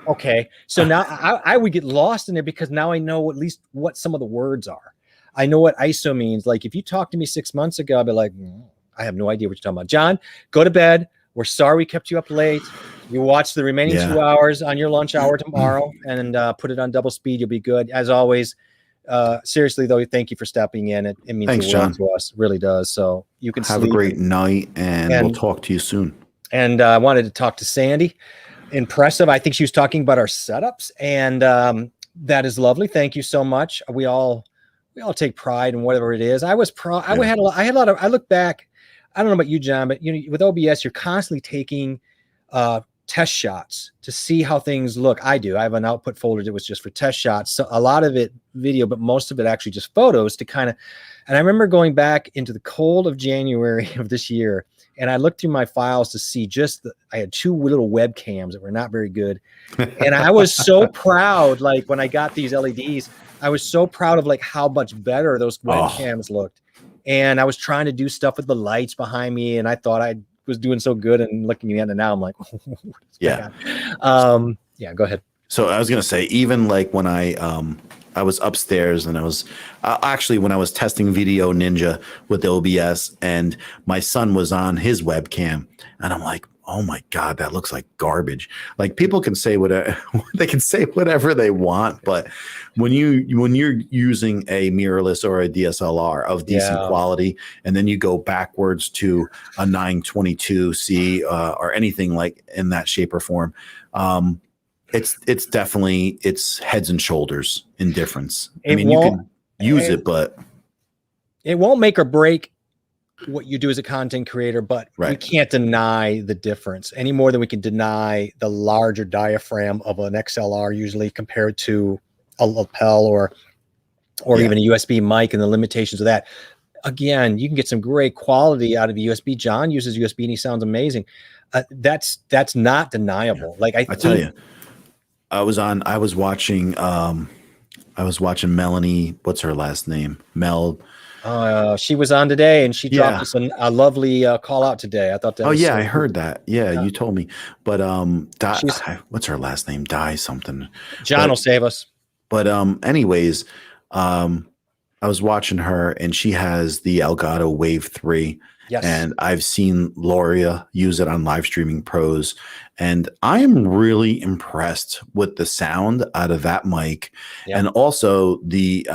Okay, so now I would get lost in there because now I know at least what some of the words are. I know what ISO means. Like if you talked to me 6 months ago, I'd be like, I have no idea what you're talking about. John, go to bed. We're sorry we kept you up late. You watch the remaining 2 hours on your lunch hour tomorrow and put it on double speed. You'll be good. As always, seriously, though, thank you for stepping in. It means a lot to us. It really does. So you can have a great night, and we'll talk to you soon. And I wanted to talk to Sandy. Impressive. I think she was talking about our setups, and that is lovely. Thank you so much. We all take pride in whatever it is. I look back. I don't know about you, John, but you know, with OBS, you're constantly taking test shots to see how things look. I do. I have an output folder that was just for test shots. So a lot of it video, but most of it actually just photos to kind of, and I remember going back into the cold of January of this year, and I looked through my files to see I had 2 little webcams that were not very good. And I was so proud, like when I got these LEDs, I was so proud of like how much better those webcams looked. And I was trying to do stuff with the lights behind me, and I thought I was doing so good, and looking at it now, I'm like, yeah. Yeah, go ahead. So I was going to say, even like when I was upstairs and I was actually when I was testing Video Ninja with OBS, and my son was on his webcam, and I'm like, oh my God, that looks like garbage. Like, people can say whatever they can say whatever they want, but when you're using a mirrorless or a DSLR of decent quality, and then you go backwards to a 922C or anything like in that shape or form, it's definitely heads and shoulders in difference. I mean, you can use it, but it won't make or break what you do as a content creator, but we can't deny the difference any more than we can deny the larger diaphragm of an XLR usually compared to a lapel or even a USB mic, and the limitations of that. Again, you can get some great quality out of the USB. John uses USB and he sounds amazing. That's not deniable. Like I tell you, I was watching Melanie. What's her last name? Mel. She was on today, and she dropped us a lovely call out today. I thought that. I heard that. Yeah, you told me. But what's her last name? Di something. John will save us. But anyways, I was watching her, and she has the Elgato Wave 3. Yes. And I've seen Loria use it on Live Streaming Pros, and I am really impressed with the sound out of that mic, and also the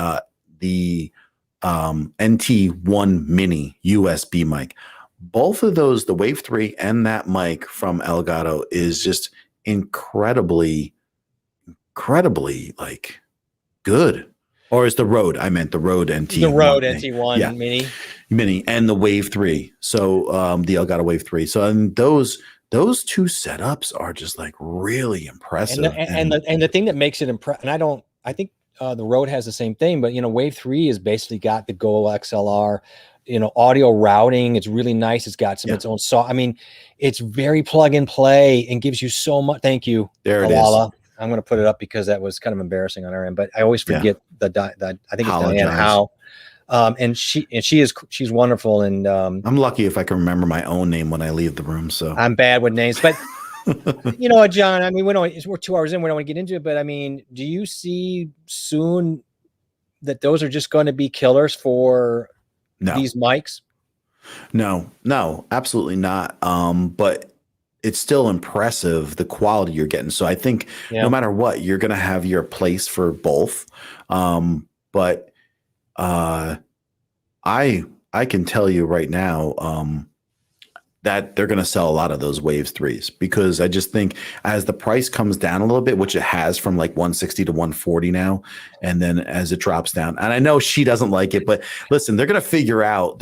NT1 Mini USB mic. Both of those, the Wave 3 and that mic from Elgato, is just incredibly like good. Or is the Rode? I meant the Rode NT. The Rode NT1 Mini and the Wave 3. So the Elgato Wave 3. So and those 2 setups are just like really impressive. And the thing that makes it impressive, and I think the Rode has the same thing, but Wave 3 has basically got the Go XLR, audio routing. It's really nice. It's got its own I mean, it's very plug and play and gives you so much. Thank you. There it is. I'm going to put it up because that was kind of embarrassing on our end, but I always forget I think it's Diane Howe. And she's wonderful. And I'm lucky if I can remember my own name when I leave the room. So I'm bad with names, but you know what, John, I mean, we're 2 hours in, we don't want to get into it, but I mean, do you see soon that those are just going to be killers for these mics? No, absolutely not. But it's still impressive, the quality you're getting. So I think no matter what, you're going to have your place for both. But I can tell you right now that they're going to sell a lot of those Waves 3s, because I just think as the price comes down a little bit, which it has from like 160 to 140 now, and then as it drops down, and I know she doesn't like it, but listen, they're going to figure out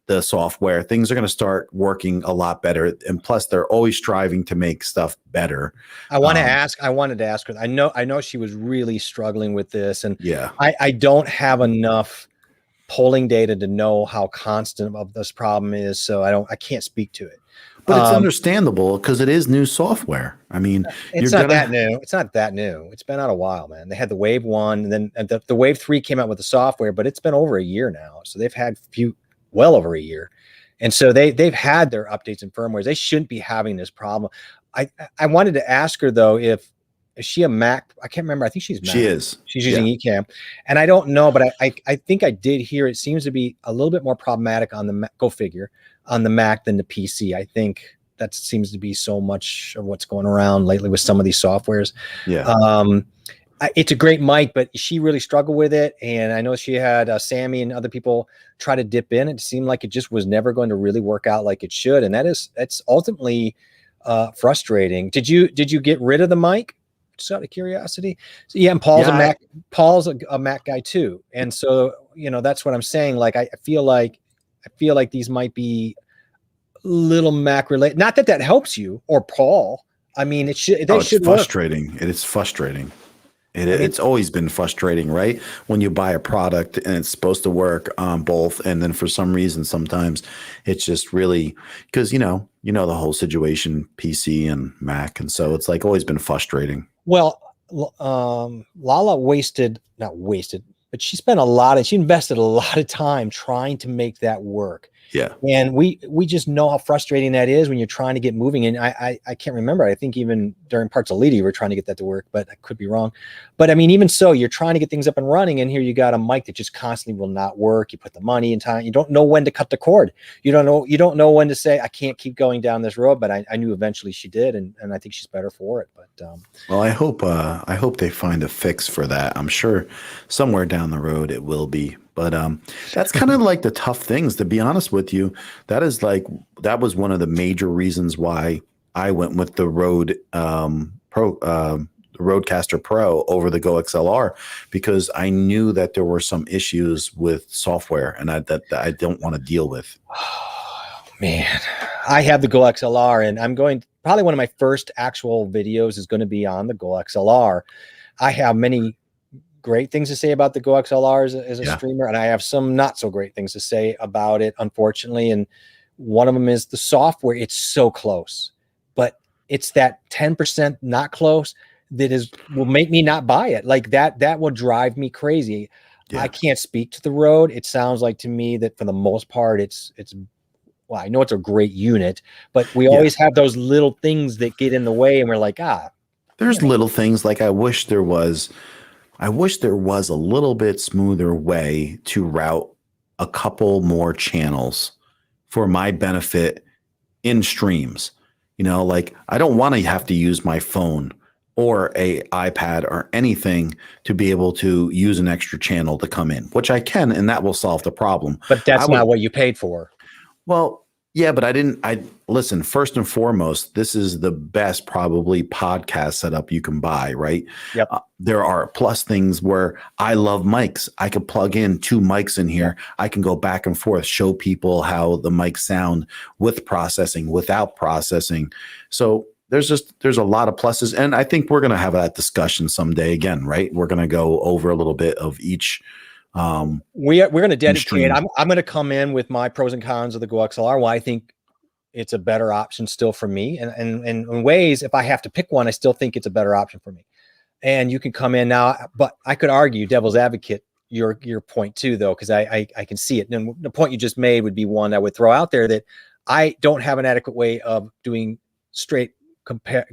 the software. Things are going to start working a lot better. And plus they're always striving to make stuff better. I wanted to ask her. I know she was really struggling with this, and I don't have enough polling data to know how constant of this problem is. So I can't speak to it, but it's understandable because it is new software. I mean, it's not that new. It's not that new. It's been out a while, man. They had the Wave 1, and then the Wave 3 came out with the software, but it's been over a year now. So they've had well over a year. And so they've had their updates and firmwares. They shouldn't be having this problem. I wanted to ask her though, is she a Mac? I can't remember. I think she's Mac. She is. She's using Ecamm. And I don't know, but I think I did hear it seems to be a little bit more problematic on the Mac, go figure, on the Mac than the PC. I think that seems to be so much of what's going around lately with some of these softwares. Yeah. It's a great mic, but she really struggled with it. And I know she had Sammy and other people try to dip in. It seemed like it just was never going to really work out like it should. And that's ultimately frustrating. Did you get rid of the mic? Just out of curiosity. So, and Paul's a Mac guy too. And so, that's what I'm saying. Like, I feel like I feel like these might be little Mac related. Not that that helps you or Paul. I mean, it should. They should work. Frustrating. It is frustrating. mean, It's always been frustrating, right? When you buy a product and it's supposed to work on both, and then for some reason, sometimes it's just really because you know the whole situation, PC and Mac, and so it's like always been frustrating. Well, Lala not wasted, but she invested a lot of time trying to make that work. Yeah. And we just know how frustrating that is when you're trying to get moving. And I can't remember. I think even during parts of Lita, you were trying to get that to work, but I could be wrong. But I mean, even so, you're trying to get things up and running. And here you got a mic that just constantly will not work. You put the money and time. You don't know when to cut the cord. You don't know when to say, I can't keep going down this road. But I knew eventually she did. And I think she's better for it. But well, I hope they find a fix for that. I'm sure somewhere down the road it will be. But that's kind of like the tough things, to be honest with you. That was one of the major reasons why I went with the Rodecaster Pro over the Go XLR, because I knew that there were some issues with software and that I don't want to deal with. Oh, man, I have the Go XLR, and probably one of my first actual videos is going to be on the Go XLR. I have many great things to say about the Go XLR as a streamer, and I have some not so great things to say about it, unfortunately. And one of them is the software. It's so close, but it's that 10% not close that will make me not buy it. Like that will drive me crazy. Yeah. I can't speak to the Rode. It sounds like to me that for the most part, it's well, I know it's a great unit, but we always have those little things that get in the way, and we're like, there's little things like I wish there was a little bit smoother way to route a couple more channels for my benefit in streams. Like I don't want to have to use my phone or a iPad or anything to be able to use an extra channel to come in, which I can, and that will solve the problem. But that's not what you paid for. Well, yeah, but listen, first and foremost, this is the best probably podcast setup you can buy, right? Yep. There are plus things where I love mics. I could plug in 2 mics in here. I can go back and forth, show people how the mics sound with processing, without processing. So there's a lot of pluses. And I think we're going to have that discussion someday again, right? We're going to go over a little bit of each. We're going to dedicate. I'm going to come in with my pros and cons of the Go XLR. Why I think it's a better option still for me, and in ways, if I have to pick one, I still think it's a better option for me. And you can come in now, but I could argue devil's advocate your point too, though, because I can see it. And the point you just made would be one I would throw out there, that I don't have an adequate way of doing straight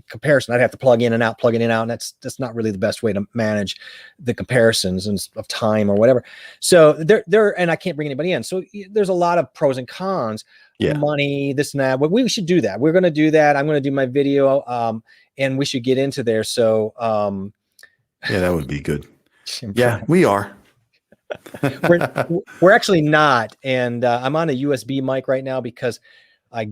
comparison. I'd have to plug in and out, and that's not really the best way to manage the comparisons of time or whatever. So there, and I can't bring anybody in. So there's a lot of pros and cons, money, this and that. But we should do that. We're going to do that. I'm going to do my video, and we should get into there. So, yeah, that would be good. Yeah, we are. we're actually not. And I'm on a USB mic right now because I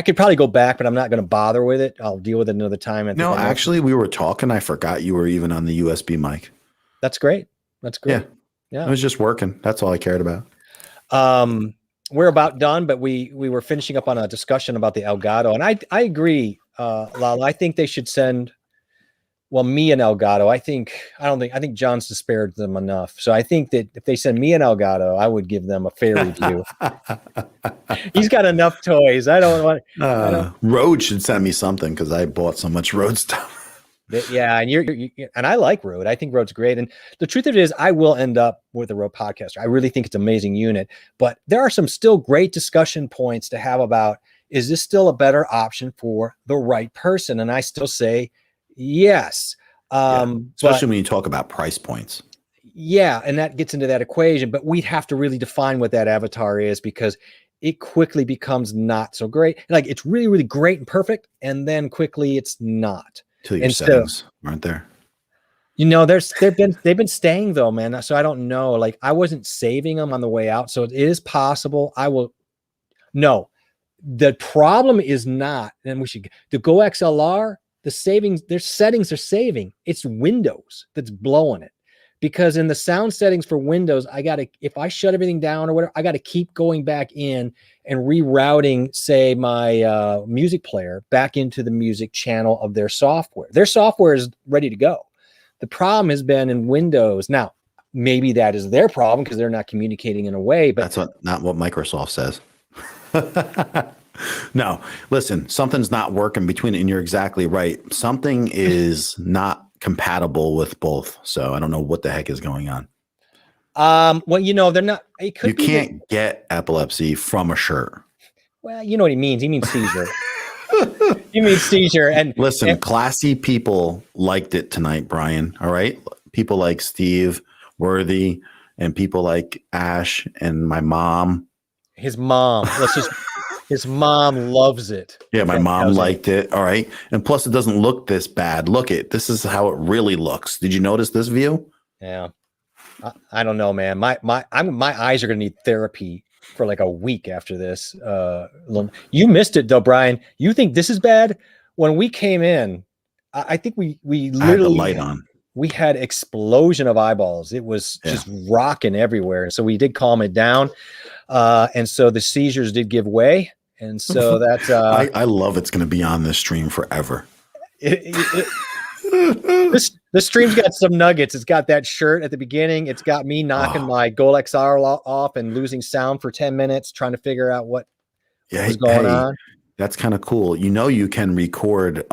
could probably go back, but I'm not going to bother with it. I'll deal with it another time. No, actually, we were talking. I forgot you were even on the USB mic. That's great. That's great. Yeah. It was just working. That's all I cared about. We're about done, but we were finishing up on a discussion about the Elgato. And I agree, Lala. I think they should send, me an Elgato. I think John's despaired them enough. So I think that if they send me an Elgato, I would give them a fair review. He's got enough toys. I don't want. Rode should send me something because I bought so much Rode stuff. Yeah, and I like Rode. I think Rode's great. And the truth of it is, I will end up with a Rode Podcaster. I really think it's an amazing unit. But there are some still great discussion points to have about, is this still a better option for the right person? And I still say yes. Especially when you talk about price points. Yeah, and that gets into that equation. But we'd have to really define what that avatar is, because it quickly becomes not so great. Like it's really, really great and perfect, and then quickly it's not. Till your settings aren't there. They've been staying though, man. So I don't know. Like I wasn't saving them on the way out, so it is possible. No, the problem is not. And the Go XLR. The settings are saving. It's Windows that's blowing it. because in the sound settings for Windows, if I shut everything down or whatever, I got to keep going back in and rerouting, say, my music player back into the music channel of their software. Their software is ready to go. The problem has been in Windows. Now, maybe that is their problem because they're not communicating in a way, but that's not what Microsoft says. No, listen, something's not working between it, and you're exactly right. Something is not compatible with both. So I don't know what the heck is going on. Well, they're not. You can't get epilepsy from a shirt. Well, you know what he means. He means seizure. He means seizure. And listen, classy people liked it tonight, Brian. All right, people like Steve Worthy and people like Ash and my mom. His mom. His mom loves it. Yeah, my mom liked it. All right. And plus it doesn't look this bad. Look it. This is how it really looks. Did you notice this view? Yeah. I don't know, man. My eyes are going to need therapy for like a week after this. You missed it though, Brian. You think this is bad? When we came in, I think we literally had the light on. We had explosion of eyeballs. It was just rocking everywhere. So we did calm it down. And so the seizures did give way. And so that's I love it's going to be on this stream forever. This stream's got some nuggets. It's got that shirt at the beginning. It's got me knocking my Goal XR off and losing sound for 10 minutes, trying to figure out what was going on. That's kind of cool. You can record.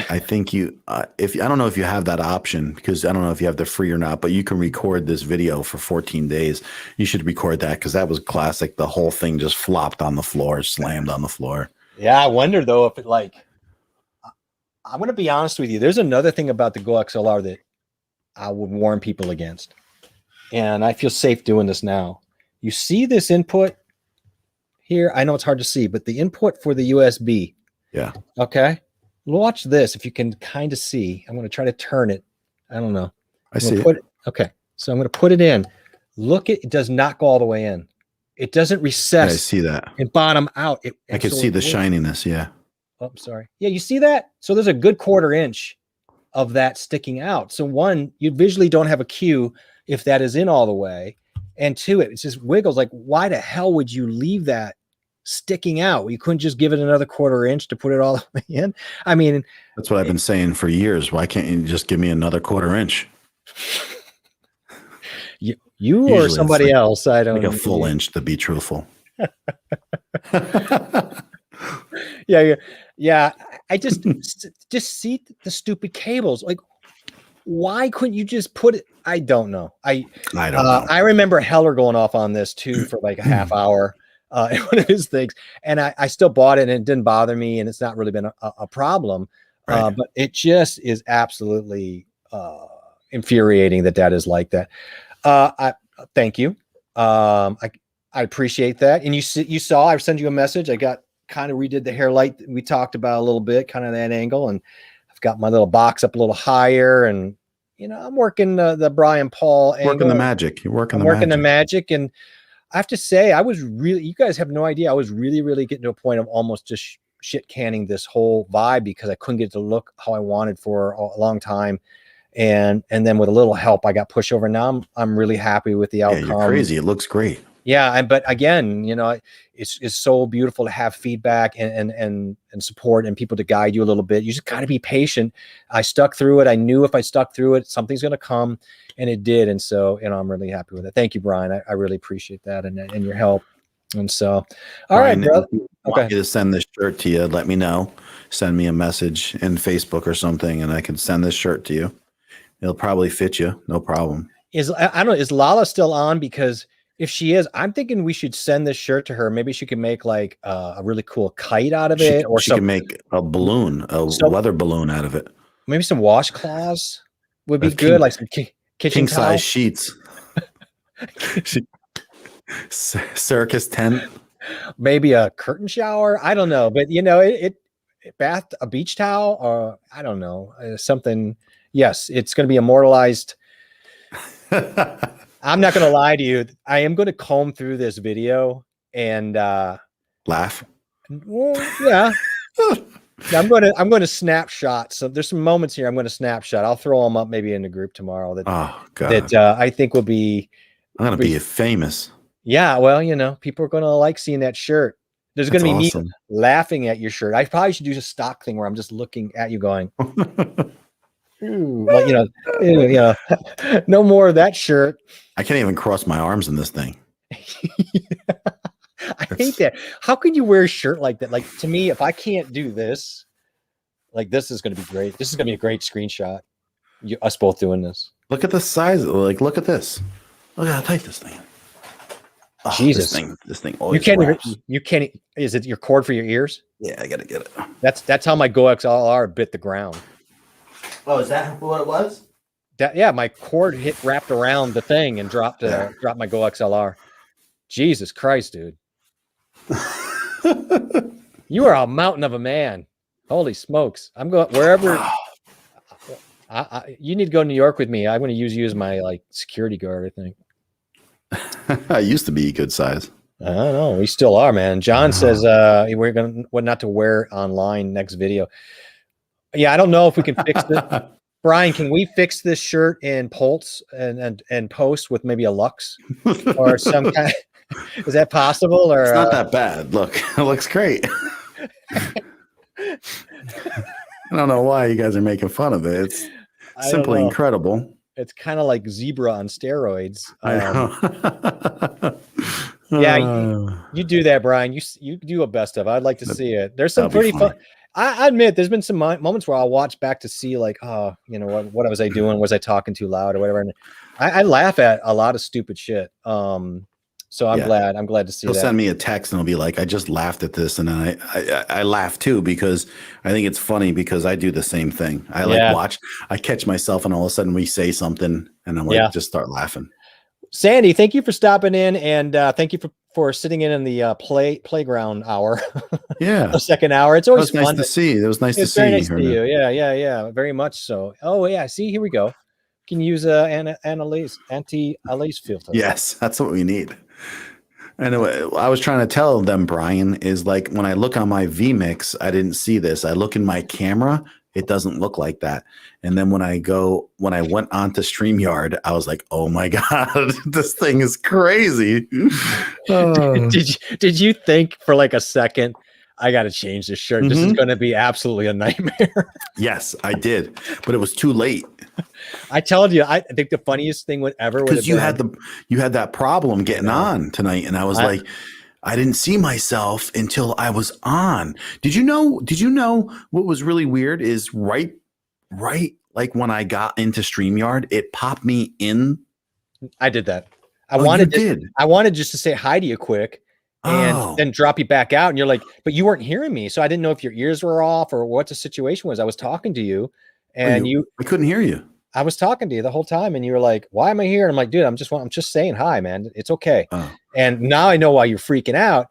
I think I don't know if you have that option, because I don't know if you have the free or not, but you can record this video for 14 days. You should record that, because that was classic. The whole thing just flopped on the floor, slammed on the floor. Yeah. I wonder though, if I'm going to be honest with you. There's another thing about the Go XLR that I would warn people against. And I feel safe doing this now. You see this input here? I know it's hard to see, but the input for the USB. Yeah. Okay. Watch this. If you can kind of see, I'm going to try to turn it. I don't know. I see it. Okay. So I'm going to put it in. Look, it does not go all the way in. It doesn't recess. Yeah, I see that. And bottom out. I can see the shininess. Yeah. Oh, I'm sorry. Yeah. You see that? So there's a good 1/4 inch of that sticking out. So one, you visually don't have a cue if that is in all the way. And two, it just wiggles. Like, why the hell would you leave that sticking out? You couldn't just give it another 1/4 inch to put it all the way in. I mean, that's what I've been saying for years. Why can't you just give me another 1/4 inch? You or somebody else? I don't know. Like a full inch, to be truthful. Yeah. I just see the stupid cables. Like, why couldn't you just put it? I don't know. I don't know. I remember Heller going off on this too for like a half hour. One of his things, and I still bought it, and it didn't bother me, and it's not really been a problem. Right. But it just is absolutely infuriating that is like that. Thank you. I appreciate that. And you saw I sent you a message. I got kind of redid the hair light we talked about a little bit, kind of that angle, and I've got my little box up a little higher, and I'm working the Brian Paul angle. Working the magic. You're working the magic, and I have to say, you guys have no idea. I was really getting to a point of almost just shit canning this whole vibe, because I couldn't get it to look how I wanted for a long time. And then with a little help, I got pushed over. Now I'm really happy with the outcome. Yeah, you're crazy. It looks great. Yeah. But again, it's so beautiful to have feedback and support and people to guide you a little bit. You just got to be patient. I stuck through it. I knew if I stuck through it, something's going to come, and it did. And so, I'm really happy with it. Thank you, Brian. I really appreciate that and your help. And so, all right, brother. If you want me to send this shirt to you, let me know. Send me a message in Facebook or something, and I can send this shirt to you. It'll probably fit you. No problem. Is Lala still on? Because if she is, I'm thinking we should send this shirt to her. Maybe she could make like a really cool kite out of it, or she can make a balloon, weather balloon out of it. Maybe some washcloths would be good, like some kitchen size sheets. Circus tent. Maybe a curtain shower. I don't know, but a beach towel, or I don't know, something. Yes, it's going to be immortalized. I'm not going to lie to you. I am going to comb through this video and laugh. Well, yeah. I'm going to snapshot. So there's some moments here I'm going to snapshot. I'll throw them up maybe in the group tomorrow that I think will be. I'm going to be famous. Yeah, well, people are going to like seeing that shirt. There's going to be me laughing at your shirt. I probably should do a stock thing where I'm just looking at you going, ooh, like, no more of that shirt. I can't even cross my arms in this thing. I hate that. How could you wear a shirt like that? Like, to me, if I can't do this, like, this is going to be great. This is going to be a great screenshot. Us both doing this. Look at the size. Like, look at this. Look at how tight this thing is. Oh, Jesus, this thing always you can't. Is it your cord for your ears? Yeah, I gotta get it. That's how my Go XLR bit the ground. Oh, is that what it was? My cord wrapped around the thing and dropped my Go XLR. Jesus Christ, dude. You are a mountain of a man. Holy smokes. I'm going wherever. You need to go to New York with me. I'm going to use you as my security guard, I think. I used to be good size. I don't know. We still are, man. John says we're going to not to wear online next video. Yeah, I don't know if we can fix this. Brian, can we fix this shirt in Pulse and post with maybe a Lux or some kind? Is that possible? Or it's not that bad. Look, it looks great. I don't know why you guys are making fun of it. It's simply incredible. It's kind of like Zebra on steroids. I know. Yeah, you do that, Brian. You do a best of. I'd like to see it. There's some pretty fun. I admit there's been some moments where I'll watch back to see what was I doing? Was I talking too loud or whatever? And I laugh at a lot of stupid shit. So I'm glad to see that. He'll send me a text and he'll be like, I just laughed at this. And then I laugh too, because I think it's funny because I do the same thing. I catch myself and all of a sudden we say something and I'm like, just start laughing. Sandy, thank you for stopping in and thank you for sitting in the playground hour. Yeah. The secon hour. It's always fun nice to see. It was nice to see you. Nice to you. Yeah. Very much so. Oh yeah. See, here we go. Can use anti-alias filter. Yes, that's what we need. Anyway, I was trying to tell them, Brian, is like when I look on my vMix, I didn't see this. I look in my camera, it doesn't look like that. And then when I went onto StreamYard, I was like, oh my God, this thing is crazy. Did you think for like a second, I got to change this shirt? This is going to be absolutely a nightmare. Yes, I did, but it was too late. I told you, I think the funniest thing because you had that problem getting on tonight, and I was like, I didn't see myself until I was on. Did you know what was really weird is right like when I got into StreamYard, it popped me in. I did that. I wanted just to say hi to you quick and then drop you back out, and you're like, but you weren't hearing me, so I didn't know if your ears were off or what the situation was. I was talking to you. And I couldn't hear you. I was talking to you the whole time, and you were like, "Why am I here?" And I'm like, "Dude, I'm just saying hi, man. It's okay." And now I know why you're freaking out.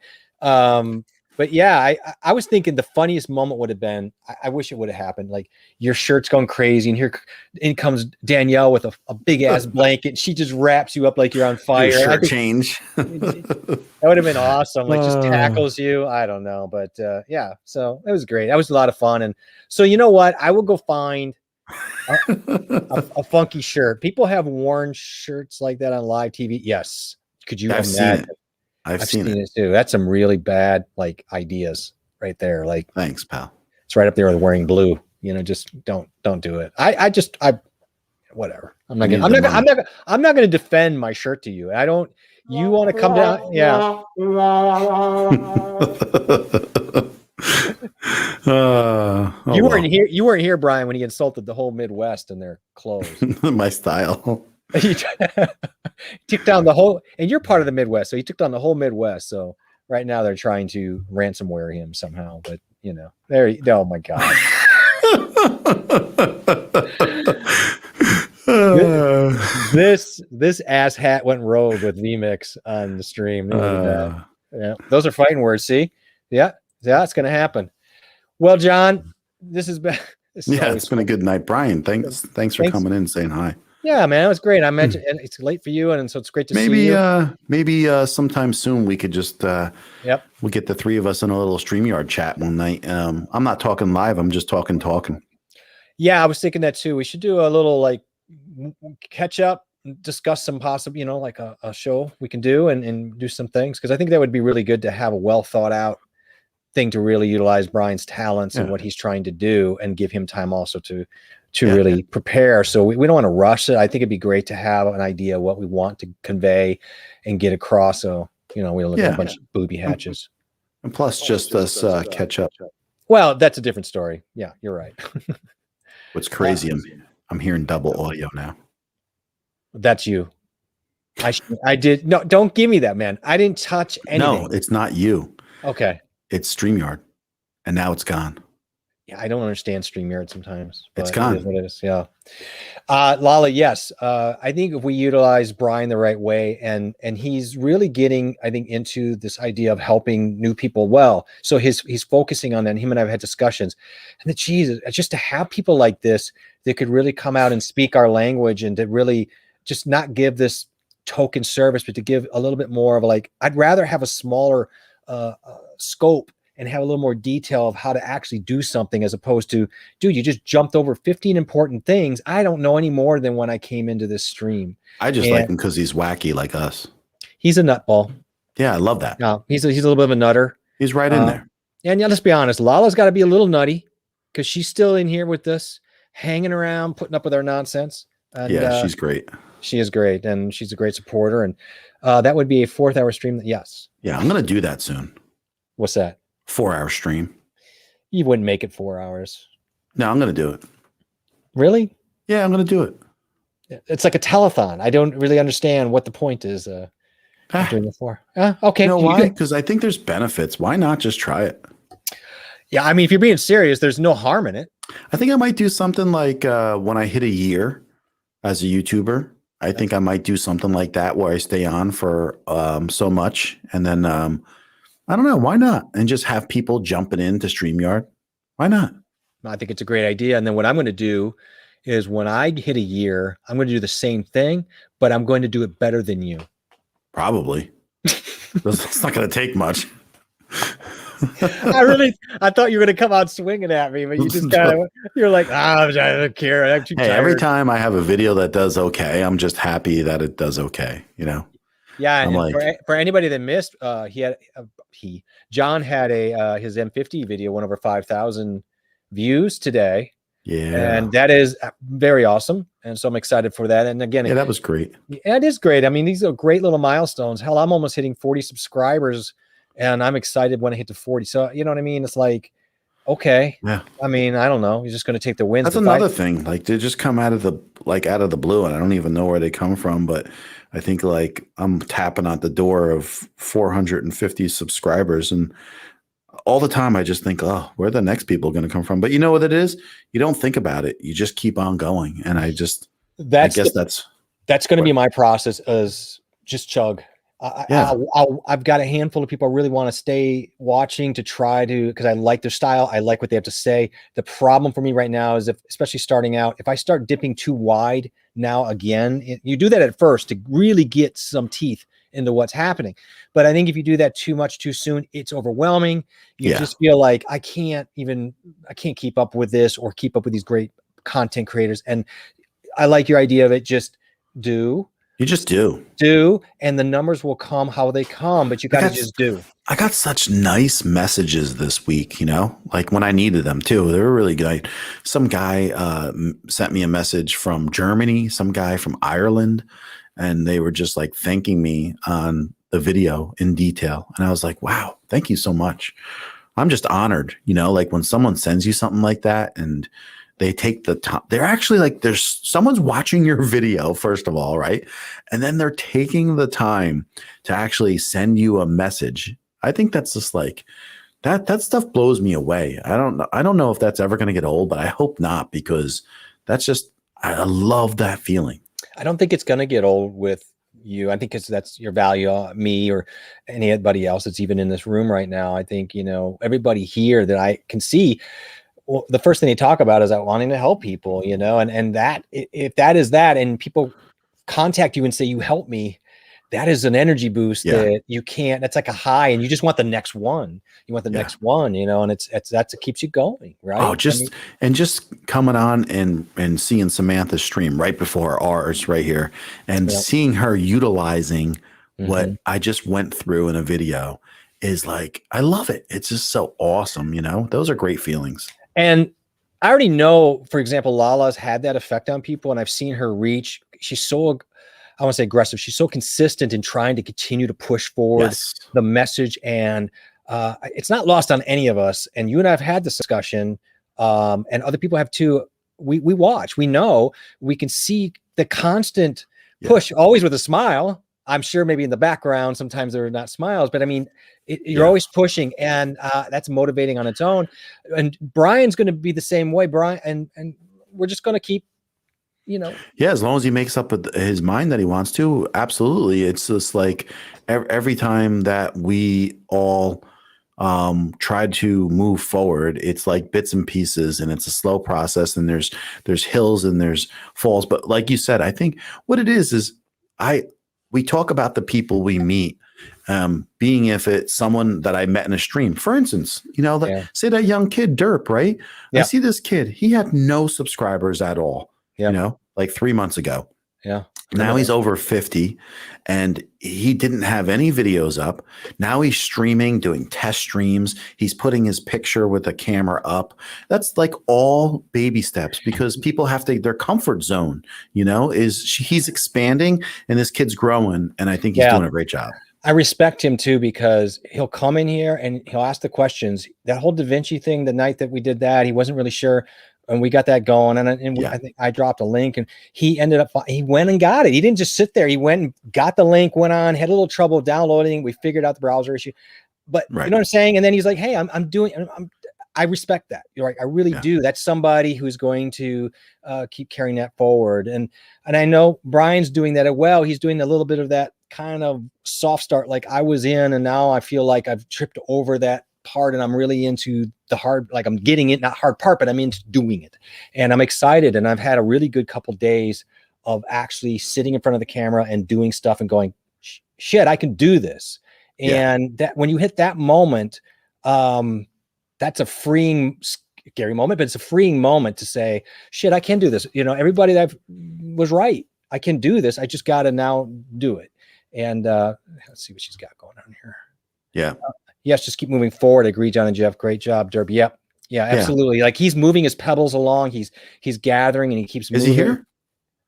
But yeah, I was thinking the funniest moment would have been. I wish it would have happened. Like your shirt's going crazy, and here in comes Danielle with a big ass blanket. And she just wraps you up like you're on fire. Shirt change. That would have been awesome. Like just tackles you. I don't know, but yeah. So it was great. That was a lot of fun. And so you know what? I will go find a funky shirt. People have worn shirts like that on live TV. Yes. Could you imagine? I've seen it too. That's some really bad ideas right there. Like, thanks, pal. It's right up there with wearing blue. Just don't do it. I whatever. I'm not gonna defend my shirt to you. I don't. You want to come down? Yeah. You weren't here, Brian, when he insulted the whole Midwest and their clothes. My style. He took down the whole, and you're part of the Midwest, so he took down the whole Midwest. So right now they're trying to ransomware him somehow, but oh my God. This ass hat went rogue with vMix on the stream. Yeah, those are fighting words. See, yeah, it's gonna happen. Well, John, this has been. It's been a good night, Brian. Thanks for coming in and saying hi. Yeah, man, it was great. I mentioned and it's late for you, and so it's great to Maybe see you. maybe sometime soon we could just Yep. we'll get the three of us in a little StreamYard chat one night. I'm not talking live. I'm just talking. Yeah, I was thinking that too. We should do a little like catch up, discuss some possible, like a show we can do and do some things because I think that would be really good to have a well thought out thing to really utilize Brian's talents and Yeah. what he's trying to do and give him time also to Yeah. really prepare. So we don't want to rush it. I think it'd be great to have an idea what we want to convey and get across. So, we don't look at a bunch of booby hatches. And plus, just us catch up. Well, that's a different story. Yeah, you're right. What's crazy? I'm hearing double audio now. That's you. I did. No, don't give me that, man. I didn't touch anything. No, it's not you. Okay. It's StreamYard, and now it's gone. Yeah, I don't understand StreamYard sometimes. It's gone. It is what it is. Yeah. Lala, yes. I think if we utilize Brian the right way, and he's really getting, I think, into this idea of helping new people well. So he's focusing on that. And him and I have had discussions. And Jesus, just to have people like this that could really come out and speak our language and to really just not give this token service, but to give a little bit more of I'd rather have a smaller scope and have a little more detail of how to actually do something as opposed to, dude, you just jumped over 15 important things. I don't know any more than when I came into this stream. I just like him because he's wacky like us. He's a nutball. Yeah, I love that. No, he's a little bit of a nutter. He's right in there. And yeah, let's be honest, Lala's got to be a little nutty because she's still in here with us, hanging around, putting up with our nonsense. And, yeah, she's great. She is great, and she's a great supporter. And that would be a 4th-hour stream. Yes. Yeah, I'm going to do that soon. What's that? 4-hour stream. You wouldn't make it 4 hours. No, I'm going to do it. Really? Yeah, I'm going to do it. It's like a telethon. I don't really understand what the point is doing it for. Okay. You know why? Because I think there's benefits. Why not just try it? Yeah, I mean, if you're being serious, there's no harm in it. I think I might do something like when I hit a year as a YouTuber. I think I might do something like that where I stay on for so much. And then, I don't know, why not? And just have people jumping into StreamYard. Why not? I think it's a great idea. And then what I'm going to do is when I hit a year, I'm going to do the same thing, but I'm going to do it better than you. Probably. It's not going to take much. I thought you were going to come out swinging at me, but you just you're like, I don't care. I'm too tired. Every time I have a video that does okay, I'm just happy that it does okay, Yeah, and for anybody that missed, John had his M50 video went over 5,000 views today. Yeah, and that is very awesome, and so I'm excited for that. And again, that was great. It is great. I mean, these are great little milestones. Hell, I'm almost hitting 40 subscribers. And I'm excited when I hit to 40. So, you know what I mean? It's like, okay. Yeah. I mean, I don't know. You're just going to take the wins. That's another thing. Like they just come out of the blue and I don't even know where they come from. But I think I'm tapping at the door of 450 subscribers. And all the time I just think, oh, where are the next people going to come from? But you know what it is? You don't think about it. You just keep on going. And I guess that's going to be my process is just chug. I've got a handful of people I really want to stay watching to try to, because I like their style. I like what they have to say. The problem for me right now is especially starting out, if I start dipping too wide now again, you do that at first to really get some teeth into what's happening. But I think if you do that too much too soon, it's overwhelming. You just feel like I can't keep up with this or keep up with these great content creators. And I like your idea of it. Just do. You just do, and the numbers will come how they come, but you got to just do. I got such nice messages this week, like when I needed them too. They were really good. Some guy sent me a message from Germany, some guy from Ireland, and they were just like thanking me on the video in detail. And I was like, wow, thank you so much. I'm just honored, like when someone sends you something like that and they take the time. They're actually there's someone's watching your video, first of all, right? And then they're taking the time to actually send you a message. I think that's just that stuff blows me away. I don't know if that's ever going to get old, but I hope not, because that's just, I love that feeling. I don't think it's going to get old with you. I think that's your value, me or anybody else that's even in this room right now. I think, everybody here that I can see, well, the first thing they talk about is that wanting to help people, you know, and that if that is that, and people contact you and say, you help me, that is an energy boost that you can't, that's like a high, and you just want the next one. You want the next one, you know, and it's that's it keeps you going, right? Oh, just coming on and seeing Samantha's stream right before ours right here, and seeing her utilizing what I just went through in a video is like, I love it. It's just so awesome. You know, those are great feelings. And I already know, for example, Lala's had that effect on people, and I've seen her reach. She's so, I want to say aggressive. She's so consistent in trying to continue to push forward the message. And it's not lost on any of us. And you and I have had this discussion, and other people have too. We watch, we know, we can see the constant push, always with a smile. I'm sure maybe in the background, sometimes there are not smiles, but I mean, you're always pushing, and that's motivating on its own. And Brian's going to be the same way, Brian. And we're just going to keep, you know. Yeah. As long as he makes up his mind that he wants to. Absolutely. It's just like every time that we all try to move forward, it's like bits and pieces, and it's a slow process, and there's hills and there's falls. But like you said, I think what it is we talk about the people we meet, being if it's someone that I met in a stream, for instance, you know, say that young kid, Derp, right? I see this kid, he had no subscribers at all, you know, like 3 months ago. Now he's over 50, and he didn't have any videos up. Now he's streaming, doing test streams. He's putting his picture with a camera up. That's like all baby steps, because people have to, their comfort zone, you know, he's expanding, and this kid's growing. And I think he's doing a great job. I respect him too, because he'll come in here and he'll ask the questions. That whole Da Vinci thing, the night that we did that, he wasn't really sure. And we got that going, and I think I dropped a link, and he ended up, he went and got it. He didn't just sit there. He went and got the link, went on, had a little trouble downloading. We figured out the browser issue, but you know what I'm saying? And then he's like, hey, I respect that. You're right. I really do. That's somebody who's going to keep carrying that forward. And I know Brian's doing that as well. He's doing a little bit of that kind of soft start, like I was in, and now I feel like I've tripped over that part, and I'm really into the hard, like I'm getting it, not hard part, but I'm into doing it, and I'm excited. And I've had a really good couple days of actually sitting in front of the camera and doing stuff and going, shit, I can do this. And that when you hit that moment, that's a freeing, scary moment, but it's a freeing moment to say, shit, I can do this. You know, everybody that was right. I can do this. I just got to now do it. And let's see what she's got going on here. Yes, just keep moving forward. Agree, John and Jeff. Great job, Derby. Yep. Yeah, absolutely. Like he's moving his pebbles along. He's gathering, and he keeps moving. Is he here?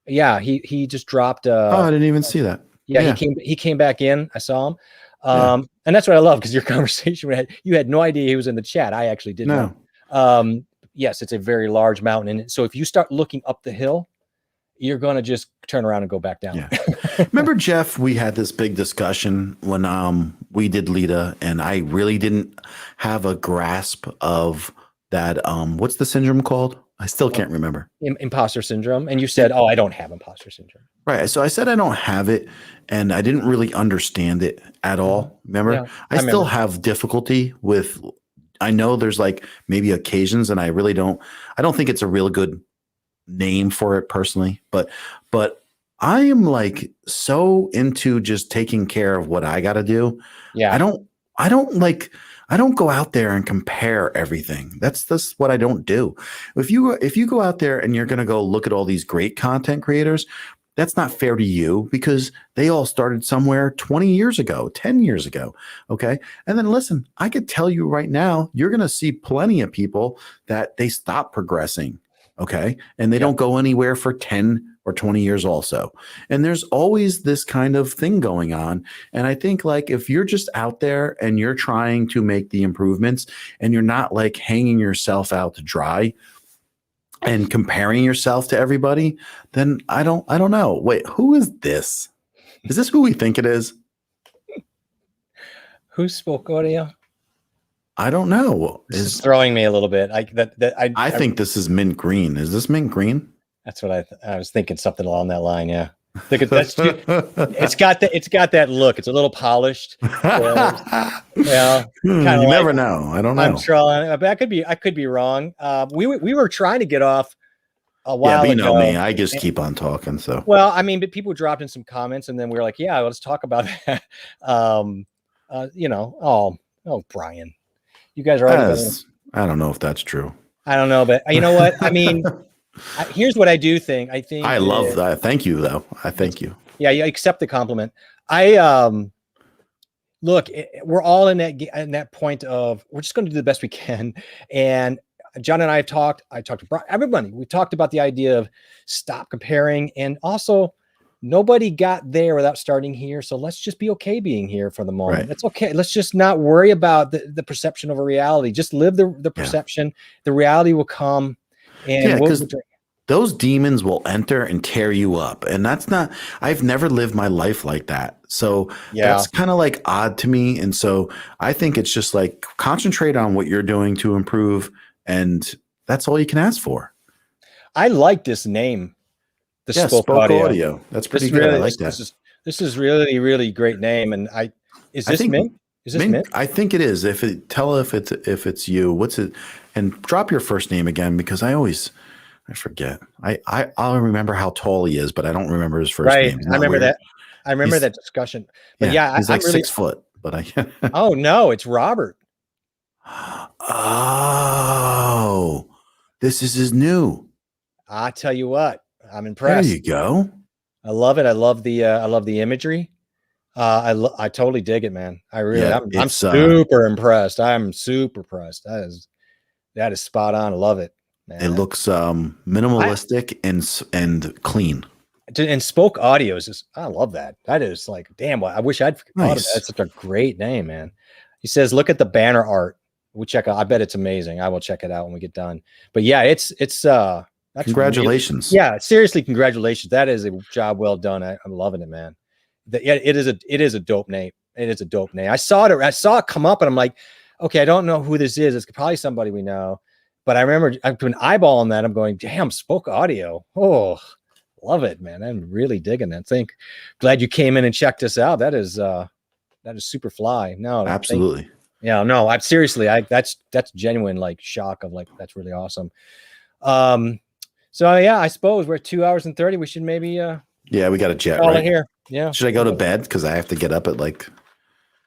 Yeah, he just dropped. Oh, I didn't even see that. Yeah, he came back in. I saw him. And that's what I love, because your conversation, you had no idea he was in the chat. I actually didn't know. Yes, it's a very large mountain. And so if you start looking up the hill, you're going to just turn around and go back down. Remember, Jeff, we had this big discussion when we did Lita, and I really didn't have a grasp of that. What's the syndrome called? I still can't remember. Imposter syndrome. And you said, oh, I don't have imposter syndrome. Right. So I said I don't have it, and I didn't really understand it at all. Remember? Yeah, I still have difficulty with, I know there's like maybe occasions, and I don't think it's a real good name for it personally, but I am like so into just taking care of what I got to do. I don't go out there and compare everything. That's what I don't do. If you go out there and you're going to go look at all these great content creators, that's not fair to you, because they all started somewhere 20 years ago, 10 years ago. Okay. And then listen, I could tell you right now, you're going to see plenty of people that they stop progressing. Okay. And they don't go anywhere for 10 or 20 years also. And there's always this kind of thing going on. And I think like if you're just out there and you're trying to make the improvements, and you're not like hanging yourself out to dry and comparing yourself to everybody, then I don't know. Wait, who is this? Is this who we think it is? Who spoke audio? I don't know. It's throwing me a little bit. I think this is mint green. Is this mint green? That's what I was thinking, something along that line. Yeah. It's got that look. It's a little polished. Yeah, You kind of never know. I don't know. I'm trying. I could be wrong. We were trying to get off a while but you ago. know me. I just keep on talking. So well, I mean, but people dropped in some comments, and then we were like, yeah, let's talk about that. Brian, you guys are already. I don't know if that's true. I don't know, but you know what? I mean, here's what I do think. I think I love that. Thank you, though. I thank you. Yeah, you accept the compliment. Look, we're all in that point of we're just going to do the best we can. And John and I have talked. I talked to Brian, everybody. We talked about the idea of stop comparing, and also nobody got there without starting here. So let's just be okay being here for the moment. Right. It's okay. Let's just not worry about the perception of a reality. Just live the perception. The reality will come. And those demons will enter and tear you up. And that's not, I've never lived my life like that. So that's kind of like odd to me. And so I think it's just like concentrate on what you're doing to improve. And that's all you can ask for. I like this name. The spoke audio. That's pretty good. I like that. This is really, really great name. And is this Mint? Is this Mint? I think it is. If it's you, what's it? And drop your first name again, because I forget. I'll remember how tall he is, but I don't remember his first name. I remember that. I remember that discussion. But he's like 6 foot. But oh no, it's Robert. Oh, this is his new. I tell you what, I'm impressed. There you go. I love it. I love the imagery. I totally dig it, man. I really, I'm super impressed. I'm super impressed. That is spot on. I love it, man. It looks minimalistic and clean. And Spoke Audio is I love that. That is like, damn, I wish I'd thought of that. That's such a great name, man. He says, look at the banner art. We'll check out. I bet it's amazing. I will check it out when we get done. But yeah, it's congratulations. Really, seriously, congratulations. That is a job well done. I'm loving it, man. It is a dope name. It is a dope name. I saw it come up and I'm like, okay, I don't know who this is. It's probably somebody we know. But I remember I've been eyeballing that. I'm going, damn, Spoke Audio. Oh, love it, man. I'm really digging it. Glad you came in and checked us out. That is super fly. No, absolutely. I'm seriously, that's genuine, like shock of like, that's really awesome. So yeah, I suppose we're at 2 hours and 30. We should maybe, we got a jet right here. Yeah. Should I go to bed? Cause I have to get up at like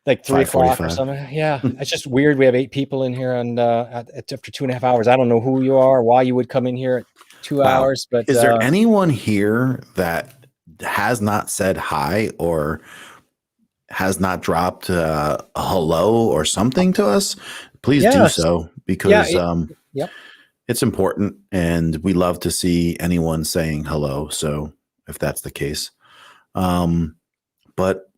3 o'clock or something. Yeah. It's just weird. We have 8 people in here and, after 2.5 hours, I don't know who you are, why you would come in here at 2 hours, but is there anyone here that has not said hi or has not dropped a hello or something to us? Please do so, because it's important and we love to see anyone saying hello. So if that's the case, but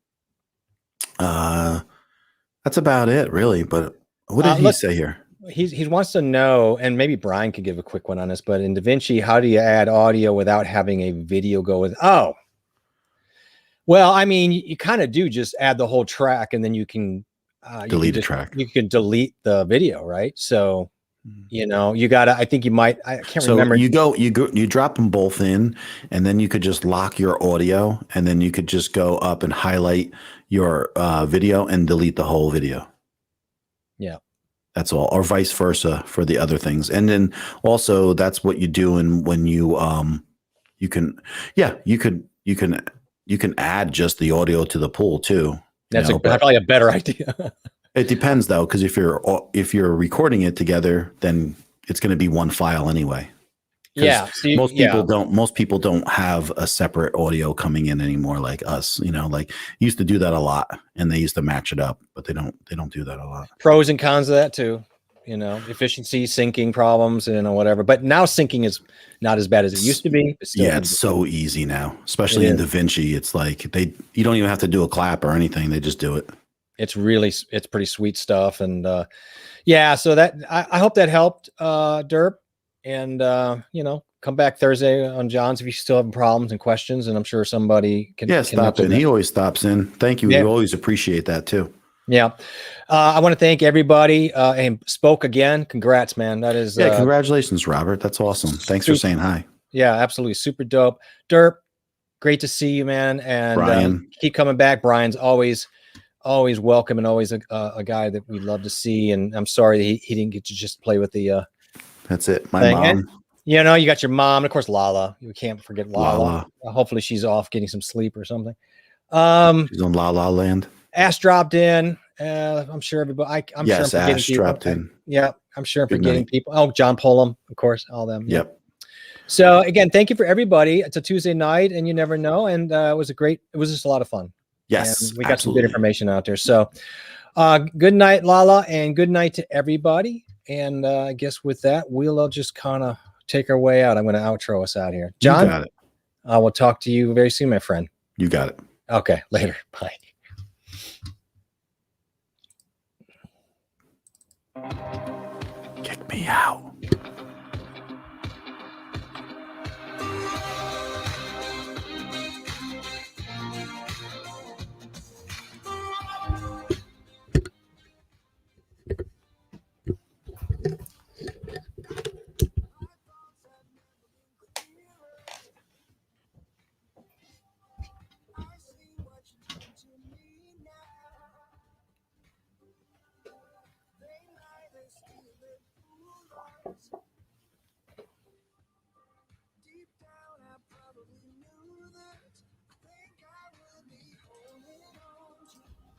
that's about it really. But what did he say here? He wants to know, and maybe Brian could give a quick one on this, but in DaVinci, how do you add audio without having a video go with? Oh, well, I mean, you kind of do just add the whole track and then you can delete a track. You can delete the video, right? So, you gotta, I think you might, I can't remember. You drop them both in and then you could just lock your audio and then you could just go up and highlight your video and delete the whole video. Yeah. That's all, or vice versa for the other things. And then also that's what you do. And when you can add just the audio to the pool too. That's probably a better idea. It depends though, because if you're recording it together, then it's going to be one file anyway. Yeah, most people don't have a separate audio coming in anymore, like us. Like used to do that a lot, and they used to match it up, but they don't do that a lot. Pros and cons of that too. Efficiency, syncing problems, whatever. But now syncing is not as bad as it used to be. It's so easy now, especially in DaVinci. It's like you don't even have to do a clap or anything. They just do it. It's pretty sweet stuff. And so that I hope that helped, Derp. And come back Thursday on John's if you still have problems and questions. And I'm sure somebody can stop in. He always stops in. Thank you. We always appreciate that too. Yeah. I want to thank everybody and Spoke again. Congrats, man. That is congratulations, Robert. That's awesome. Thanks for saying hi. Yeah, absolutely. Super dope. Derp, great to see you, man. And Brian. keep coming back. Brian's always welcome and always a guy that we love to see. And I'm sorry that he didn't get to just play with the That's it. My thing. mom. And, you know, you got your mom, and of course Lala. You can't forget Lala. Hopefully she's off getting some sleep or something. She's on La La Land. Ash dropped in. I'm sure everybody. I'm sure I'm forgetting Ash people. dropped in. Yeah, I'm sure I'm forgetting people. Oh, John Pullum, of course, all them. Yeah. Yep. So again, thank you for everybody. It's a Tuesday night, and you never know. And it was just a lot of fun. Yes, and we got some good information out there. So good night, Lala, and good night to everybody. And I guess with that, we'll just kind of take our way out. I'm going to outro us out here. John, you got it. I will talk to you very soon, my friend. You got it. Okay, later. Bye. Kick me out. Deep down, I probably knew that